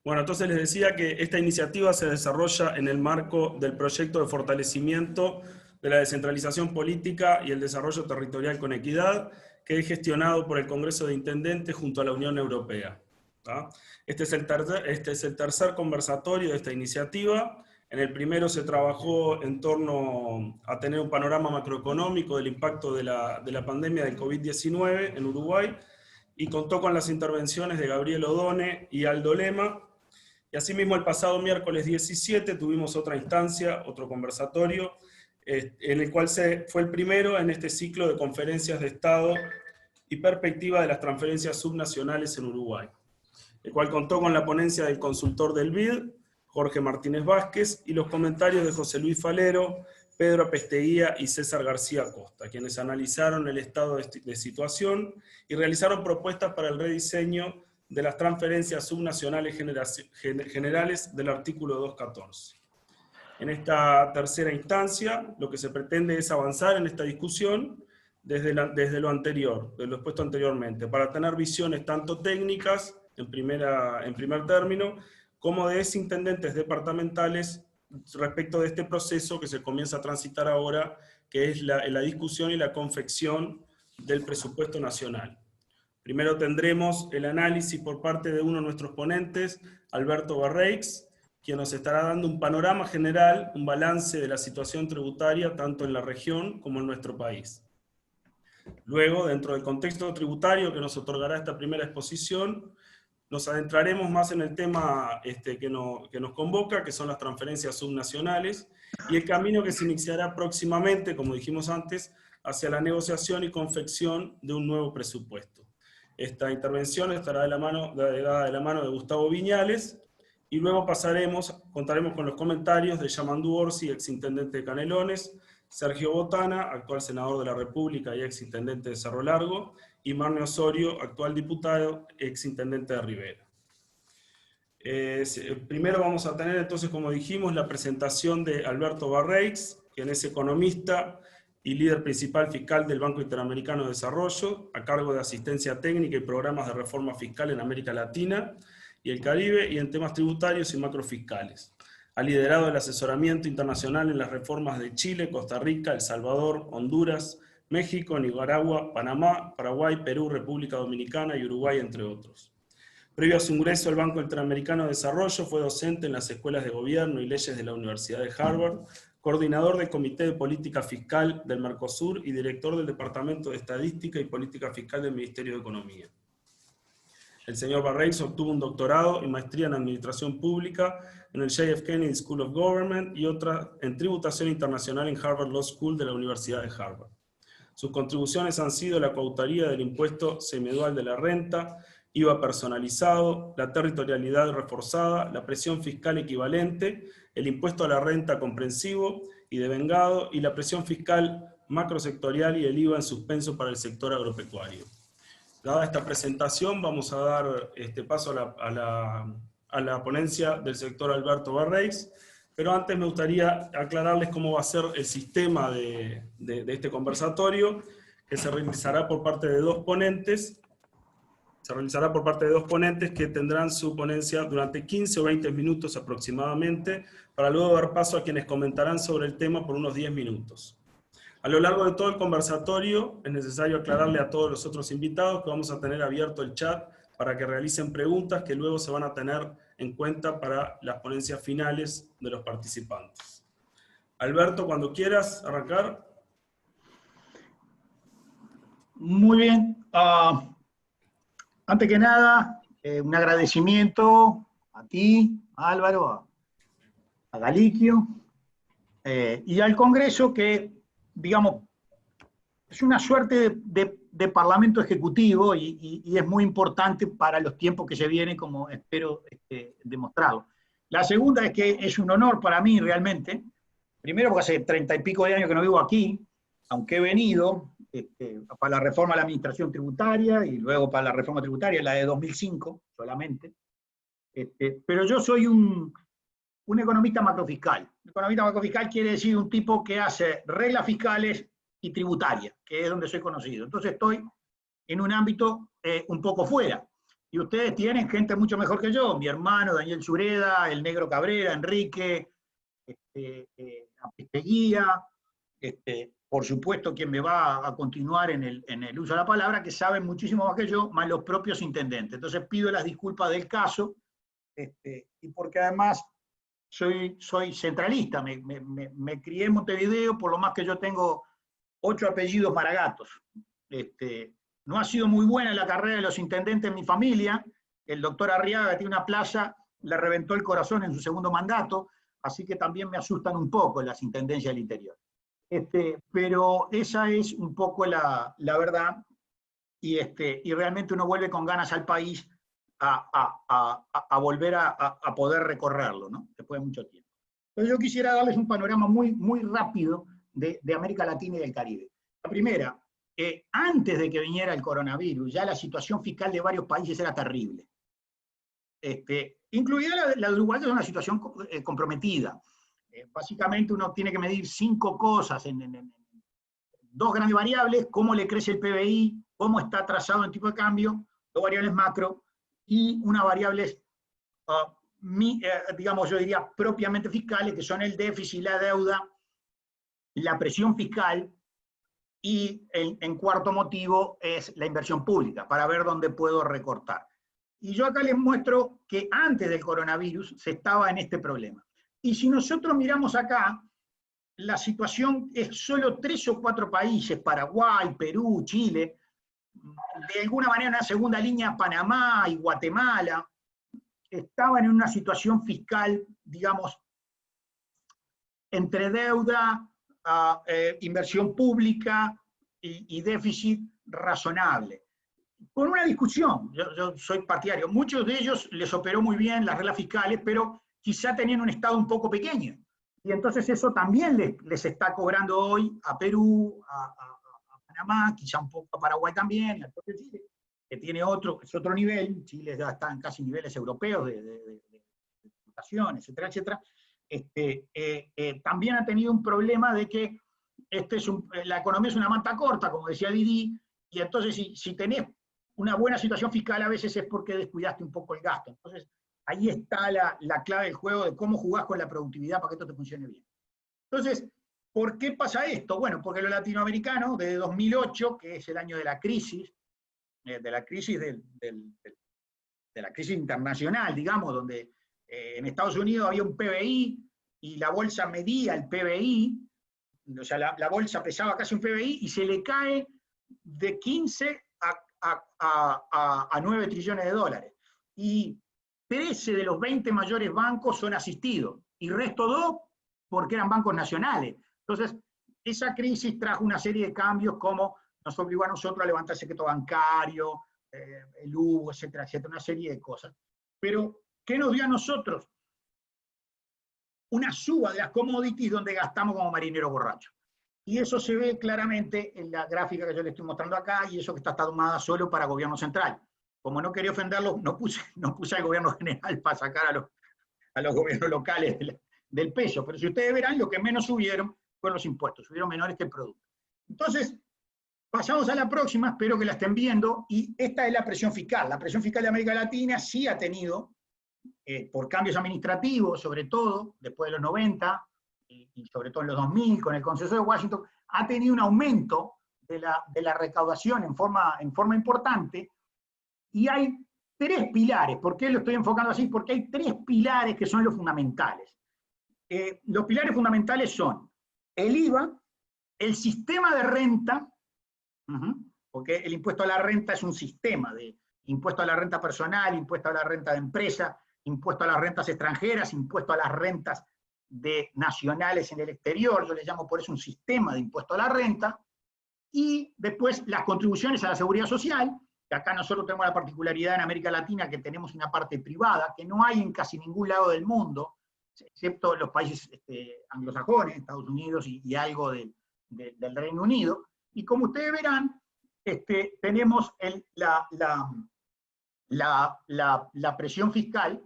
Bueno, entonces les decía que esta iniciativa se desarrolla en el marco del proyecto de fortalecimiento de la descentralización política y el desarrollo territorial con equidad, que es gestionado por el Congreso de Intendentes junto a la Unión Europea. ¿Tá? Este es el tercer conversatorio de esta iniciativa. En el primero se trabajó en torno a tener un panorama macroeconómico del impacto de la pandemia del COVID-19 en Uruguay, y contó con las intervenciones de Gabriel Odone y Aldo Lema. Y asimismo el pasado miércoles 17 tuvimos otra instancia, otro conversatorio, en el cual fue el primero en este ciclo de conferencias de Estado y perspectiva de las transferencias subnacionales en Uruguay, el cual contó con la ponencia del consultor del BID, Jorge Martínez Vázquez, y los comentarios de José Luis Falero, Pedro Apesteguía y César García Costa, quienes analizaron el estado de situación y realizaron propuestas para el rediseño de las transferencias subnacionales generales del artículo 214. En esta tercera instancia, lo que se pretende es avanzar en esta discusión desde lo anterior, de lo expuesto anteriormente, para tener visiones tanto técnicas, en primer término, como de exintendentes departamentales respecto de este proceso que se comienza a transitar ahora, que es la discusión y la confección del presupuesto nacional. Primero tendremos el análisis por parte de uno de nuestros ponentes, Alberto Barreix, quien nos estará dando un panorama general, un balance de la situación tributaria tanto en la región como en nuestro país. Luego, dentro del contexto tributario que nos otorgará esta primera exposición, nos adentraremos más en el tema que nos convoca, que son las transferencias subnacionales, y el camino que se iniciará próximamente, como dijimos antes, hacia la negociación y confección de un nuevo presupuesto. Esta intervención estará de la mano de Gustavo Viñales, y luego contaremos con los comentarios de Yamandú Orsi, exintendente de Canelones, Sergio Botana, actual senador de la República y exintendente de Cerro Largo, y Marne Osorio, actual diputado, exintendente de Rivera. Primero vamos a tener entonces, como dijimos, la presentación de Alberto Barreix, quien es economista y líder principal fiscal del Banco Interamericano de Desarrollo, a cargo de asistencia técnica y programas de reforma fiscal en América Latina y el Caribe, y en temas tributarios y macrofiscales. Ha liderado el asesoramiento internacional en las reformas de Chile, Costa Rica, El Salvador, Honduras, México, Nicaragua, Panamá, Paraguay, Perú, República Dominicana y Uruguay, entre otros. Previo a su ingreso al Banco Interamericano de Desarrollo, fue docente en las escuelas de gobierno y leyes de la Universidad de Harvard, coordinador del Comité de Política Fiscal del Mercosur y director del Departamento de Estadística y Política Fiscal del Ministerio de Economía. El señor Barreix obtuvo un doctorado y maestría en Administración Pública en el J.F. Kennedy School of Government y otra en Tributación Internacional en Harvard Law School de la Universidad de Harvard. Sus contribuciones han sido la coautoría del impuesto semianual de la renta, IVA personalizado, la territorialidad reforzada, la presión fiscal equivalente, el impuesto a la renta comprensivo y devengado, y la presión fiscal macrosectorial y el IVA en suspenso para el sector agropecuario. Dada esta presentación, vamos a dar paso a la ponencia del sector Alberto Barreix, pero antes me gustaría aclararles cómo va a ser el sistema de este conversatorio, que se realizará por parte de dos ponentes. Que tendrán su ponencia durante 15 o 20 minutos aproximadamente, para luego dar paso a quienes comentarán sobre el tema por unos 10 minutos. A lo largo de todo el conversatorio es necesario aclararle a todos los otros invitados que vamos a tener abierto el chat para que realicen preguntas que luego se van a tener en cuenta para las ponencias finales de los participantes. Alberto, cuando quieras arrancar. Muy bien. Antes que nada, un agradecimiento a ti, a Álvaro, a Galiquio, y al Congreso, que, digamos, es una suerte de parlamento ejecutivo y es muy importante para los tiempos que se vienen, como espero demostrarlo. La segunda es que es un honor para mí realmente, primero porque hace 30 y pico de años que no vivo aquí, aunque he venido para la reforma de la administración tributaria y luego para la reforma tributaria, la de 2005 solamente, pero yo soy un economista macrofiscal. Un economista macrofiscal quiere decir un tipo que hace reglas fiscales y tributaria, que es donde soy conocido. Entonces estoy en un ámbito un poco fuera. Y ustedes tienen gente mucho mejor que yo, mi hermano Daniel Sureda, el Negro Cabrera, Enrique, Apisteguía, por supuesto quien me va a continuar en el uso de la palabra, que saben muchísimo más que yo, más los propios intendentes. Entonces pido las disculpas del caso, y porque además soy centralista, me crié en Montevideo, por lo más que yo tengo 8 apellidos maragatos. No ha sido muy buena la carrera de los intendentes en mi familia. El doctor Arriaga, que tiene una plaza, le reventó el corazón en su segundo mandato, así que también me asustan un poco las intendencias del interior. Pero esa es un poco la verdad, y realmente uno vuelve con ganas al país a volver a poder recorrerlo, ¿no? Después de mucho tiempo. Entonces yo quisiera darles un panorama muy rápido de América Latina y del Caribe. La primera, antes de que viniera el coronavirus, ya la situación fiscal de varios países era terrible. Incluida la de Uruguay, que es una situación comprometida. Básicamente uno tiene que medir 5 cosas en 2 grandes variables: cómo le crece el PBI, cómo está trazado el tipo de cambio, 2 variables macro, y una variables, digamos, yo diría propiamente fiscales, que son el déficit, la deuda, la presión fiscal, y en cuarto motivo es la inversión pública, para ver dónde puedo recortar. Y yo acá les muestro que antes del coronavirus se estaba en este problema. Y si nosotros miramos acá, la situación es solo 3 o 4 países, Paraguay, Perú, Chile, de alguna manera en una segunda línea Panamá y Guatemala, estaban en una situación fiscal, digamos, entre deuda, inversión pública y déficit razonable. Con una discusión, yo soy partidario, muchos de ellos les operó muy bien las reglas fiscales, pero quizá tenían un estado un poco pequeño. Y entonces eso también les está cobrando hoy a Perú, a Panamá, quizá un poco a Paraguay también, al propio Chile, que tiene es otro nivel. Chile ya está en casi niveles europeos de exportación, etcétera, etcétera. También ha tenido un problema de que la economía es una manta corta, como decía Didi, y entonces si tenés una buena situación fiscal a veces es porque descuidaste un poco el gasto. Entonces ahí está la clave del juego de cómo jugás con la productividad para que esto te funcione bien. Entonces, ¿por qué pasa esto? Bueno, porque los latinoamericanos, desde 2008, que es el año de la crisis, de la crisis internacional, digamos, donde en Estados Unidos había un PBI y la bolsa medía el PBI, o sea, la bolsa pesaba casi un PBI y se le cae de 15 a 9 trillones de dólares. Y 13 de los 20 mayores bancos son asistidos, y resto 2 porque eran bancos nacionales. Entonces, esa crisis trajo una serie de cambios, como nos obligó a nosotros a levantar el secreto bancario, el Hugo, etcétera, etcétera, una serie de cosas. Pero, ¿qué nos dio a nosotros? Una suba de las commodities donde gastamos como marineros borrachos. Y eso se ve claramente en la gráfica que yo les estoy mostrando acá, y eso que está tomada solo para gobierno central. Como no quería ofenderlos, no puse al gobierno general para sacar a los gobiernos locales del peso. Pero si ustedes verán, lo que menos subieron fueron los impuestos, subieron menores que el producto. Entonces, pasamos a la próxima, espero que la estén viendo, y esta es la presión fiscal. La presión fiscal de América Latina sí ha tenido, por cambios administrativos, sobre todo, después de los 90, y sobre todo en los 2000, con el Consenso de Washington, ha tenido un aumento de la recaudación en forma importante, y hay 3 pilares. ¿Por qué lo estoy enfocando así? Porque hay 3 pilares que son los fundamentales. Los pilares fundamentales son el IVA, el sistema de renta, porque el impuesto a la renta es un sistema de impuesto a la renta personal, impuesto a la renta de empresa, impuesto a las rentas extranjeras, impuesto a las rentas nacionales en el exterior. Yo le llamo por eso un sistema de impuesto a la renta. Y después las contribuciones a la seguridad social, que acá nosotros tenemos la particularidad en América Latina que tenemos una parte privada, que no hay en casi ningún lado del mundo, excepto los países anglosajones, Estados Unidos y algo del Reino Unido. Y como ustedes verán, tenemos la presión fiscal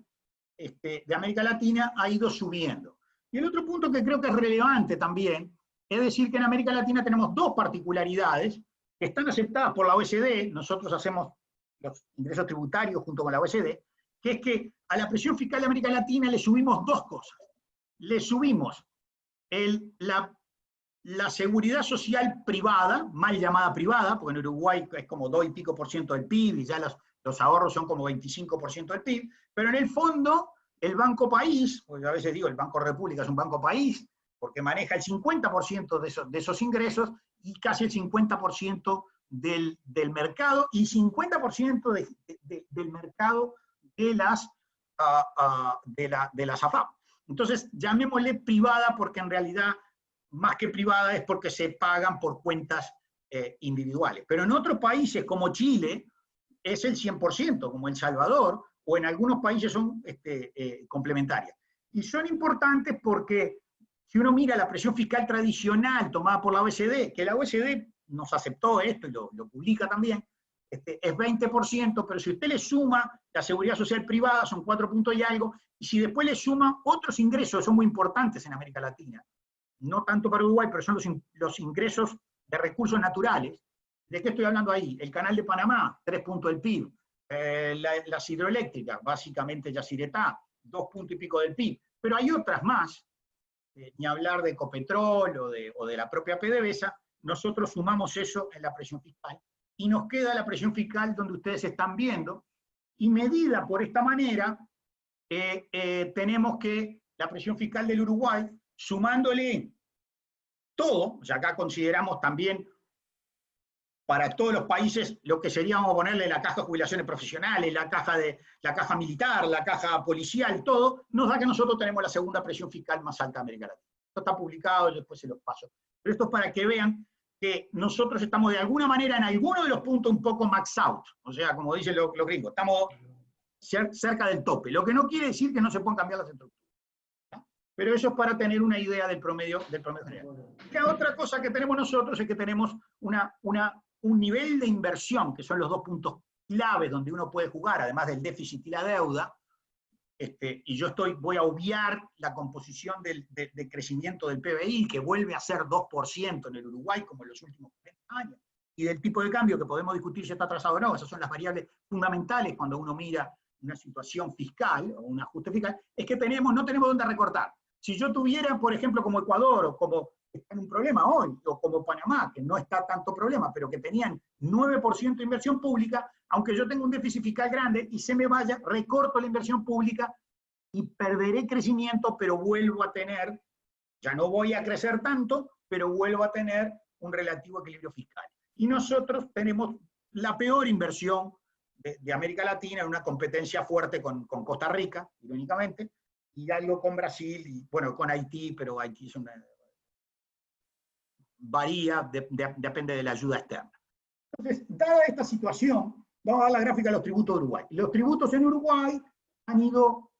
de América Latina ha ido subiendo. Y el otro punto que creo que es relevante también, es decir que en América Latina tenemos 2 particularidades que están aceptadas por la OECD. Nosotros hacemos los ingresos tributarios junto con la OECD, que es que a la presión fiscal de América Latina le subimos dos cosas. Le subimos la seguridad social privada, mal llamada privada, porque en Uruguay es como 2 y pico % del PIB, y ya los ahorros son como 25% del PIB, pero en el fondo, el Banco País, porque a veces digo, el Banco República es un Banco País, porque maneja el 50% de esos ingresos, y casi el 50% del mercado, y 50% del mercado de las AFAP. Entonces, llamémosle privada, porque en realidad, más que privada, es porque se pagan por cuentas individuales. Pero en otros países, como Chile, es el 100%, como El Salvador, o en algunos países son complementarias. Y son importantes porque, si uno mira la presión fiscal tradicional tomada por la OECD, que la OECD nos aceptó esto y lo publica también, es 20%, pero si usted le suma la seguridad social privada, son 4 puntos y algo, y si después le suma otros ingresos, son muy importantes en América Latina, no tanto para Uruguay, pero son los ingresos de recursos naturales. ¿De qué estoy hablando ahí? El Canal de Panamá, 3 puntos del PIB, las hidroeléctricas, básicamente Yacyretá, 2 puntos y pico del PIB, pero hay otras más, ni hablar de Ecopetrol o de la propia PDVSA. Nosotros sumamos eso en la presión fiscal, y nos queda la presión fiscal donde ustedes están viendo, y medida por esta manera, tenemos que la presión fiscal del Uruguay, sumándole todo, o sea, acá consideramos también para todos los países lo que sería, vamos a ponerle la caja de jubilaciones profesionales, la caja militar, la caja policial, todo, nos da que nosotros tenemos la segunda presión fiscal más alta de América Latina. Esto está publicado, después se los paso. Pero esto es para que vean que nosotros estamos de alguna manera en alguno de los puntos un poco max out, o sea, como dicen los gringos, estamos cerca del tope, lo que no quiere decir que no se puedan cambiar las estructuras. Pero eso es para tener una idea del promedio general. La otra cosa que tenemos nosotros es que tenemos un nivel de inversión, que son los 2 puntos claves donde uno puede jugar, además del déficit y la deuda, y yo voy a obviar la composición del crecimiento del PBI, que vuelve a ser 2% en el Uruguay, como en los últimos 40 años, y del tipo de cambio, que podemos discutir si está atrasado o no. Esas son las variables fundamentales cuando uno mira una situación fiscal, o un ajuste fiscal, es que no tenemos dónde recortar. Si yo tuviera, por ejemplo, como Ecuador, o como está en un problema hoy, o como Panamá, que no está tanto problema, pero que tenían 9% de inversión pública, aunque yo tenga un déficit fiscal grande y se me vaya, recorto la inversión pública y perderé crecimiento, pero vuelvo a tener, ya no voy a crecer tanto, pero vuelvo a tener un relativo equilibrio fiscal. Y nosotros tenemos la peor inversión de América Latina, en una competencia fuerte con Costa Rica, irónicamente, y algo con Brasil, y bueno, con Haití, pero Haití es varía, depende de la ayuda externa. Entonces, dada esta situación, vamos a dar la gráfica de los tributos de Uruguay. Los tributos en Uruguay han ido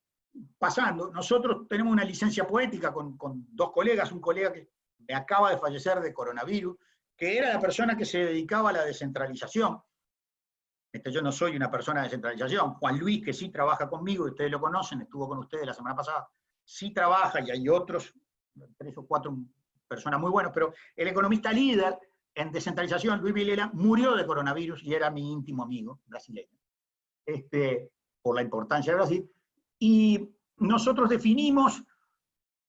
pasando. Nosotros tenemos una licencia poética con 2 colegas, un colega que me acaba de fallecer de coronavirus, que era la persona que se dedicaba a la descentralización. Yo no soy una persona de descentralización. Juan Luis, que sí trabaja conmigo, ustedes lo conocen, estuvo con ustedes la semana pasada, sí trabaja, y hay otros, 3 o 4 personas muy buenas, pero el economista líder en descentralización, Luis Vilela, murió de coronavirus y era mi íntimo amigo brasileño, por la importancia de Brasil. Y nosotros definimos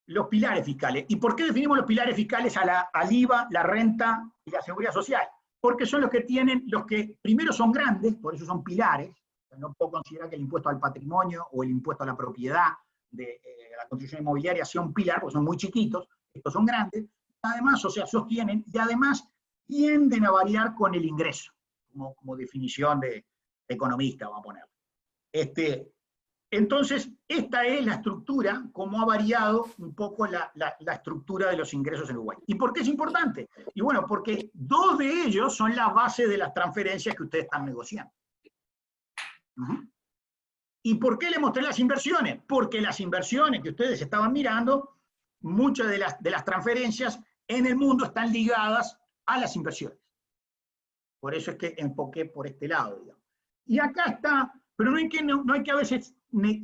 los pilares fiscales. ¿Y por qué definimos los pilares fiscales al IVA, la renta y la seguridad social? Porque son los que primero son grandes, por eso son pilares. No puedo considerar que el impuesto al patrimonio o el impuesto a la propiedad de la construcción inmobiliaria sea un pilar, porque son muy chiquitos. Estos son grandes, además, o sea, sostienen, y además tienden a variar con el ingreso, como definición de economista, vamos a poner. Entonces, esta es la estructura, como ha variado un poco la estructura de los ingresos en Uruguay. ¿Y por qué es importante? Y bueno, porque 2 de ellos son la base de las transferencias que ustedes están negociando. ¿Y por qué le mostré las inversiones? Porque las inversiones que ustedes estaban mirando, muchas de las transferencias en el mundo están ligadas a las inversiones. Por eso es que enfoqué por este lado, digamos. Y acá está, pero no hay que a veces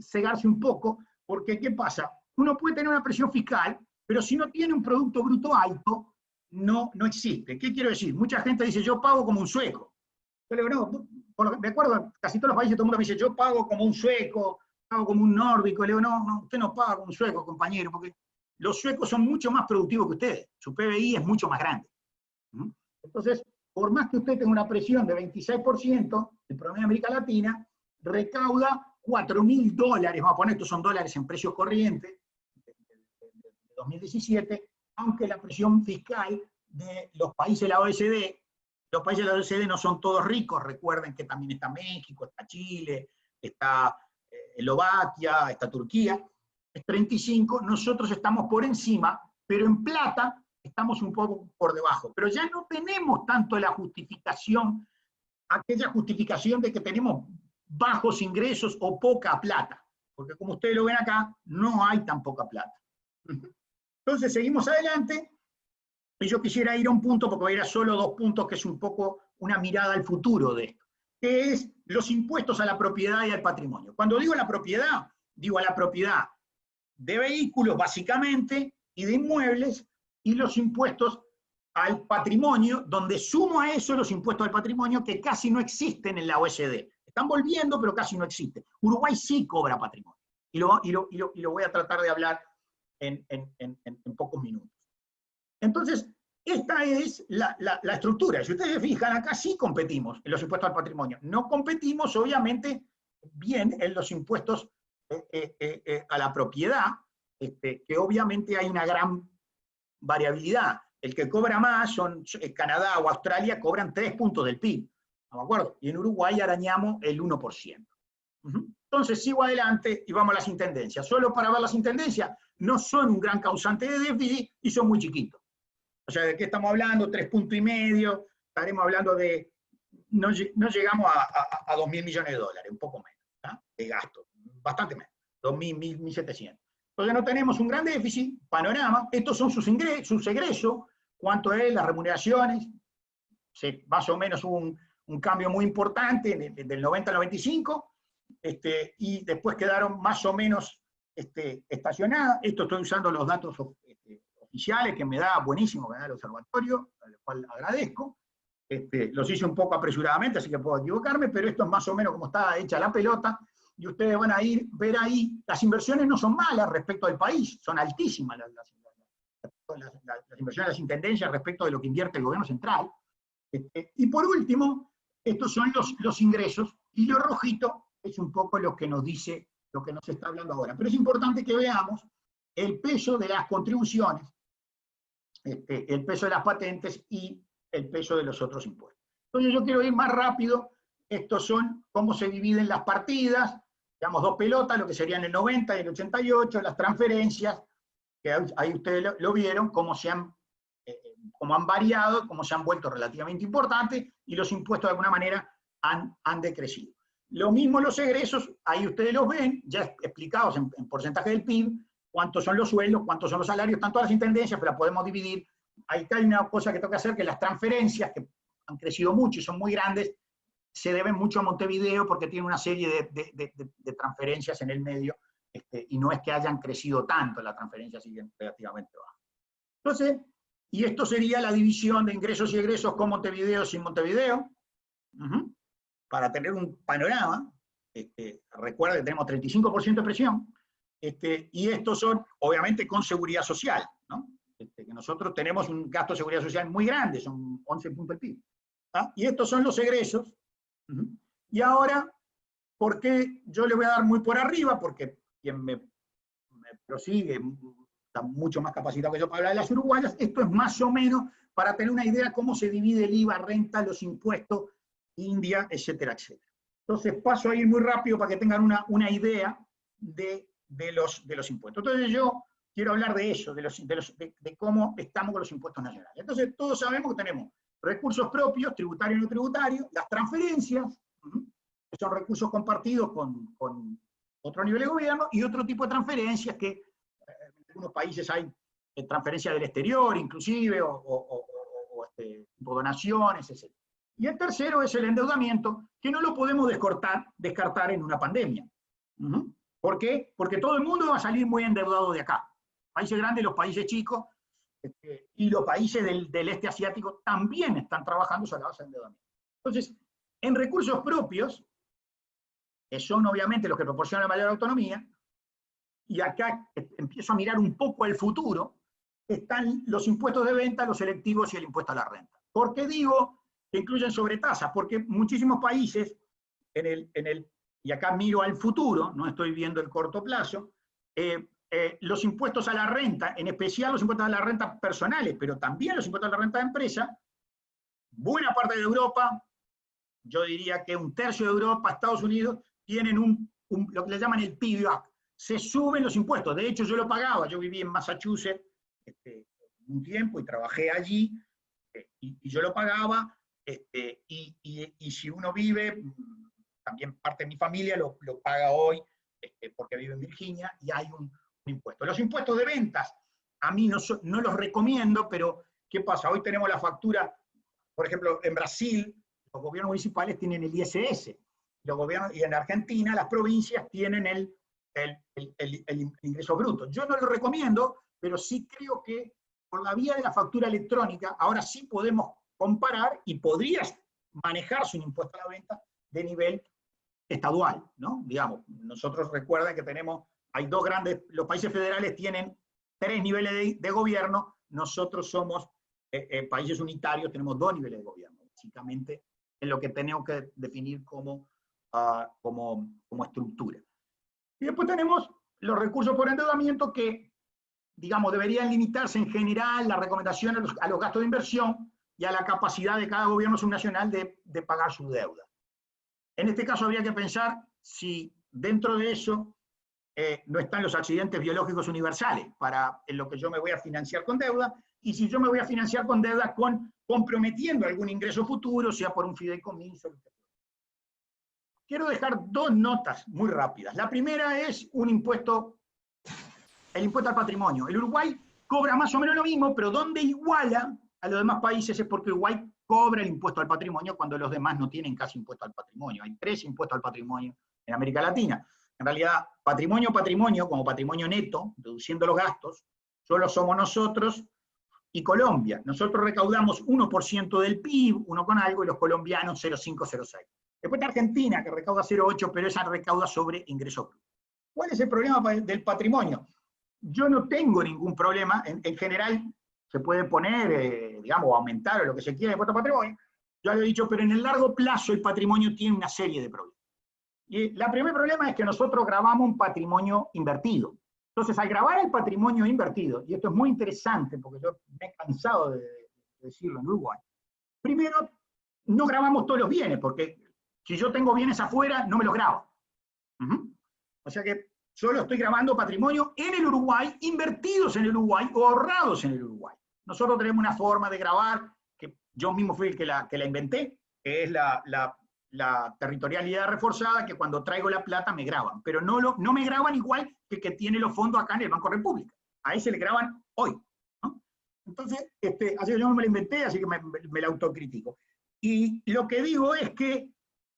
cegarse un poco, porque ¿qué pasa? Uno puede tener una presión fiscal, pero si no tiene un producto bruto alto, no existe. ¿Qué quiero decir? Mucha gente dice, yo pago como un sueco. Yo le digo, no, me acuerdo, casi todos los países, todo el mundo me dice, yo pago como un sueco, pago como un nórdico. Y le digo, no, usted no paga como un sueco, compañero, porque los suecos son mucho más productivos que ustedes. Su PBI es mucho más grande. Entonces, por más que usted tenga una presión de 26%, el promedio de América Latina recauda $4.000, vamos a poner, estos son dólares en precios corrientes, de 2017, aunque la presión fiscal de los países de la OECD, los países de la OECD no son todos ricos, recuerden que también está México, está Chile, está Eslovaquia, está Turquía, es 35, nosotros estamos por encima, pero en plata estamos un poco por debajo. Pero ya no tenemos tanto la justificación, aquella justificación de que tenemos bajos ingresos o poca plata, porque como ustedes lo ven acá, no hay tan poca plata. Entonces seguimos adelante, y yo quisiera ir a un punto, porque voy a ir a solo 2 puntos, que es un poco una mirada al futuro de esto, que es los impuestos a la propiedad y al patrimonio. Cuando digo la propiedad, digo a la propiedad de vehículos, básicamente, y de inmuebles, y los impuestos al patrimonio, donde sumo a eso los impuestos al patrimonio que casi no existen en la OECD. Están volviendo, pero casi no existen. Uruguay sí cobra patrimonio, y lo voy a tratar de hablar en pocos minutos. Entonces, esta es la estructura. Si ustedes se fijan, acá sí competimos en los impuestos al patrimonio. No competimos, obviamente, bien en los impuestos a la propiedad, que obviamente hay una gran variabilidad. El que cobra más son Canadá o Australia, cobran 3 puntos del PIB, ¿no me acuerdo? Y en Uruguay arañamos el 1%. Entonces sigo adelante y vamos a las intendencias. Solo para ver las intendencias, no son un gran causante de déficit y son muy chiquitos. O sea, ¿de qué estamos hablando? 3,5 puntos, estaremos hablando de, no llegamos a 2.000 millones de dólares, un poco menos, ¿tá? De gasto, bastante menos, 2.000, 1.700. Entonces no tenemos un gran déficit, panorama, estos son sus egresos, cuánto es las remuneraciones, más o menos hubo un cambio muy importante del 90 al 95, y después quedaron más o menos estacionadas. Esto estoy usando los datos oficiales que me da buenísimo, que me da el observatorio, al cual agradezco. Los hice un poco apresuradamente, así que puedo equivocarme, pero esto es más o menos como está hecha la pelota, y ustedes van a ver ahí, las inversiones no son malas respecto al país, son altísimas las inversiones de las intendencias respecto de lo que invierte el gobierno central. Y por último, estos son los ingresos, y lo rojito es un poco lo que nos dice, lo que nos está hablando ahora. Pero es importante que veamos el peso de las contribuciones, el peso de las patentes y el peso de los otros impuestos. Entonces yo quiero ir más rápido. Estos son cómo se dividen las partidas, digamos 2 pelotas, lo que serían el 90 y el 88, las transferencias, que ahí ustedes lo vieron, cómo han variado, cómo se han vuelto relativamente importantes, y los impuestos de alguna manera han decrecido. Lo mismo los egresos, ahí ustedes los ven, ya explicados en porcentaje del PIB, cuántos son los sueldos, cuántos son los salarios, están todas las intendencias, pero las podemos dividir. Ahí hay una cosa que tengo que hacer, que las transferencias, que han crecido mucho y son muy grandes, se deben mucho a Montevideo porque tiene una serie de transferencias en el medio, y no es que hayan crecido tanto, las transferencias siguen relativamente bajas. Entonces, y esto sería la división de ingresos y egresos con Montevideo, sin Montevideo, para tener un panorama. Recuerda que tenemos 35% de presión, y estos son, obviamente, con seguridad social, ¿no? Que nosotros tenemos un gasto de seguridad social muy grande, son 11 puntos del PIB. ¿Ah? Y estos son los egresos. Y ahora, ¿por qué yo le voy a dar muy por arriba? Porque quien me prosigue está mucho más capacitado que yo para hablar de las uruguayas. Esto es más o menos para tener una idea de cómo se divide el IVA, renta, los impuestos, India, etcétera, etcétera. Entonces paso a ir muy rápido para que tengan una idea de los impuestos. Entonces yo quiero hablar de eso, de cómo estamos con los impuestos nacionales. Entonces todos sabemos que tenemos recursos propios, tributarios y no tributarios, las transferencias, que son recursos compartidos con otro nivel de gobierno, y otro tipo de transferencias que en algunos países hay transferencias del exterior, inclusive, o donaciones, etc. Y el tercero es el endeudamiento, que no lo podemos descartar en una pandemia. ¿Por qué? Porque todo el mundo va a salir muy endeudado de acá. Países grandes, los países chicos, y los países del este asiático también están trabajando sobre la base de endeudamiento. Entonces, En recursos propios, que son obviamente los que proporcionan mayor autonomía, y acá empiezo a mirar un poco al futuro, están los impuestos de venta, los selectivos y el impuesto a la renta. ¿Por qué digo que incluyen sobretasas? Porque muchísimos países, y acá miro al futuro, no estoy viendo el corto plazo, los impuestos a la renta, en especial los impuestos a la renta personales, pero también los impuestos a la renta de empresa, buena parte de Europa, yo diría que un tercio de Europa, Estados Unidos, tienen lo que le llaman el piggyback. Se suben los impuestos. De hecho, yo lo pagaba. Yo viví en Massachusetts un tiempo y trabajé allí, y yo lo pagaba, y si uno vive, también parte de mi familia lo paga hoy, porque vive en Virginia, y hay un impuesto. Los impuestos de ventas, a mí no los recomiendo, pero ¿qué pasa? Hoy tenemos la factura, por ejemplo, en Brasil, los gobiernos municipales tienen el ISS, y en Argentina las provincias tienen el ingreso bruto. Yo no lo recomiendo, pero sí creo que por la vía de la factura electrónica, ahora sí podemos comparar y podrías manejarse un impuesto a la venta de nivel estadual, ¿no? Digamos, nosotros recuerden que hay dos grandes, los países federales tienen 3 niveles de gobierno, nosotros somos países unitarios, tenemos 2 niveles de gobierno, básicamente en lo que tenemos que definir como estructura. Y después tenemos los recursos por endeudamiento que, digamos, deberían limitarse en general la recomendación a los gastos de inversión y a la capacidad de cada gobierno subnacional de pagar su deuda. En este caso habría que pensar si dentro de eso no están los accidentes biológicos universales, en lo que yo me voy a financiar con deuda, y si yo me voy a financiar con deuda comprometiendo algún ingreso futuro, sea por un fideicomiso. Quiero dejar 2 notas muy rápidas. La primera es el impuesto al patrimonio. El Uruguay cobra más o menos lo mismo, pero donde iguala a los demás países es porque Uruguay cobra el impuesto al patrimonio cuando los demás no tienen casi impuesto al patrimonio. Hay 3 impuestos al patrimonio en América Latina. En realidad, patrimonio, como patrimonio neto, reduciendo los gastos, solo somos nosotros y Colombia. Nosotros recaudamos 1% del PIB, 1 con algo, y los colombianos 0,5, 0,6. Después está Argentina, que recauda 0,8, pero esa recauda sobre ingreso bruto. ¿Cuál es el problema del patrimonio? Yo no tengo ningún problema, en general se puede poner, digamos, aumentar o lo que se quiera el impuesto al patrimonio, ya lo he dicho, pero en el largo plazo el patrimonio tiene una serie de problemas. Y el primer problema es que nosotros grabamos un patrimonio invertido. Entonces, al grabar el patrimonio invertido, y esto es muy interesante porque yo me he cansado de decirlo en Uruguay, primero, no grabamos todos los bienes, porque si yo tengo bienes afuera, no me los grabo. O sea que solo estoy grabando patrimonio en el Uruguay, invertidos en el Uruguay o ahorrados en el Uruguay. Nosotros tenemos una forma de grabar, que yo mismo fui el que la inventé, que es la territorialidad reforzada, que cuando traigo la plata me graban, pero no me graban igual que tiene los fondos acá en el Banco República. A ese le graban hoy, ¿no? Entonces, así que yo no me lo inventé, así que me la autocritico. Y lo que digo es que,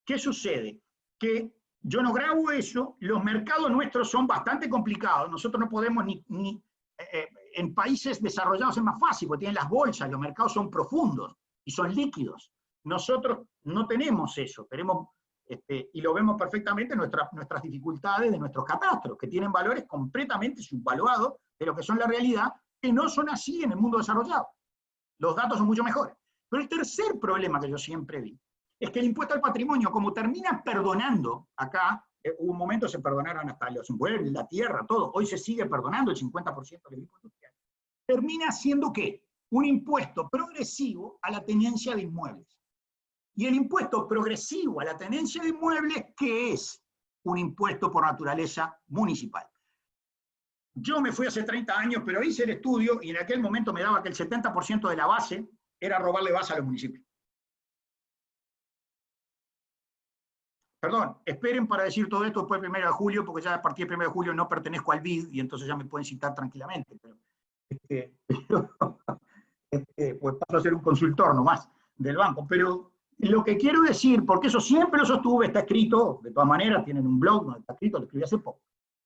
¿qué sucede? Que yo no grabo eso, los mercados nuestros son bastante complicados, nosotros no podemos en países desarrollados es más fácil, porque tienen las bolsas, los mercados son profundos y son líquidos. Nosotros no tenemos eso, y lo vemos perfectamente en nuestras dificultades de nuestros catastros, que tienen valores completamente subvaluados de lo que son la realidad, que no son así en el mundo desarrollado. Los datos son mucho mejores. Pero el tercer problema que yo siempre vi es que el impuesto al patrimonio, como termina perdonando, acá hubo un momento se perdonaron hasta los inmuebles, la tierra, todo, hoy se sigue perdonando el 50% del impuesto industrial, termina siendo ¿qué? Un impuesto progresivo a la tenencia de inmuebles. Y el impuesto progresivo a la tenencia de inmuebles, ¿qué es? Un impuesto por naturaleza municipal. Yo me fui hace 30 años, pero hice el estudio y en aquel momento me daba que el 70% de la base era robarle base a los municipios. Perdón, esperen para decir todo esto después del 1 de julio, porque ya a partir del 1 de julio no pertenezco al BID y entonces ya me pueden citar tranquilamente. Pues paso a ser un consultor nomás del banco. Pero lo que quiero decir, porque eso siempre lo sostuve, está escrito, de todas maneras, tienen un blog donde está escrito, lo escribí hace poco.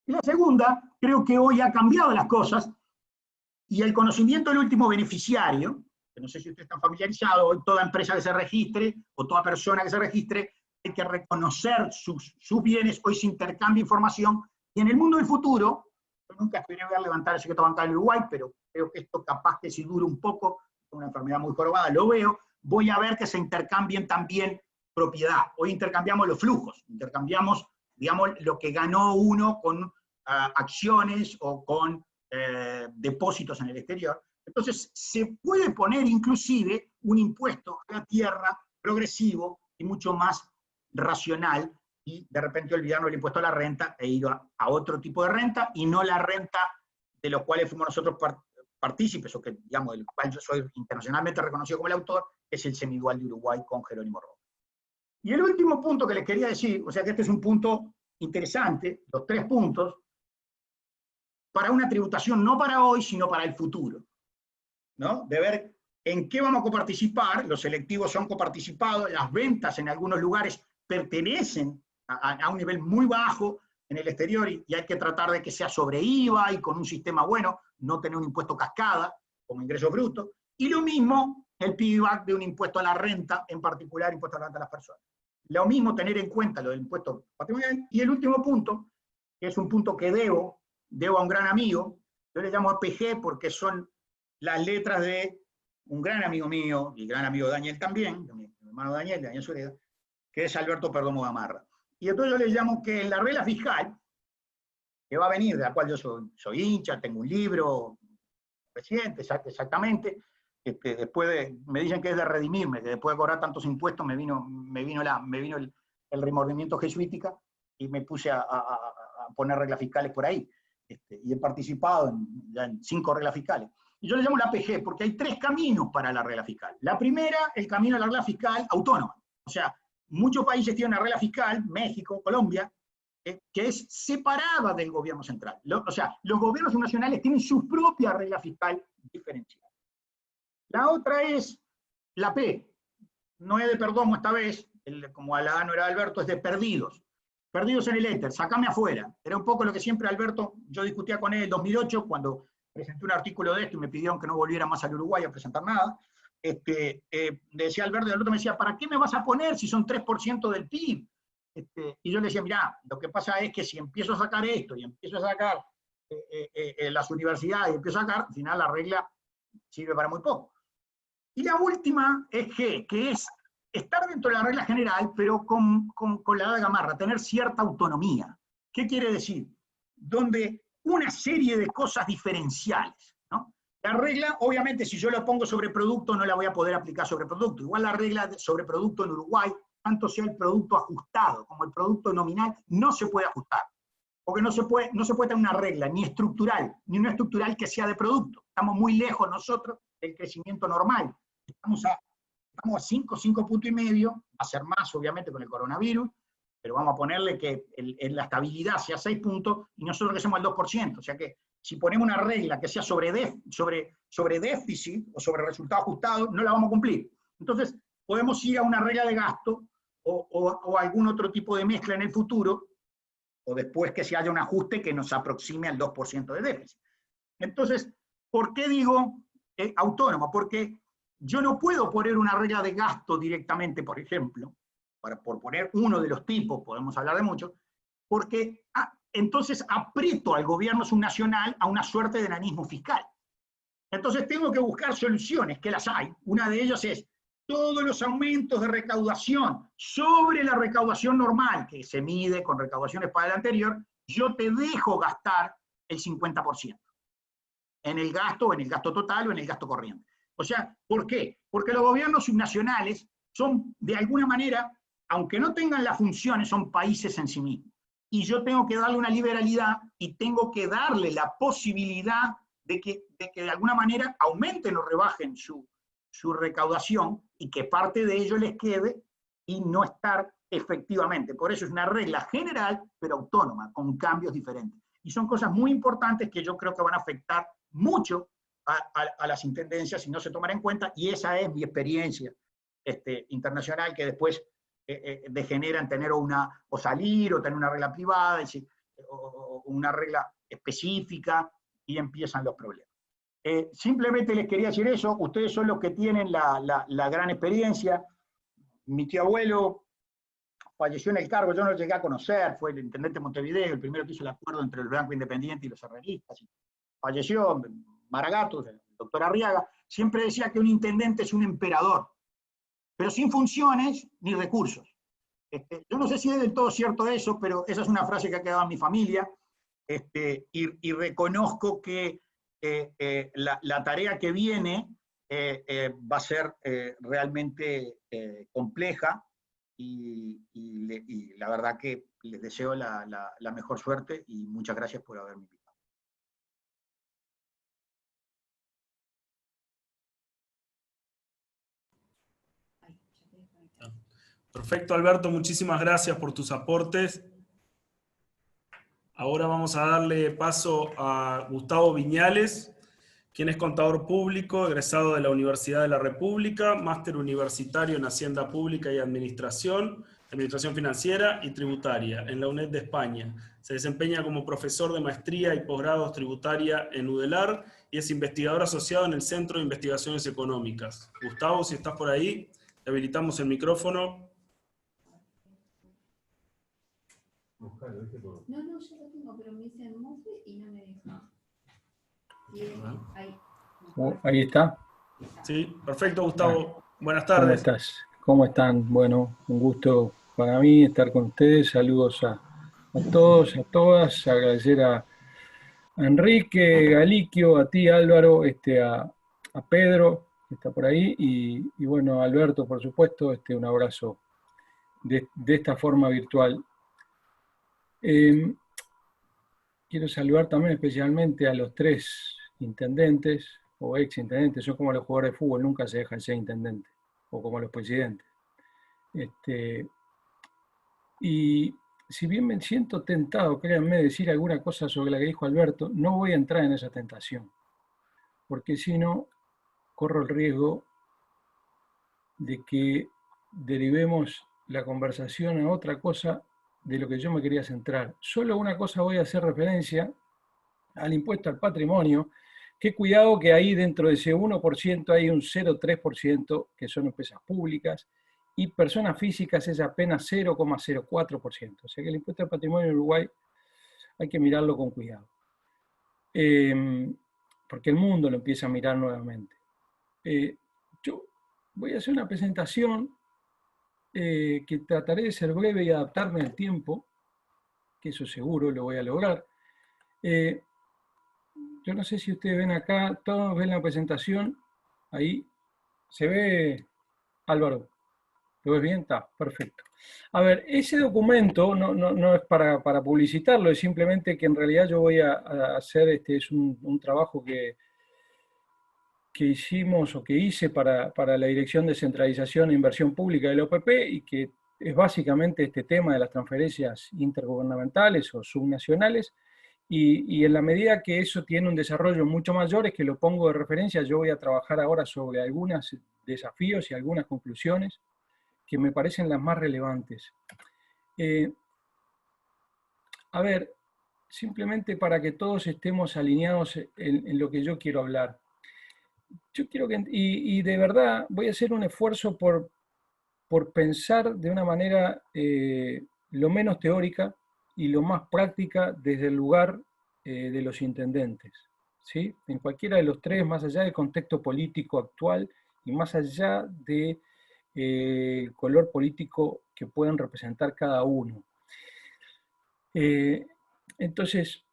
Y la segunda, creo que hoy ha cambiado las cosas y el conocimiento del último beneficiario, que no sé si ustedes están familiarizados, hoy toda empresa que se registre, o toda persona que se registre, hay que reconocer sus bienes, hoy se intercambia información, y en el mundo del futuro, yo nunca esperé ver levantar el secreto bancario en Uruguay, pero creo que esto capaz que si dura un poco, una enfermedad muy jorobada, lo veo, voy a ver que se intercambien también propiedad. Hoy intercambiamos los flujos, intercambiamos, digamos, lo que ganó uno con acciones o con depósitos en el exterior. Entonces, se puede poner inclusive un impuesto a la tierra progresivo y mucho más racional, y de repente olvidarnos el impuesto a la renta e ir a otro tipo de renta, y no la renta de los cuales fuimos nosotros partícipes, o que, digamos, del cual yo soy internacionalmente reconocido como el autor, es el semidual de Uruguay con Jerónimo Rojas. Y el último punto que les quería decir, o sea que este es un punto interesante, los 3 puntos, para una tributación no para hoy, sino para el futuro, ¿no? De ver en qué vamos a coparticipar, los selectivos son coparticipados, las ventas en algunos lugares pertenecen a un nivel muy bajo en el exterior, y hay que tratar de que sea sobre IVA y con un sistema bueno, no tener un impuesto cascada como ingreso bruto, y lo mismo el piggyback de un impuesto a la renta, en particular impuesto a la renta a las personas. Lo mismo tener en cuenta lo del impuesto patrimonial. Y el último punto, que es un punto que debo a un gran amigo, yo le llamo APG porque son las letras de un gran amigo mío, y gran amigo de Daniel también, de mi hermano Daniel Sureda, que es Alberto Perdomo Gamarra. Y entonces yo le llamo que en la regla fiscal, que va a venir, de la cual yo soy hincha, tengo un libro reciente, exactamente, después me dicen que es de redimirme, que después de cobrar tantos impuestos me vino el remordimiento jesuítica, y me puse a poner reglas fiscales por ahí, y he participado ya en 5 reglas fiscales. Y yo le llamo la APG porque hay 3 caminos para la regla fiscal. La primera, el camino a la regla fiscal autónoma. O sea, muchos países tienen una regla fiscal, México, Colombia, que es separada del gobierno central. O sea, los gobiernos nacionales tienen su propia regla fiscal diferenciada. La otra es la P. No es de Perdomo esta vez, como no era Alberto, es de perdidos. Perdidos en el éter, sacame afuera. Era un poco lo que siempre Alberto, yo discutía con él en 2008, cuando presenté un artículo de esto y me pidieron que no volviera más al Uruguay a presentar nada. Decía Alberto, y Alberto me decía, ¿para qué me vas a poner si son 3% del PIB? Y yo le decía, mirá, lo que pasa es que si empiezo a sacar esto, y empiezo a sacar las universidades, y empiezo a sacar, al final la regla sirve para muy poco. Y la última es G, que es estar dentro de la regla general, pero con la edad de Gamarra, tener cierta autonomía. ¿Qué quiere decir? Donde una serie de cosas diferenciales, ¿no? La regla, obviamente, si yo la pongo sobre producto, no la voy a poder aplicar sobre producto. Igual la regla sobre producto en Uruguay, tanto sea el producto ajustado como el producto nominal, no se puede ajustar. Porque no se puede tener una regla ni estructural, ni una estructural que sea de producto. Estamos muy lejos nosotros del crecimiento normal. Estamos a 5,5 puntos, va a ser más obviamente con el coronavirus, pero vamos a ponerle que la estabilidad sea 6 puntos y nosotros crecemos al 2%. O sea que si ponemos una regla que sea sobre déficit o sobre resultado ajustado, no la vamos a cumplir. Entonces, podemos ir a una regla de gasto o algún otro tipo de mezcla en el futuro, o después que se haya un ajuste que nos aproxime al 2% de déficit. Entonces, ¿por qué digo autónoma? Porque yo no puedo poner una regla de gasto directamente, por ejemplo, por poner uno de los tipos, podemos hablar de muchos, porque entonces aprieto al gobierno subnacional a una suerte de enanismo fiscal. Entonces tengo que buscar soluciones, que las hay. Una de ellas es todos los aumentos de recaudación sobre la recaudación normal, que se mide con recaudaciones para el anterior, yo te dejo gastar el 50% en el gasto total o en el gasto corriente. O sea, ¿por qué? Porque los gobiernos subnacionales son, de alguna manera, aunque no tengan las funciones, son países en sí mismos. Y yo tengo que darle una liberalidad y tengo que darle la posibilidad de que de alguna manera aumenten o rebajen su recaudación y que parte de ello les quede y no estar efectivamente. Por eso es una regla general, pero autónoma, con cambios diferentes. Y son cosas muy importantes que yo creo que van a afectar mucho a las intendencias si no se toman en cuenta, y esa es mi experiencia internacional, que después degenera en tener o salir, o tener una regla privada, o una regla específica, y empiezan los problemas. Simplemente les quería decir eso, ustedes son los que tienen la gran experiencia. Mi tío abuelo falleció en el cargo, yo no lo llegué a conocer, fue el intendente de Montevideo, el primero que hizo el acuerdo entre el Blanco Independiente y los herreristas. Falleció Maragato, el doctor Arriaga, siempre decía que un intendente es un emperador, pero sin funciones ni recursos. Yo no sé si es del todo cierto eso, pero esa es una frase que ha quedado en mi familia, y reconozco que la tarea que viene va a ser realmente compleja, y la verdad que les deseo la mejor suerte y muchas gracias por haberme invitado. Perfecto, Alberto, muchísimas gracias por tus aportes. Ahora vamos a darle paso a Gustavo Viñales, quien es contador público, egresado de la Universidad de la República, máster universitario en Hacienda Pública y Administración Financiera y Tributaria en la UNED de España. Se desempeña como profesor de maestría y posgrados tributaria en UDELAR y es investigador asociado en el Centro de Investigaciones Económicas. Gustavo, si estás por ahí, te habilitamos el micrófono. No, yo lo tengo, pero me dice mueve y no me deja. Ahí está. Sí, perfecto, Gustavo. Buenas ¿Cómo tardes. estás? ¿Cómo están? Bueno, un gusto para mí estar con ustedes. Saludos a todos, a todas. Agradecer a Enrique, Galiquio, a ti, Álvaro, a Pedro, que está por ahí, y bueno, a Alberto, por supuesto, un abrazo de esta forma virtual. Quiero saludar también especialmente a los 3 intendentes o ex-intendentes. Son como los jugadores de fútbol, nunca se dejan ser intendentes, o como los presidentes. Y si bien me siento tentado, créanme, de decir alguna cosa sobre la que dijo Alberto, no voy a entrar en esa tentación, porque si no, corro el riesgo de que derivemos la conversación a otra cosa de lo que yo me quería centrar. Solo una cosa voy a hacer referencia al impuesto al patrimonio, que cuidado que ahí dentro de ese 1% hay un 0,3% que son empresas públicas, y personas físicas es apenas 0,04%. O sea que el impuesto al patrimonio en Uruguay hay que mirarlo con cuidado, porque el mundo lo empieza a mirar nuevamente. Yo voy a hacer una presentación que trataré de ser breve y adaptarme al tiempo, que eso seguro lo voy a lograr. Yo no sé si ustedes ven acá, todos ven la presentación, ahí se ve, Álvaro, ¿lo ves bien? Está, perfecto. A ver, ese documento no es para publicitarlo, es simplemente que en realidad yo voy a hacer, es un trabajo que hicimos o que hice para la Dirección de Centralización e Inversión Pública del OPP, y que es básicamente este tema de las transferencias intergubernamentales o subnacionales, y en la medida que eso tiene un desarrollo mucho mayor, es que lo pongo de referencia. Yo voy a trabajar ahora sobre algunos desafíos y algunas conclusiones que me parecen las más relevantes. A ver, simplemente para que todos estemos alineados en lo que yo quiero hablar. Yo quiero que, y de verdad voy a hacer un esfuerzo por pensar de una manera lo menos teórica y lo más práctica desde el lugar de los intendentes, ¿sí? En cualquiera de los 3, más allá del contexto político actual y más allá del color político que puedan representar cada uno. Entonces,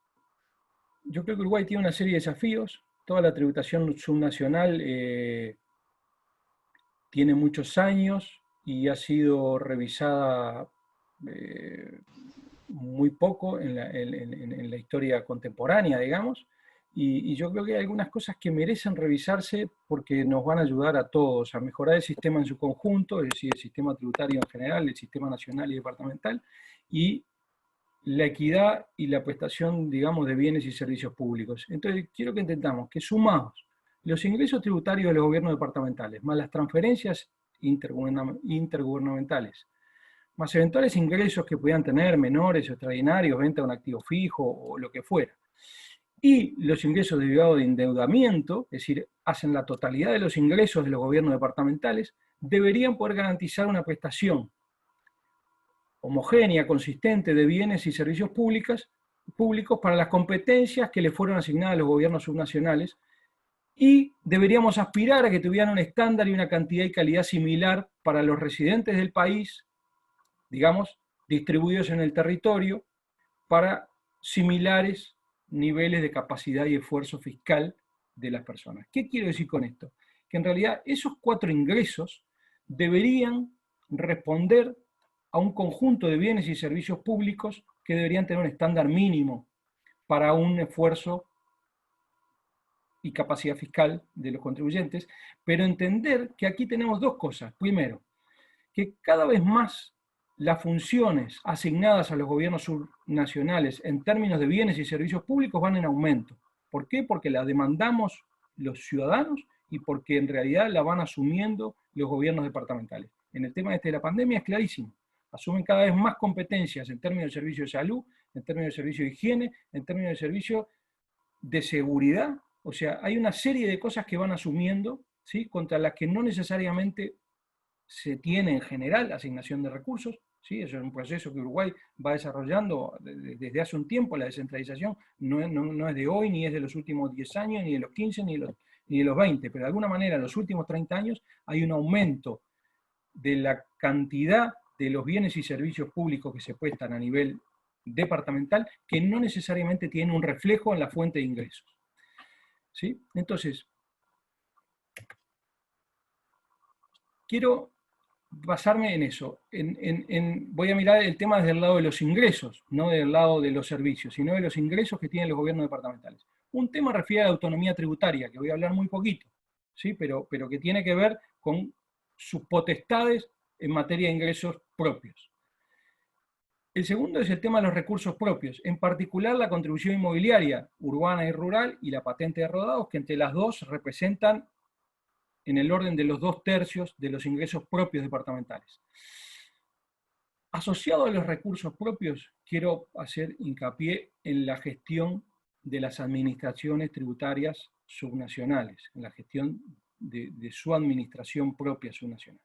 yo creo que Uruguay tiene una serie de desafíos. Toda la tributación subnacional tiene muchos años y ha sido revisada muy poco en la historia contemporánea, digamos, y yo creo que hay algunas cosas que merecen revisarse porque nos van a ayudar a todos a mejorar el sistema en su conjunto, es decir, el sistema tributario en general, el sistema nacional y departamental, y la equidad y la prestación, digamos, de bienes y servicios públicos. Entonces, quiero que entendamos que sumados los ingresos tributarios de los gobiernos departamentales, más las transferencias intergubernamentales, más eventuales ingresos que pudieran tener menores o extraordinarios, venta de un activo fijo o lo que fuera, y los ingresos derivados de endeudamiento, es decir, hacen la totalidad de los ingresos de los gobiernos departamentales, deberían poder garantizar una prestación homogénea, consistente de bienes y servicios públicos para las competencias que le fueron asignadas a los gobiernos subnacionales, y deberíamos aspirar a que tuvieran un estándar y una cantidad y calidad similar para los residentes del país, digamos, distribuidos en el territorio, para similares niveles de capacidad y esfuerzo fiscal de las personas. ¿Qué quiero decir con esto? Que en realidad esos 4 ingresos deberían responder a un conjunto de bienes y servicios públicos que deberían tener un estándar mínimo para un esfuerzo y capacidad fiscal de los contribuyentes, pero entender que aquí tenemos 2 cosas. Primero, que cada vez más las funciones asignadas a los gobiernos subnacionales en términos de bienes y servicios públicos van en aumento. ¿Por qué? Porque la demandamos los ciudadanos y porque en realidad la van asumiendo los gobiernos departamentales. En el tema de la pandemia es clarísimo. Asumen cada vez más competencias en términos de servicio de salud, en términos de servicio de higiene, en términos de servicio de seguridad. O sea, hay una serie de cosas que van asumiendo, ¿sí?, contra las que no necesariamente se tiene en general asignación de recursos, ¿sí? Eso es un proceso que Uruguay va desarrollando desde hace un tiempo. La descentralización no es de hoy, ni es de los últimos 10 años, ni de los 15, ni de los 20, pero de alguna manera en los últimos 30 años hay un aumento de la cantidad de los bienes y servicios públicos que se prestan a nivel departamental que no necesariamente tienen un reflejo en la fuente de ingresos, ¿sí? Entonces, quiero basarme en eso. Voy a mirar el tema desde el lado de los ingresos, no del lado de los servicios, sino de los ingresos que tienen los gobiernos departamentales. Un tema refiere a la autonomía tributaria, que voy a hablar muy poquito, ¿sí?, pero que tiene que ver con sus potestades en materia de ingresos propios. El segundo es el tema de los recursos propios, en particular la contribución inmobiliaria urbana y rural y la patente de rodados, que entre las dos representan en el orden de los 2/3 de los ingresos propios departamentales. Asociado a los recursos propios, quiero hacer hincapié en la gestión de las administraciones tributarias subnacionales, en la gestión de su administración propia subnacional.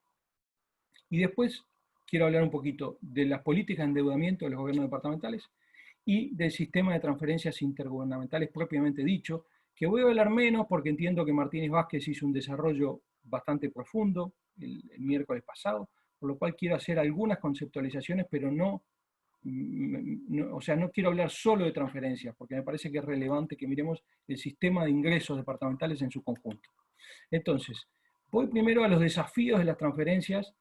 Y después quiero hablar un poquito de las políticas de endeudamiento de los gobiernos departamentales y del sistema de transferencias intergubernamentales propiamente dicho, que voy a hablar menos porque entiendo que Martínez Vázquez hizo un desarrollo bastante profundo el miércoles pasado, por lo cual quiero hacer algunas conceptualizaciones, pero no quiero hablar solo de transferencias, porque me parece que es relevante que miremos el sistema de ingresos departamentales en su conjunto. Entonces, voy primero a los desafíos de las transferencias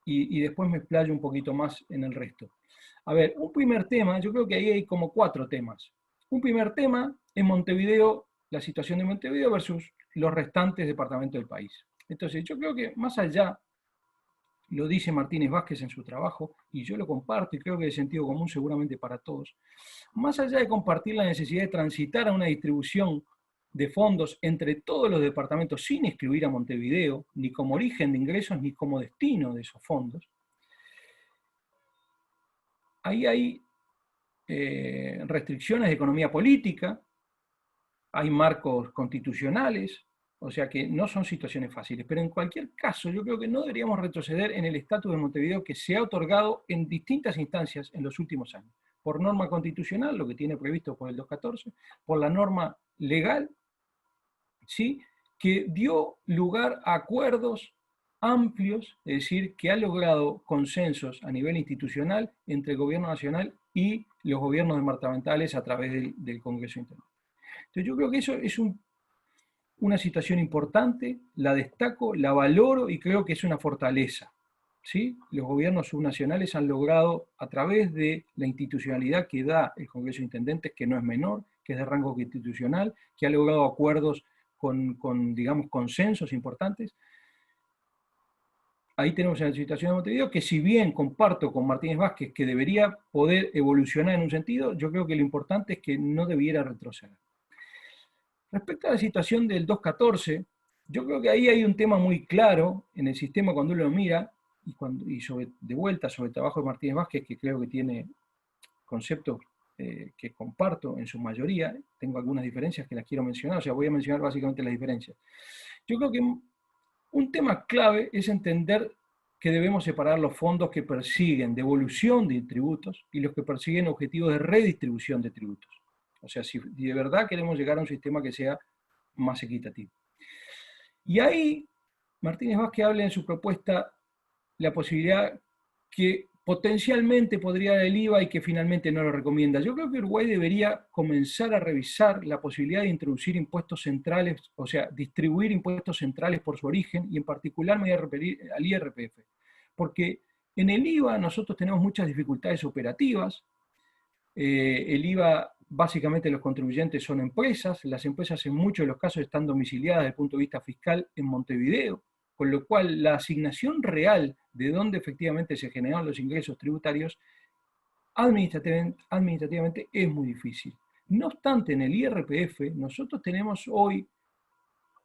y después me explayo un poquito más en el resto. A ver, un primer tema, yo creo que ahí hay como 4 temas. Un primer tema es Montevideo, la situación de Montevideo versus los restantes departamentos del país. Entonces, yo creo que más allá, lo dice Martínez Vázquez en su trabajo, y yo lo comparto, y creo que es de sentido común seguramente para todos, más allá de compartir la necesidad de transitar a una distribución de fondos entre todos los departamentos sin excluir a Montevideo, ni como origen de ingresos, ni como destino de esos fondos, ahí hay restricciones de economía política, hay marcos constitucionales, o sea que no son situaciones fáciles, pero en cualquier caso yo creo que no deberíamos retroceder en el estatus de Montevideo que se ha otorgado en distintas instancias en los últimos años, por norma constitucional, lo que tiene previsto por el 214, por la norma legal, ¿sí?, que dio lugar a acuerdos amplios, es decir, que ha logrado consensos a nivel institucional entre el gobierno nacional y los gobiernos departamentales a través del Congreso Interno. Entonces yo creo que eso es una situación importante, la destaco, la valoro y creo que es una fortaleza, ¿sí? Los gobiernos subnacionales han logrado, a través de la institucionalidad que da el Congreso de Intendentes, que no es menor, que es de rango constitucional, que ha logrado acuerdos con digamos, consensos importantes. Ahí tenemos la situación de Montevideo, que si bien comparto con Martínez Vázquez que debería poder evolucionar en un sentido, yo creo que lo importante es que no debiera retroceder. Respecto a la situación del 214, yo creo que ahí hay un tema muy claro en el sistema cuando uno lo mira, de vuelta sobre el trabajo de Martínez Vázquez, que creo que tiene conceptos que comparto en su mayoría. Tengo algunas diferencias que las quiero mencionar, o sea, voy a mencionar básicamente las diferencias. Yo creo que un tema clave es entender que debemos separar los fondos que persiguen devolución de tributos y los que persiguen objetivos de redistribución de tributos. O sea, si de verdad queremos llegar a un sistema que sea más equitativo. Y ahí Martínez Vázquez habla en su propuesta la posibilidad que potencialmente podría dar el IVA y que finalmente no lo recomienda. Yo creo que Uruguay debería comenzar a revisar la posibilidad de introducir impuestos centrales, o sea, distribuir impuestos centrales por su origen, y en particular me voy a referir al IRPF. Porque en el IVA nosotros tenemos muchas dificultades operativas. El IVA, básicamente los contribuyentes son empresas, las empresas en muchos de los casos están domiciliadas desde el punto de vista fiscal en Montevideo, con lo cual la asignación real de dónde efectivamente se generan los ingresos tributarios administrativamente es muy difícil. No obstante, en el IRPF nosotros tenemos hoy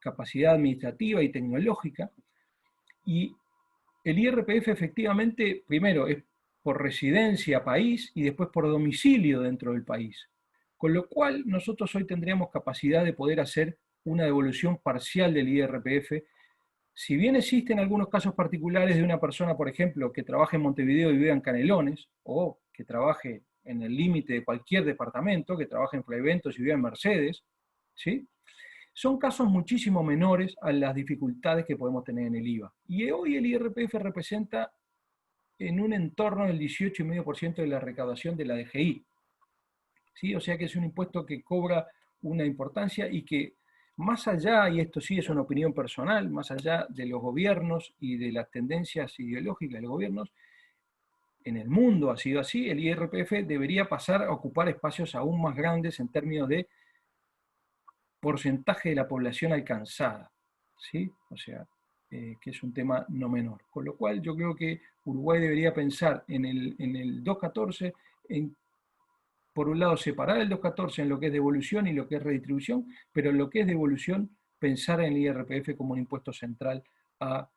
capacidad administrativa y tecnológica, y el IRPF efectivamente, primero, es por residencia país y después por domicilio dentro del país. Con lo cual, nosotros hoy tendríamos capacidad de poder hacer una devolución parcial del IRPF. Si bien existen algunos casos particulares de una persona, por ejemplo, que trabaje en Montevideo y viva en Canelones, o que trabaje en el límite de cualquier departamento, que trabaje en Fraiventos y viva en Mercedes, ¿sí? Son casos muchísimo menores a las dificultades que podemos tener en el IVA. Y hoy el IRPF representa en un entorno del 18,5% de la recaudación de la DGI. ¿Sí? O sea que es un impuesto que cobra una importancia y que, más allá, y esto sí es una opinión personal, más allá de los gobiernos y de las tendencias ideológicas de los gobiernos, en el mundo ha sido así, el IRPF debería pasar a ocupar espacios aún más grandes en términos de porcentaje de la población alcanzada, ¿sí? O sea, que es un tema no menor. Con lo cual yo creo que Uruguay debería pensar en el 214, por un lado separar el 214 en lo que es devolución y lo que es redistribución, pero en lo que es devolución pensar en el IRPF como un impuesto central a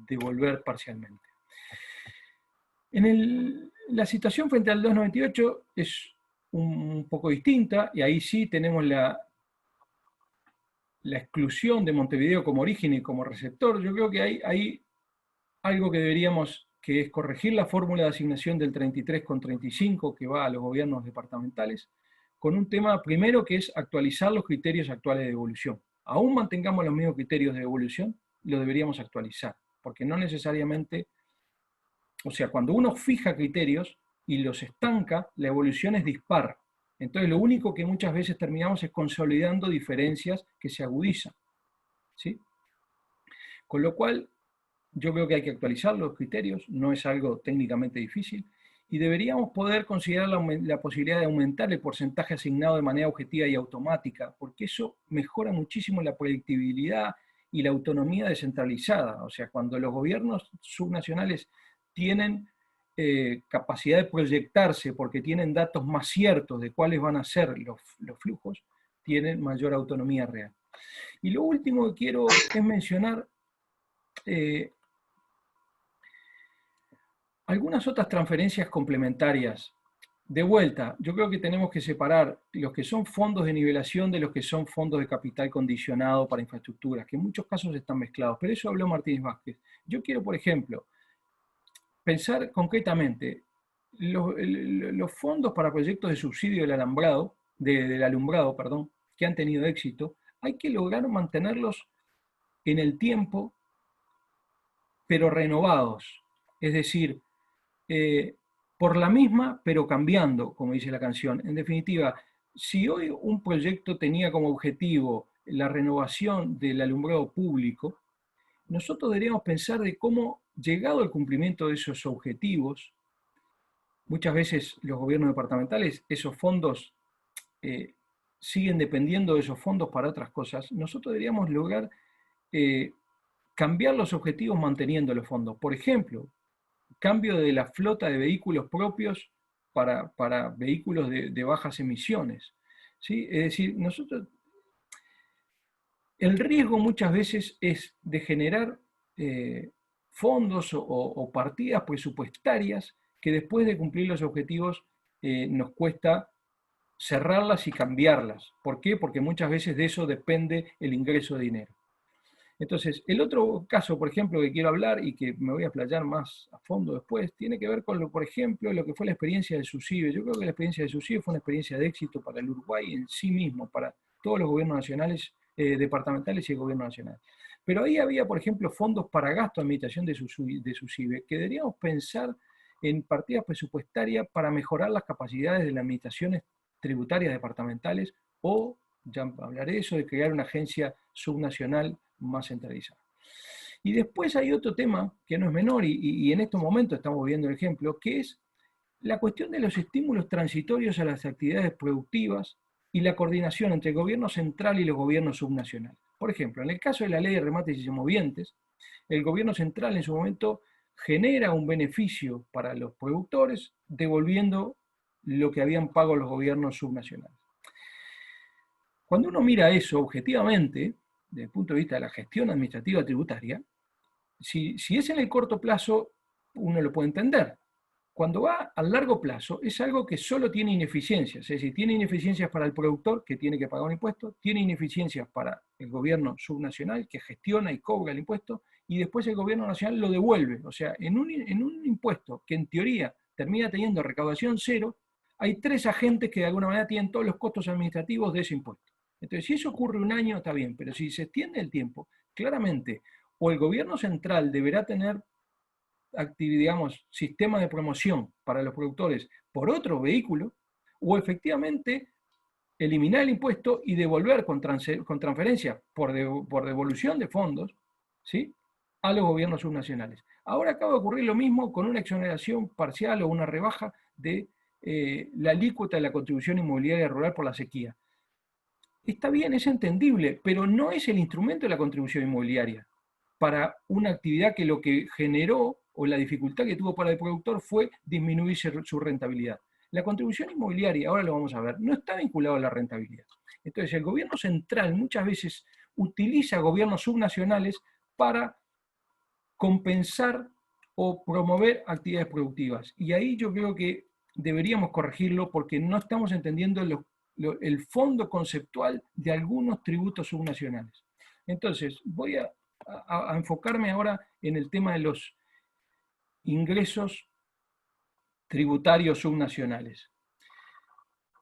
devolver parcialmente. La situación frente al 298 es un poco distinta, y ahí sí tenemos la exclusión de Montevideo como origen y como receptor. Yo creo que hay algo que deberíamos, que es corregir la fórmula de asignación del 33,35 que va a los gobiernos departamentales, con un tema primero que es actualizar los criterios actuales de devolución. Aún mantengamos los mismos criterios de devolución, lo deberíamos actualizar, porque no necesariamente, o sea, cuando uno fija criterios y los estanca, la evolución es dispar. Entonces lo único que muchas veces terminamos es consolidando diferencias que se agudizan, ¿sí? Con lo cual, yo creo que hay que actualizar los criterios, no es algo técnicamente difícil, y deberíamos poder considerar la posibilidad de aumentar el porcentaje asignado de manera objetiva y automática, porque eso mejora muchísimo la predictibilidad y la autonomía descentralizada. O sea, cuando los gobiernos subnacionales tienen capacidad de proyectarse porque tienen datos más ciertos de cuáles van a ser los flujos, tienen mayor autonomía real. Y lo último que quiero es mencionar algunas otras transferencias complementarias. De vuelta, yo creo que tenemos que separar los que son fondos de nivelación de los que son fondos de capital condicionado para infraestructuras, que en muchos casos están mezclados, pero eso habló Martínez Vázquez. Yo quiero, por ejemplo, pensar concretamente los fondos para proyectos de subsidio del alumbrado, que han tenido éxito, hay que lograr mantenerlos en el tiempo, pero renovados. Es decir, por la misma, pero cambiando, como dice la canción. En definitiva, si hoy un proyecto tenía como objetivo la renovación del alumbrado público, nosotros deberíamos pensar de cómo, llegado al cumplimiento de esos objetivos, muchas veces los gobiernos departamentales, esos fondos siguen dependiendo de esos fondos para otras cosas, nosotros deberíamos lograr cambiar los objetivos manteniendo los fondos. Por ejemplo, cambio de la flota de vehículos propios para vehículos de bajas emisiones, ¿sí? Es decir, el riesgo muchas veces es de generar fondos o partidas presupuestarias que después de cumplir los objetivos nos cuesta cerrarlas y cambiarlas. ¿Por qué? Porque muchas veces de eso depende el ingreso de dinero. Entonces, el otro caso, por ejemplo, que quiero hablar y que me voy a explayar más a fondo después, tiene que ver con, por ejemplo, lo que fue la experiencia de SUSIBE. Yo creo que la experiencia de SUSIBE fue una experiencia de éxito para el Uruguay en sí mismo, para todos los gobiernos nacionales, departamentales y el gobierno nacional. Pero ahí había, por ejemplo, fondos para gasto de administración de SUSIBE, que deberíamos pensar en partidas presupuestarias para mejorar las capacidades de las administraciones tributarias departamentales, o, ya hablaré de eso, de crear una agencia subnacional más centralizada. Y después hay otro tema que no es menor, y en estos momentos estamos viendo el ejemplo, que es la cuestión de los estímulos transitorios a las actividades productivas y la coordinación entre el gobierno central y los gobiernos subnacionales. Por ejemplo, en el caso de la ley de remates y movientes, el gobierno central en su momento genera un beneficio para los productores devolviendo lo que habían pagado los gobiernos subnacionales. Cuando uno mira eso objetivamente, desde el punto de vista de la gestión administrativa tributaria, si es en el corto plazo, uno lo puede entender. Cuando va al largo plazo, es algo que solo tiene ineficiencias, es decir, tiene ineficiencias para el productor, que tiene que pagar un impuesto, tiene ineficiencias para el gobierno subnacional, que gestiona y cobra el impuesto, y después el gobierno nacional lo devuelve. O sea, en un impuesto que en teoría termina teniendo recaudación cero, hay 3 agentes que de alguna manera tienen todos los costos administrativos de ese impuesto. Entonces, si eso ocurre un año, está bien, pero si se extiende el tiempo, claramente, o el gobierno central deberá tener, digamos, sistema de promoción para los productores por otro vehículo, o efectivamente eliminar el impuesto y devolver con transferencia por devolución de fondos, ¿sí?, a los gobiernos subnacionales. Ahora acaba de ocurrir lo mismo con una exoneración parcial o una rebaja de la alícuota de la contribución inmobiliaria rural por la sequía. Está bien, es entendible, pero no es el instrumento de la contribución inmobiliaria para una actividad que lo que generó o la dificultad que tuvo para el productor fue disminuir su rentabilidad. La contribución inmobiliaria, ahora lo vamos a ver, no está vinculada a la rentabilidad. Entonces, el gobierno central muchas veces utiliza gobiernos subnacionales para compensar o promover actividades productivas. Y ahí yo creo que deberíamos corregirlo porque no estamos entendiendo el fondo conceptual de algunos tributos subnacionales. Entonces, voy a enfocarme ahora en el tema de los ingresos tributarios subnacionales.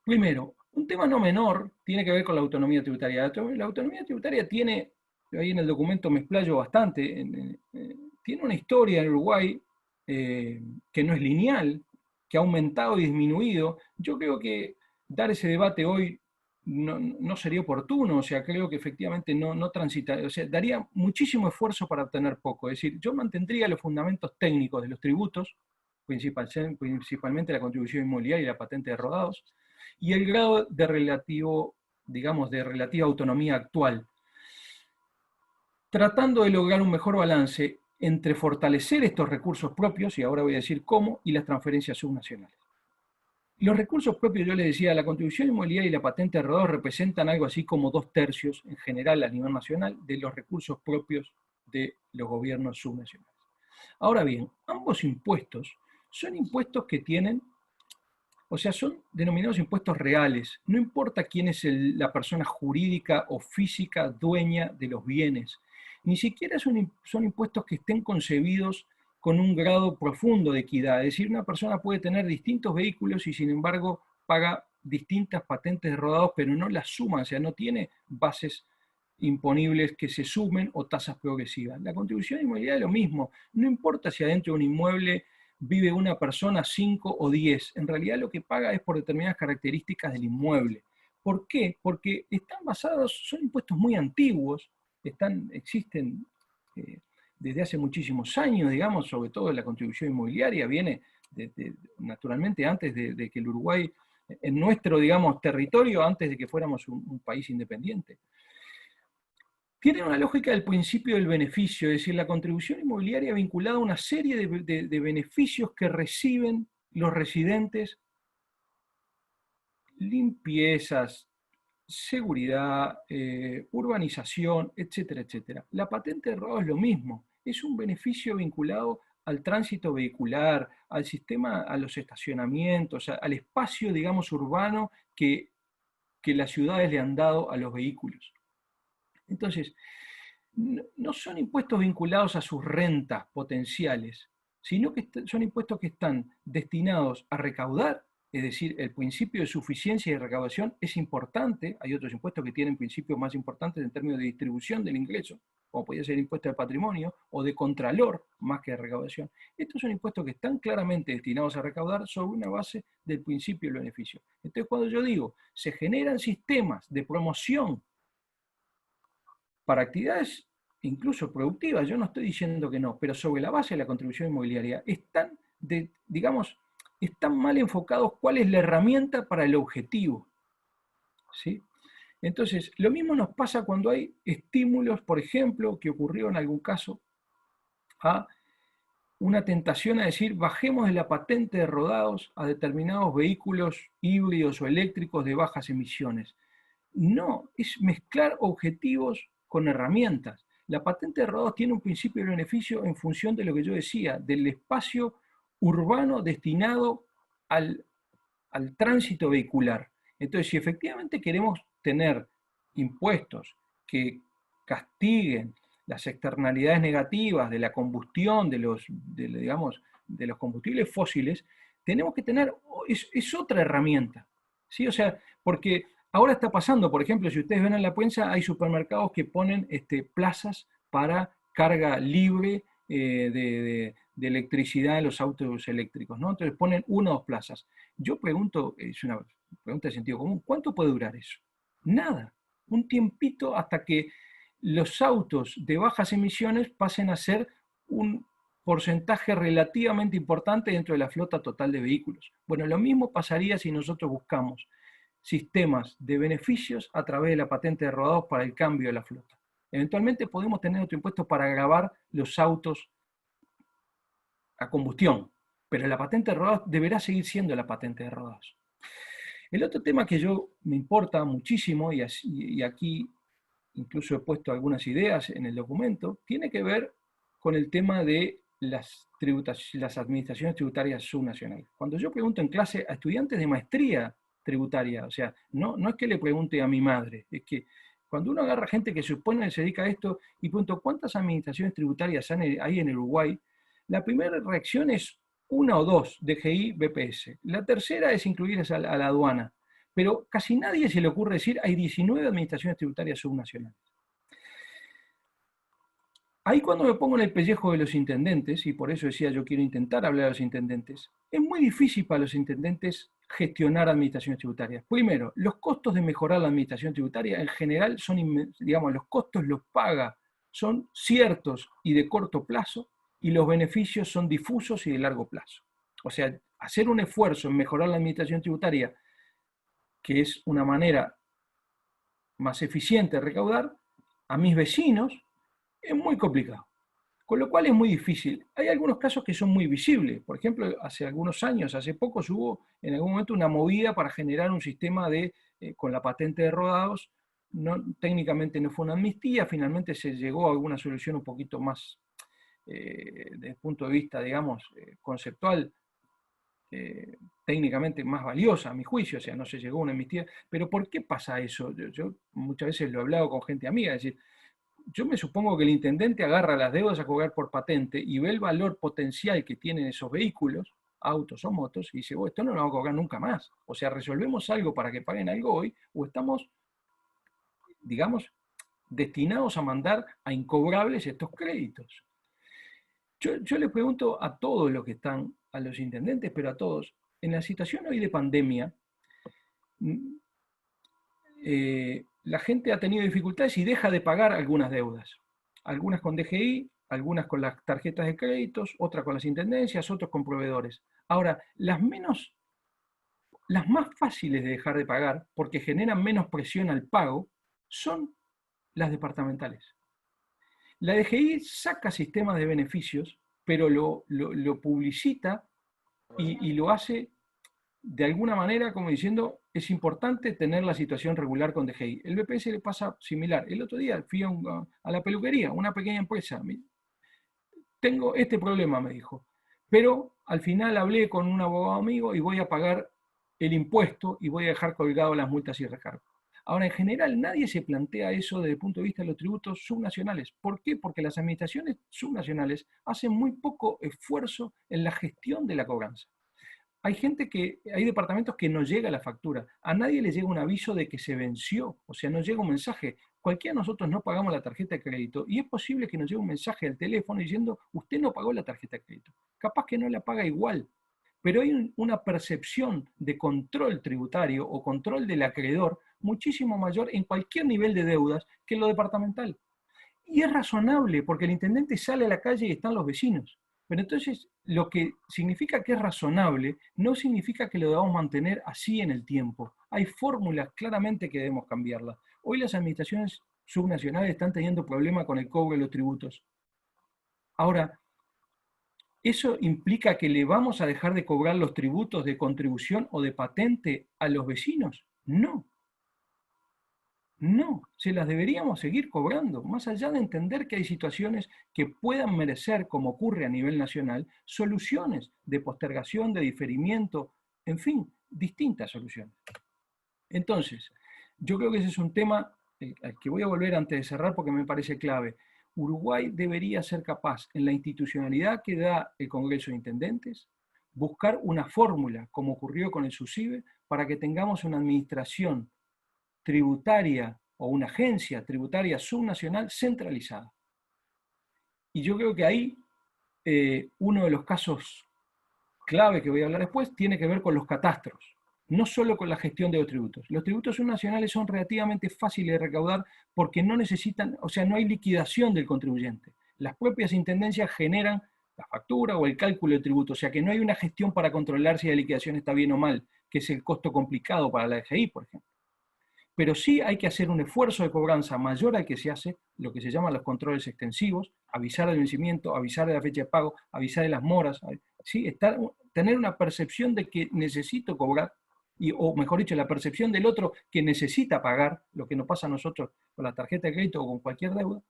Primero, un tema no menor tiene que ver con la autonomía tributaria. La autonomía tributaria tiene, ahí en el documento me explayo bastante, tiene una historia en Uruguay que no es lineal, que ha aumentado y disminuido. Yo creo que dar ese debate hoy no sería oportuno, o sea, creo que efectivamente no transita, o sea, daría muchísimo esfuerzo para obtener poco. Es decir, yo mantendría los fundamentos técnicos de los tributos, principalmente la contribución inmobiliaria y la patente de rodados, y el grado de relativa autonomía actual, tratando de lograr un mejor balance entre fortalecer estos recursos propios, y ahora voy a decir cómo, y las transferencias subnacionales. Los recursos propios, yo les decía, la contribución inmobiliaria y la patente de rodados representan algo así como 2/3 en general a nivel nacional de los recursos propios de los gobiernos subnacionales. Ahora bien, ambos impuestos son impuestos que tienen, o sea, son denominados impuestos reales. No importa quién es la persona jurídica o física dueña de los bienes. Ni siquiera son impuestos que estén concebidos con un grado profundo de equidad. Es decir, una persona puede tener distintos vehículos y sin embargo paga distintas patentes de rodados, pero no las suma, o sea, no tiene bases imponibles que se sumen o tasas progresivas. La contribución inmobiliaria es lo mismo. No importa si adentro de un inmueble vive una persona, 5 o 10. En realidad lo que paga es por determinadas características del inmueble. ¿Por qué? Porque están basados, son impuestos muy antiguos, existen desde hace muchísimos años, digamos, sobre todo la contribución inmobiliaria, viene naturalmente antes de que el Uruguay, en nuestro, digamos, territorio, antes de que fuéramos un país independiente. Tiene una lógica del principio del beneficio, es decir, la contribución inmobiliaria vinculada a una serie de beneficios que reciben los residentes: limpiezas, seguridad, urbanización, etcétera, etcétera. La patente de rodados es lo mismo, es un beneficio vinculado al tránsito vehicular, al sistema, a los estacionamientos, al espacio, digamos, urbano que las ciudades le han dado a los vehículos. Entonces, no son impuestos vinculados a sus rentas potenciales, sino que son impuestos que están destinados a recaudar, es decir, el principio de suficiencia y de recaudación es importante. Hay otros impuestos que tienen principios más importantes en términos de distribución del ingreso, como podría ser el impuesto de patrimonio o de contralor más que de recaudación. Estos son impuestos que están claramente destinados a recaudar sobre una base del principio del beneficio. Entonces, cuando yo digo, se generan sistemas de promoción para actividades incluso productivas, yo no estoy diciendo que no, pero sobre la base de la contribución inmobiliaria, están mal enfocados cuál es la herramienta para el objetivo. ¿Sí? Entonces, lo mismo nos pasa cuando hay estímulos, por ejemplo, que ocurrió en algún caso, a una tentación a decir, bajemos de la patente de rodados a determinados vehículos híbridos o eléctricos de bajas emisiones. No, es mezclar objetivos con herramientas. La patente de rodados tiene un principio de beneficio en función de lo que yo decía, del espacio urbano destinado al tránsito vehicular. Entonces, si efectivamente queremos tener impuestos que castiguen las externalidades negativas de la combustión de los combustibles fósiles, tenemos que tener, es otra herramienta. ¿Sí? O sea, porque ahora está pasando, por ejemplo, si ustedes ven en la prensa, hay supermercados que ponen plazas para carga libre de electricidad en los autos eléctricos, ¿no? Entonces ponen 1 o 2 plazas. Yo pregunto, es una pregunta de sentido común, ¿cuánto puede durar eso? Nada, un tiempito hasta que los autos de bajas emisiones pasen a ser un porcentaje relativamente importante dentro de la flota total de vehículos. Bueno, lo mismo pasaría si nosotros buscamos sistemas de beneficios a través de la patente de rodados para el cambio de la flota. Eventualmente podemos tener otro impuesto para gravar los autos a combustión, pero la patente de rodados deberá seguir siendo la patente de rodados. El otro tema que me importa muchísimo, y aquí incluso he puesto algunas ideas en el documento, tiene que ver con el tema de las administraciones tributarias subnacionales. Cuando yo pregunto en clase a estudiantes de maestría tributaria, o sea, no es que le pregunte a mi madre, es que cuando uno agarra gente que supone que se dedica a esto y pregunto ¿cuántas administraciones tributarias hay en el Uruguay? La primera reacción es 1 o 2, DGI, BPS. La tercera es incluir a la aduana. Pero casi nadie se le ocurre decir hay 19 administraciones tributarias subnacionales. Ahí cuando me pongo en el pellejo de los intendentes, y por eso decía yo quiero intentar hablar de los intendentes, es muy difícil para los intendentes gestionar administraciones tributarias. Primero, los costos de mejorar la administración tributaria en general son, digamos, los costos los paga, son ciertos y de corto plazo, y los beneficios son difusos y de largo plazo. O sea, hacer un esfuerzo en mejorar la administración tributaria, que es una manera más eficiente de recaudar, a mis vecinos, es muy complicado. Con lo cual es muy difícil. Hay algunos casos que son muy visibles. Por ejemplo, hace algunos años, hace poco, hubo en algún momento una movida para generar un sistema con la patente de rodados. Técnicamente no fue una amnistía, finalmente se llegó a alguna solución un poquito más, desde el punto de vista, digamos, conceptual, técnicamente más valiosa, a mi juicio, o sea, no se llegó a una amnistía. Pero ¿por qué pasa eso? Yo muchas veces lo he hablado con gente amiga, es decir, yo me supongo que el intendente agarra las deudas a cobrar por patente y ve el valor potencial que tienen esos vehículos, autos o motos, y dice, esto no lo vamos a cobrar nunca más. O sea, resolvemos algo para que paguen algo hoy, o estamos, digamos, destinados a mandar a incobrables estos créditos. Yo le pregunto a todos los que están, a los intendentes, pero a todos, en la situación hoy de pandemia, la gente ha tenido dificultades y deja de pagar algunas deudas. Algunas con DGI, algunas con las tarjetas de créditos, otras con las intendencias, otros con proveedores. Ahora, las más fáciles de dejar de pagar, porque generan menos presión al pago, son las departamentales. La DGI saca sistemas de beneficios, pero lo publicita y lo hace de alguna manera como diciendo, es importante tener la situación regular con DGI. El BPS le pasa similar. El otro día fui a la peluquería, una pequeña empresa. tengo este problema, me dijo, pero al final hablé con un abogado amigo y voy a pagar el impuesto y voy a dejar colgado las multas y recargos. Ahora, en general, nadie se plantea eso desde el punto de vista de los tributos subnacionales. ¿Por qué? Porque las administraciones subnacionales hacen muy poco esfuerzo en la gestión de la cobranza. Hay departamentos que no llega la factura. A nadie le llega un aviso de que se venció, o sea, no llega un mensaje. Cualquiera de nosotros no pagamos la tarjeta de crédito y es posible que nos llegue un mensaje al teléfono diciendo, usted no pagó la tarjeta de crédito. Capaz que no la paga igual, pero hay una percepción de control tributario o control del acreedor muchísimo mayor en cualquier nivel de deudas que en lo departamental. Y es razonable, porque el intendente sale a la calle y están los vecinos. Pero entonces, lo que significa que es razonable, no significa que lo debamos mantener así en el tiempo. Hay fórmulas claramente que debemos cambiarlas. Hoy las administraciones subnacionales están teniendo problemas con el cobro de los tributos. Ahora, ¿eso implica que le vamos a dejar de cobrar los tributos de contribución o de patente a los vecinos? No. No, se las deberíamos seguir cobrando, más allá de entender que hay situaciones que puedan merecer, como ocurre a nivel nacional, soluciones de postergación, de diferimiento, en fin, distintas soluciones. Entonces, yo creo que ese es un tema al que voy a volver antes de cerrar porque me parece clave. Uruguay debería ser capaz, en la institucionalidad que da el Congreso de Intendentes, buscar una fórmula, como ocurrió con el SUSIBE, para que tengamos una administración tributaria o una agencia tributaria subnacional centralizada. Y yo creo que ahí uno de los casos clave que voy a hablar después tiene que ver con los catastros, no solo con la gestión de los tributos. Los tributos subnacionales son relativamente fáciles de recaudar porque no necesitan, o sea, no hay liquidación del contribuyente. Las propias intendencias generan la factura o el cálculo de tributo, o sea que no hay una gestión para controlar si la liquidación está bien o mal, que es el costo complicado para la DGI, por ejemplo. Pero sí hay que hacer un esfuerzo de cobranza mayor al que se hace, lo que se llaman los controles extensivos, avisar del vencimiento, avisar de la fecha de pago, avisar de las moras, ¿sí? Tener una percepción de que necesito cobrar, o mejor dicho, la percepción del otro que necesita pagar, lo que nos pasa a nosotros con la tarjeta de crédito o con cualquier deuda,